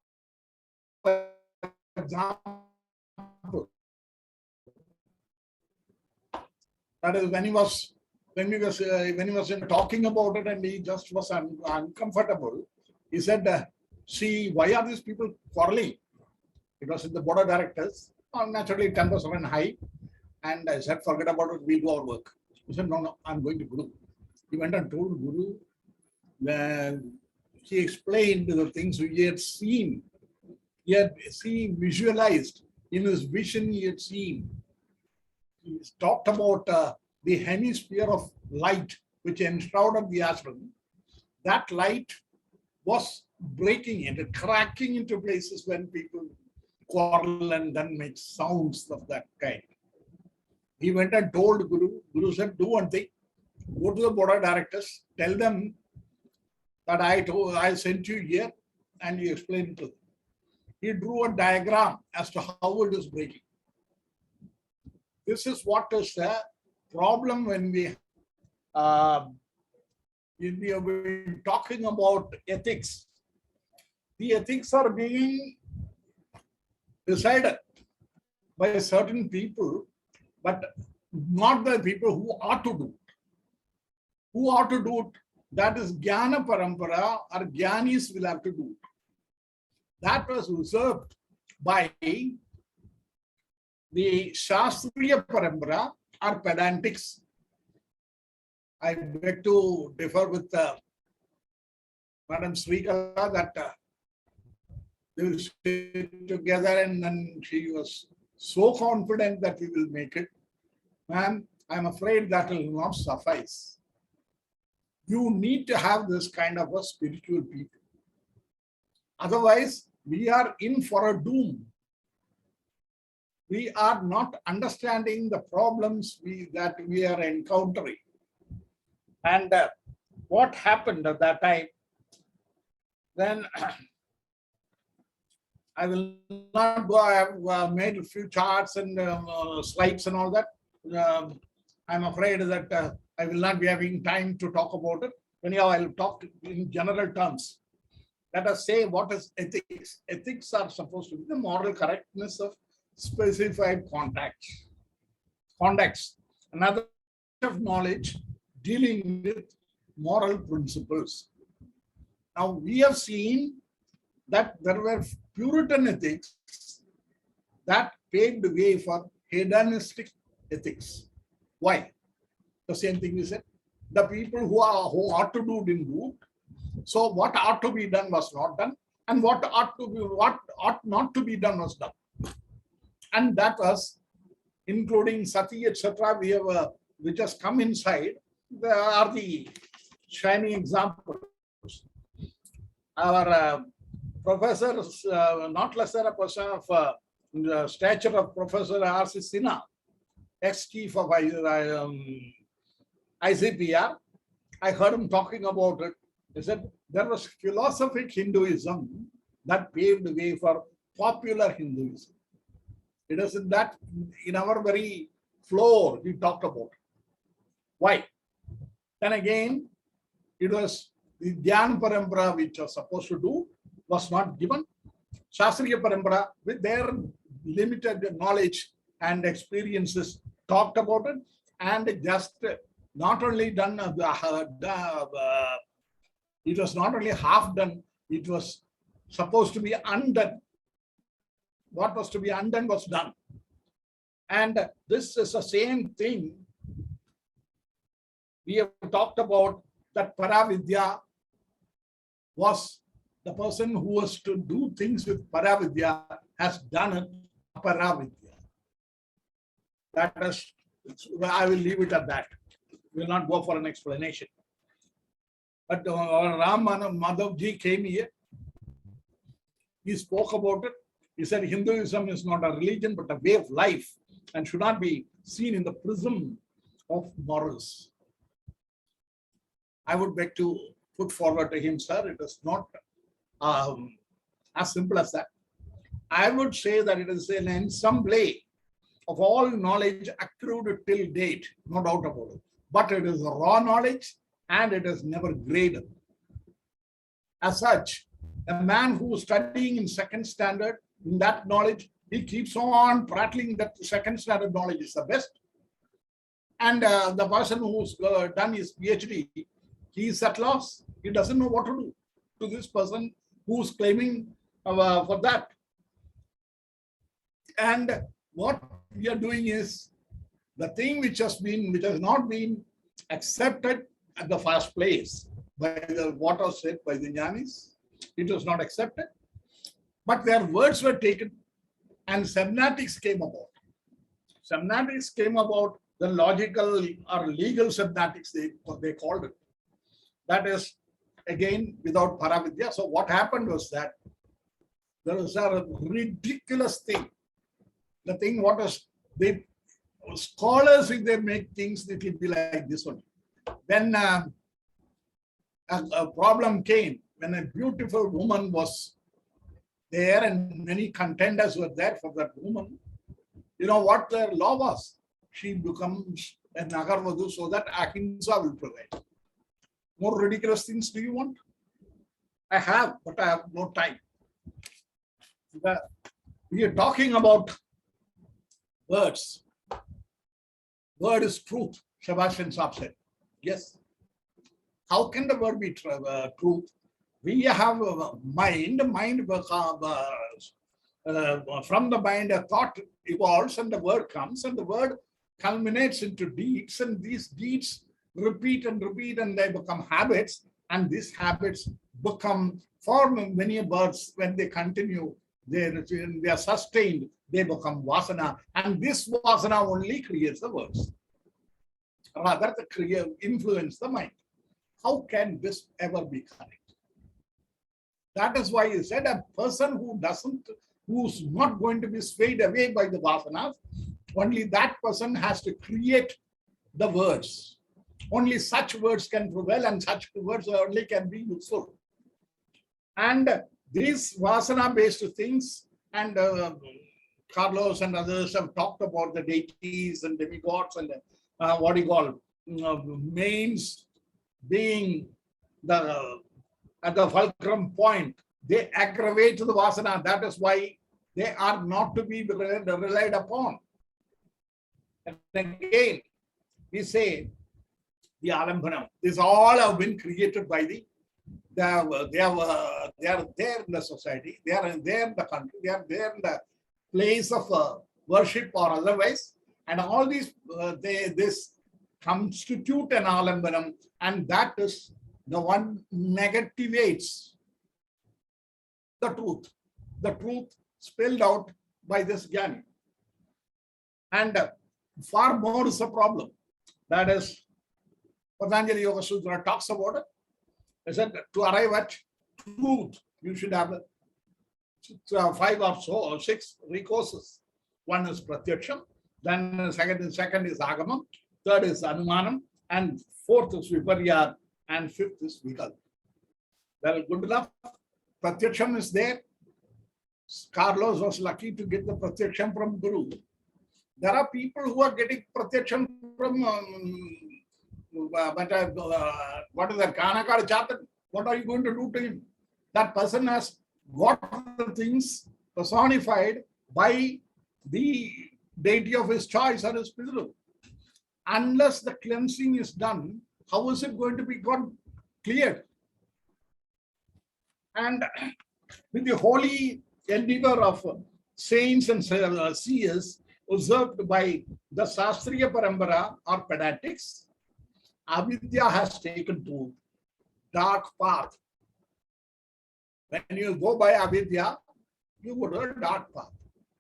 example. That is when he was talking about it and he just was uncomfortable. He said, "See, why are these people quarreling?" It was in the board of directors. Naturally, 10% high. And I said, "Forget about it. We'll do our work." He said, "No, I'm going to Guru." He went and told Guru. He explained the things he had seen. He had seen, visualized in his vision. He had seen. He talked about the hemisphere of light which enshrouded the ashram. That light was breaking into, cracking into places when people quarrel and then make sounds of that kind. He went and told Guru. Guru said, "Do one thing. Go to the board of directors. Tell them that I sent you here, and you explain it to them." He drew a diagram as to how it is breaking. This is what is the problem when we have been talking about ethics. The ethics are being decided by certain people, but not the people who ought to do it. Who ought to do it? That is Jnana Parampara, or Jnanis will have to do it. That was usurped by the Shastriya Parampara or pedantics. I beg to differ with Madam Srikala that they will sit together, and then she was so confident that we will make it. Ma'am, I'm afraid that will not suffice. You need to have this kind of a spiritual people. Otherwise, we are in for a doom. We are not understanding the problems that we are encountering. And what happened at that time, then I will not go. I have made a few charts and slides and all that. I'm afraid that I will not be having time to talk about it. Anyhow, I'll talk in general terms. Let us say, what is ethics? Ethics are supposed to be the moral correctness of specified context. Another of knowledge dealing with moral principles. Now, we have seen that there were Puritan ethics that paved the way for hedonistic ethics. Why? The same thing we said. The people who ought to do didn't do it. So what ought to be done was not done, and what ought not to be done was done. And that was including sati, etc. We have which has come inside. There are the shining examples. Our professor, not less than a person of the stature of Professor R.C. Sinha, ex-chief of ICPR, I heard him talking about it. He said there was philosophic Hinduism that paved the way for popular Hinduism. It is in that, in our very floor, we talked about. Why? Then again, it was the Dhyan Parampara, which was supposed to do, was not given. Shastriya Parampara, with their limited knowledge and experiences, talked about it, and just not only done, it was not only half done, it was supposed to be undone. What was to be undone was done. And this is the same thing we have talked about, that Paravidya was the person who was to do things with Paravidya has done it, Paravidya. That is, I will leave it at that. We will not go for an explanation. But Ram Madhavji came here. He spoke about it. He said Hinduism is not a religion, but a way of life, and should not be seen in the prism of morals. I would beg to put forward to him, sir, it is not as simple as that. I would say that it is an ensemble of all knowledge accrued till date, no doubt about it. But it is raw knowledge, and it is never graded. As such, a man who is studying in second standard, in that knowledge, he keeps on prattling that second standard knowledge is the best. And the person who's done his PhD, he is at loss. He doesn't know what to do to this person who's claiming for that. And what we are doing is the thing which has not been accepted at the first place by what was said by the Jnanis. It was not accepted, but their words were taken, and semnatics came about. Semnatics came about, the logical or legal semnatics, they called it. That is, again, without Paravidya. So what happened was that there was a ridiculous thing. The thing, what was, they scholars, if they make things, it will be like this one. Then a problem came when a beautiful woman was there, and many contenders were there for that woman. You know what their law was? She becomes a Nagarvadhu so that Ahimsa will prevail. More ridiculous things do you want? I have, but I have no time. We are talking about words. Word is truth, Sebastian Saab said. Yes. How can the word be truth? We have a mind from the mind a thought evolves, and the word comes, and the word culminates into deeds, and these deeds repeat and repeat, and they become habits, and these habits form many birds. When they continue, they are sustained, they become vasana, and this vasana only creates the words. Rather, the influence the mind. How can this ever be correct? That is why he said a person who's not going to be swayed away by the vasanas, only that person has to create the words. Only such words can prevail, and such words only can be useful. And these vasana-based things, and Carlos and others have talked about the deities and demigods and what you call mains being at the fulcrum point. They aggravate the vasana. That is why they are not to be relied upon. And again, we say the alambhanam. These all have been created by they are there in the society. They are there in the country. They are there in the place of worship or otherwise. And all these, this constitute an alambhanam, and that is the one negativates the truth spelled out by this Jnani. And far more is a problem. That is, Patanjali Yoga Sutra talks about it. It said to arrive at truth, you should have 5 or so or 6 recourses. One is Pratyaksham, then the second is Agamam, third is Anumanam, and fourth is Viparyat, and fifth is Vikalpa. Well, good enough. Pratyaksham is there. Carlos was lucky to get the Pratyaksham from Guru. There are people who are getting Pratyaksham from what is that? Kanakar Chatan. What are you going to do to him? That person has got the things personified by the deity of his choice or his Pitru. Unless the cleansing is done, how is it going to be cleared? And with the holy endeavor of saints and seers observed by the Sastriya Parambara or Pedatics, Avidya has taken to dark path. When you go by Avidya, you go to a dark path.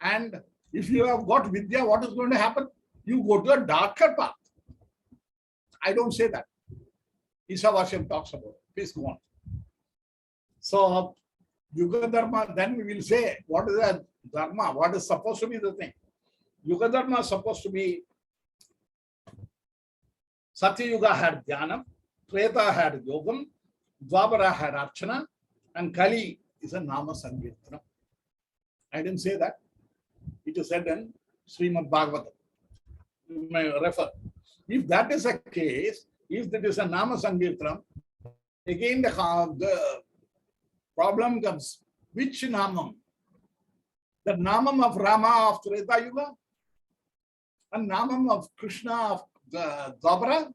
And if you have got Vidya, what is going to happen? You go to a darker path. I don't say that. Isavashyam talks about it. Please go on. So, Yuga Dharma, then we will say, what is that Dharma? What is supposed to be the thing? Yuga Dharma is supposed to be, Satya Yuga had Dhyanam, Treta had Yogam, Dwapara had Archana, and Kali is a Nama Sankirtana. I didn't say that. It is said in Srimad Bhagavatam. You may refer. If that is a case, if that is a Nama Sankirtanam, again the problem comes. Which Namam? The Namam of Rama of Treta Yuga and Namam of Krishna of the Dwapara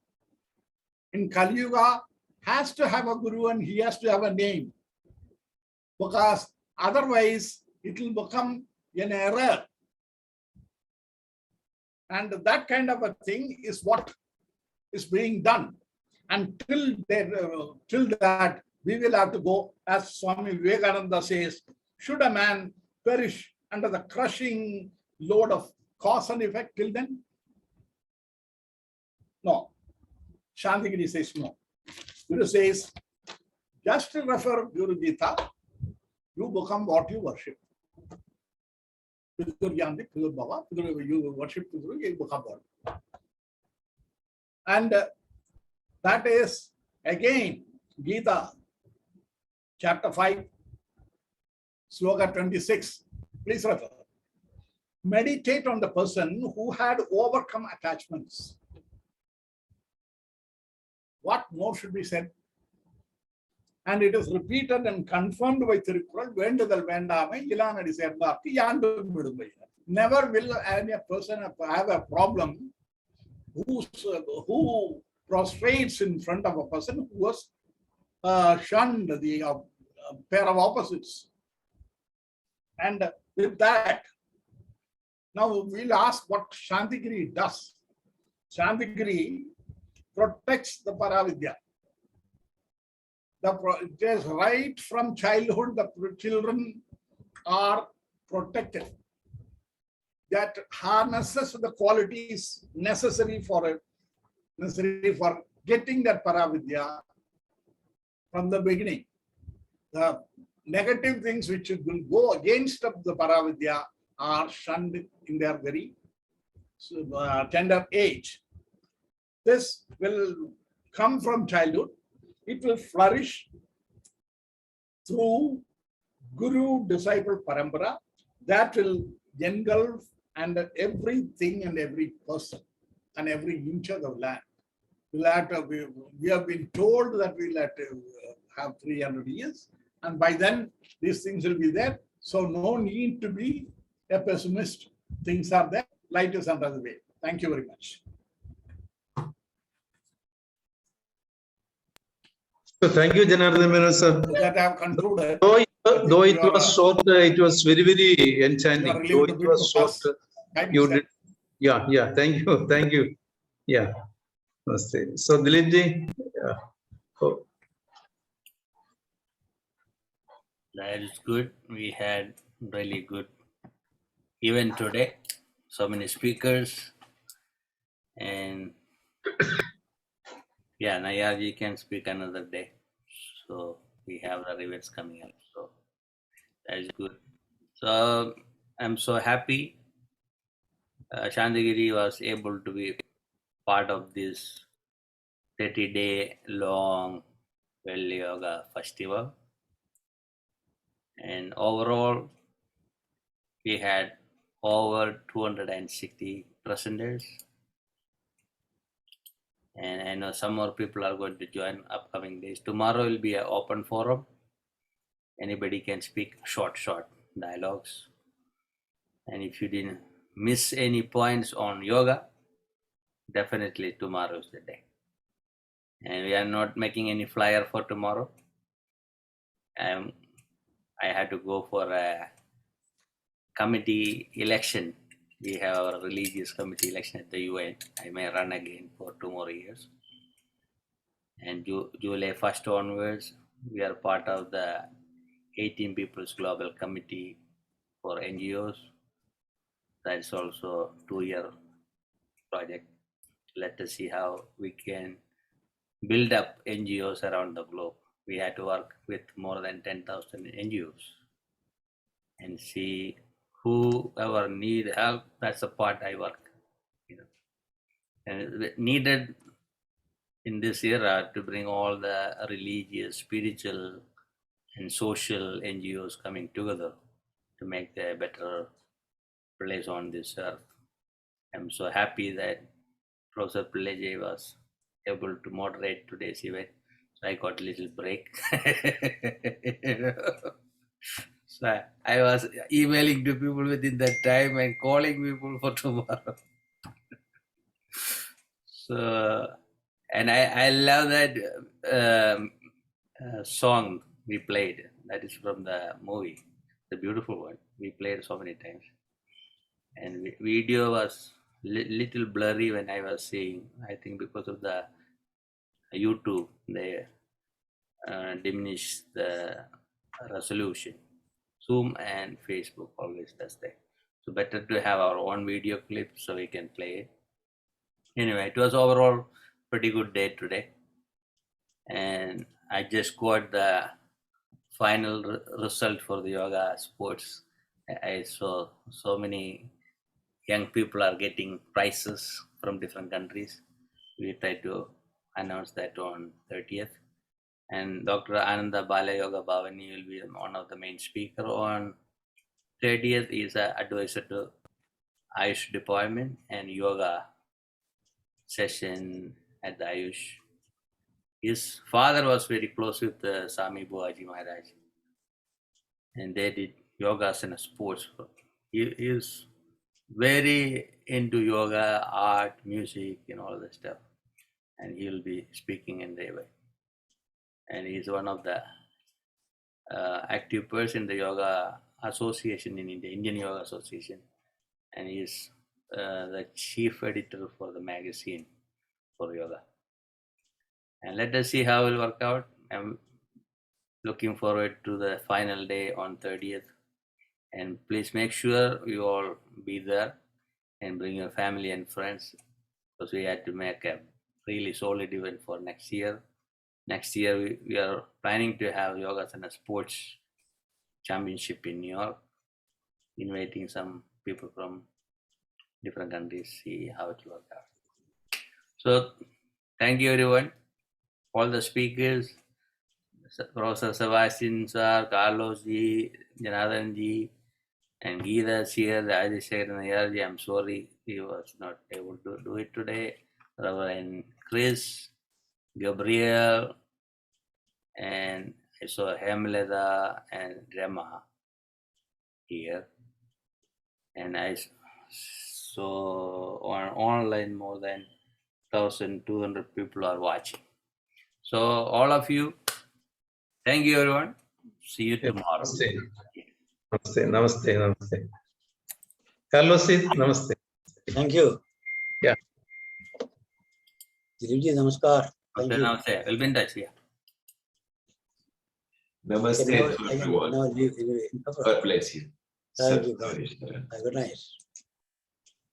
in Kali Yuga has to have a guru and he has to have a name, because otherwise it will become an error. And that kind of a thing is what is being done. And till that, we will have to go, as Swami Vivekananda says, should a man perish under the crushing load of cause and effect till then? No. Shantigiri says no. Guru says, just to refer Guru Gita, you become what you worship. You worship Guru, you become God. And that is again Gita, chapter 5, sloka 26. Please refer. Meditate on the person who had overcome attachments. What more should be said? And it is repeated and confirmed by Tirukkural, Vendadal Vendame, Ilanadi Servaki, Yandu Vidumbai. Never will any person have a problem who prostrates in front of a person who was shunned the pair of opposites. And with that, now we'll ask what Shantigiri does. Shantigiri protects the Paravidya. It is right from childhood, the children are protected. That harnesses the qualities necessary for getting that Paravidya from the beginning. The negative things which will go against the Paravidya are shunned in their very tender age. This will come from childhood. It will flourish through Guru-disciple Parambara that will engulf and everything and every person and every inch of the land. We have been told that we'll have to have 300 years, and by then these things will be there. So no need to be a pessimist. Things are there. Light is under the way. Thank you very much. So thank you, Janardhan Menon, sir. That I have concluded. Though it was short, it was very, very enchanting. Though it was short, you did. Yeah. Thank you. Yeah. Namaste. So Dileepji, That is good. We had really good event today. So many speakers. And yeah, Nayarji can speak another day. So we have the events coming up. So that is good. So I'm so happy Shandagiri was able to be part of this 30-day long Well Yoga Festival. And overall, we had over 260 presenters. And I know some more people are going to join upcoming days. Tomorrow will be an open forum. Anybody can speak short dialogues. And if you didn't miss any points on yoga, definitely tomorrow is the day. And we are not making any flyer for tomorrow. I had to go for a committee election. We have a religious committee election at the UN. I may run again for 2 more years. And July 1st onwards, we are part of the 18 People's Global Committee for NGOs. That's also a 2-year project. Let us see how we can build up NGOs around the globe. We had to work with more than 10,000 NGOs and see whoever need help. That's the part I work. And needed in this era to bring all the religious, spiritual, and social NGOs coming together to make a better place on this earth. I'm so happy that Professor Pillai was able to moderate today's event. So I got a little break. So I was emailing to people within that time and calling people for tomorrow. So, and I love that song we played. That is from the movie, the beautiful one. We played so many times. And video was little blurry when I was seeing. I think because of the YouTube, they diminish the resolution. Zoom and Facebook always does that. So better to have our own video clip so we can play it. Anyway, it was overall pretty good day today. And I just got the final result for the yoga sports. I saw so many young people are getting prizes from different countries. We try to announce that on 30th. And Dr. Ananda Bala Yoga Bhavani will be one of the main speaker on 30th. He is an advisor to Ayush Department and yoga session at the Ayush. His father was very close with Sami Buaji Maharaj. And they did yogas and sports. He is very into yoga, art, music, and all that stuff. And he will be speaking in the way. And he's one of the active person in the yoga association in India, Indian Yoga Association. And he's the chief editor for the magazine for yoga. And let us see how it will work out. I'm looking forward to the final day on 30th. And please make sure you all be there and bring your family and friends, because we had to make a really solid event for next year. Next year, we are planning to have Yogasana Sports Championship in New York, inviting some people from different countries, see how it will work out. So, thank you everyone, all the speakers, Professor Sebastian sir, Carlos ji, Janardhan ji, and Geeta is here, Rajesh Nayar ji. I'm sorry he was not able to do it today. Reverend Chris, Gabriel, and I saw Hemleda and Rema here. And I saw on online more than 1,200 people are watching. So all of you, thank you everyone. See you tomorrow. Namaste, namaste, namaste. Carlos, namaste. Thank you. Yeah. Dileepji, namaskar. Thank you. Namaste. We'll be in touch. Yeah. Namaste Now to I can everyone. now leave anyway. No God problem. bless you. Thank you. Sarveshwara. Good night.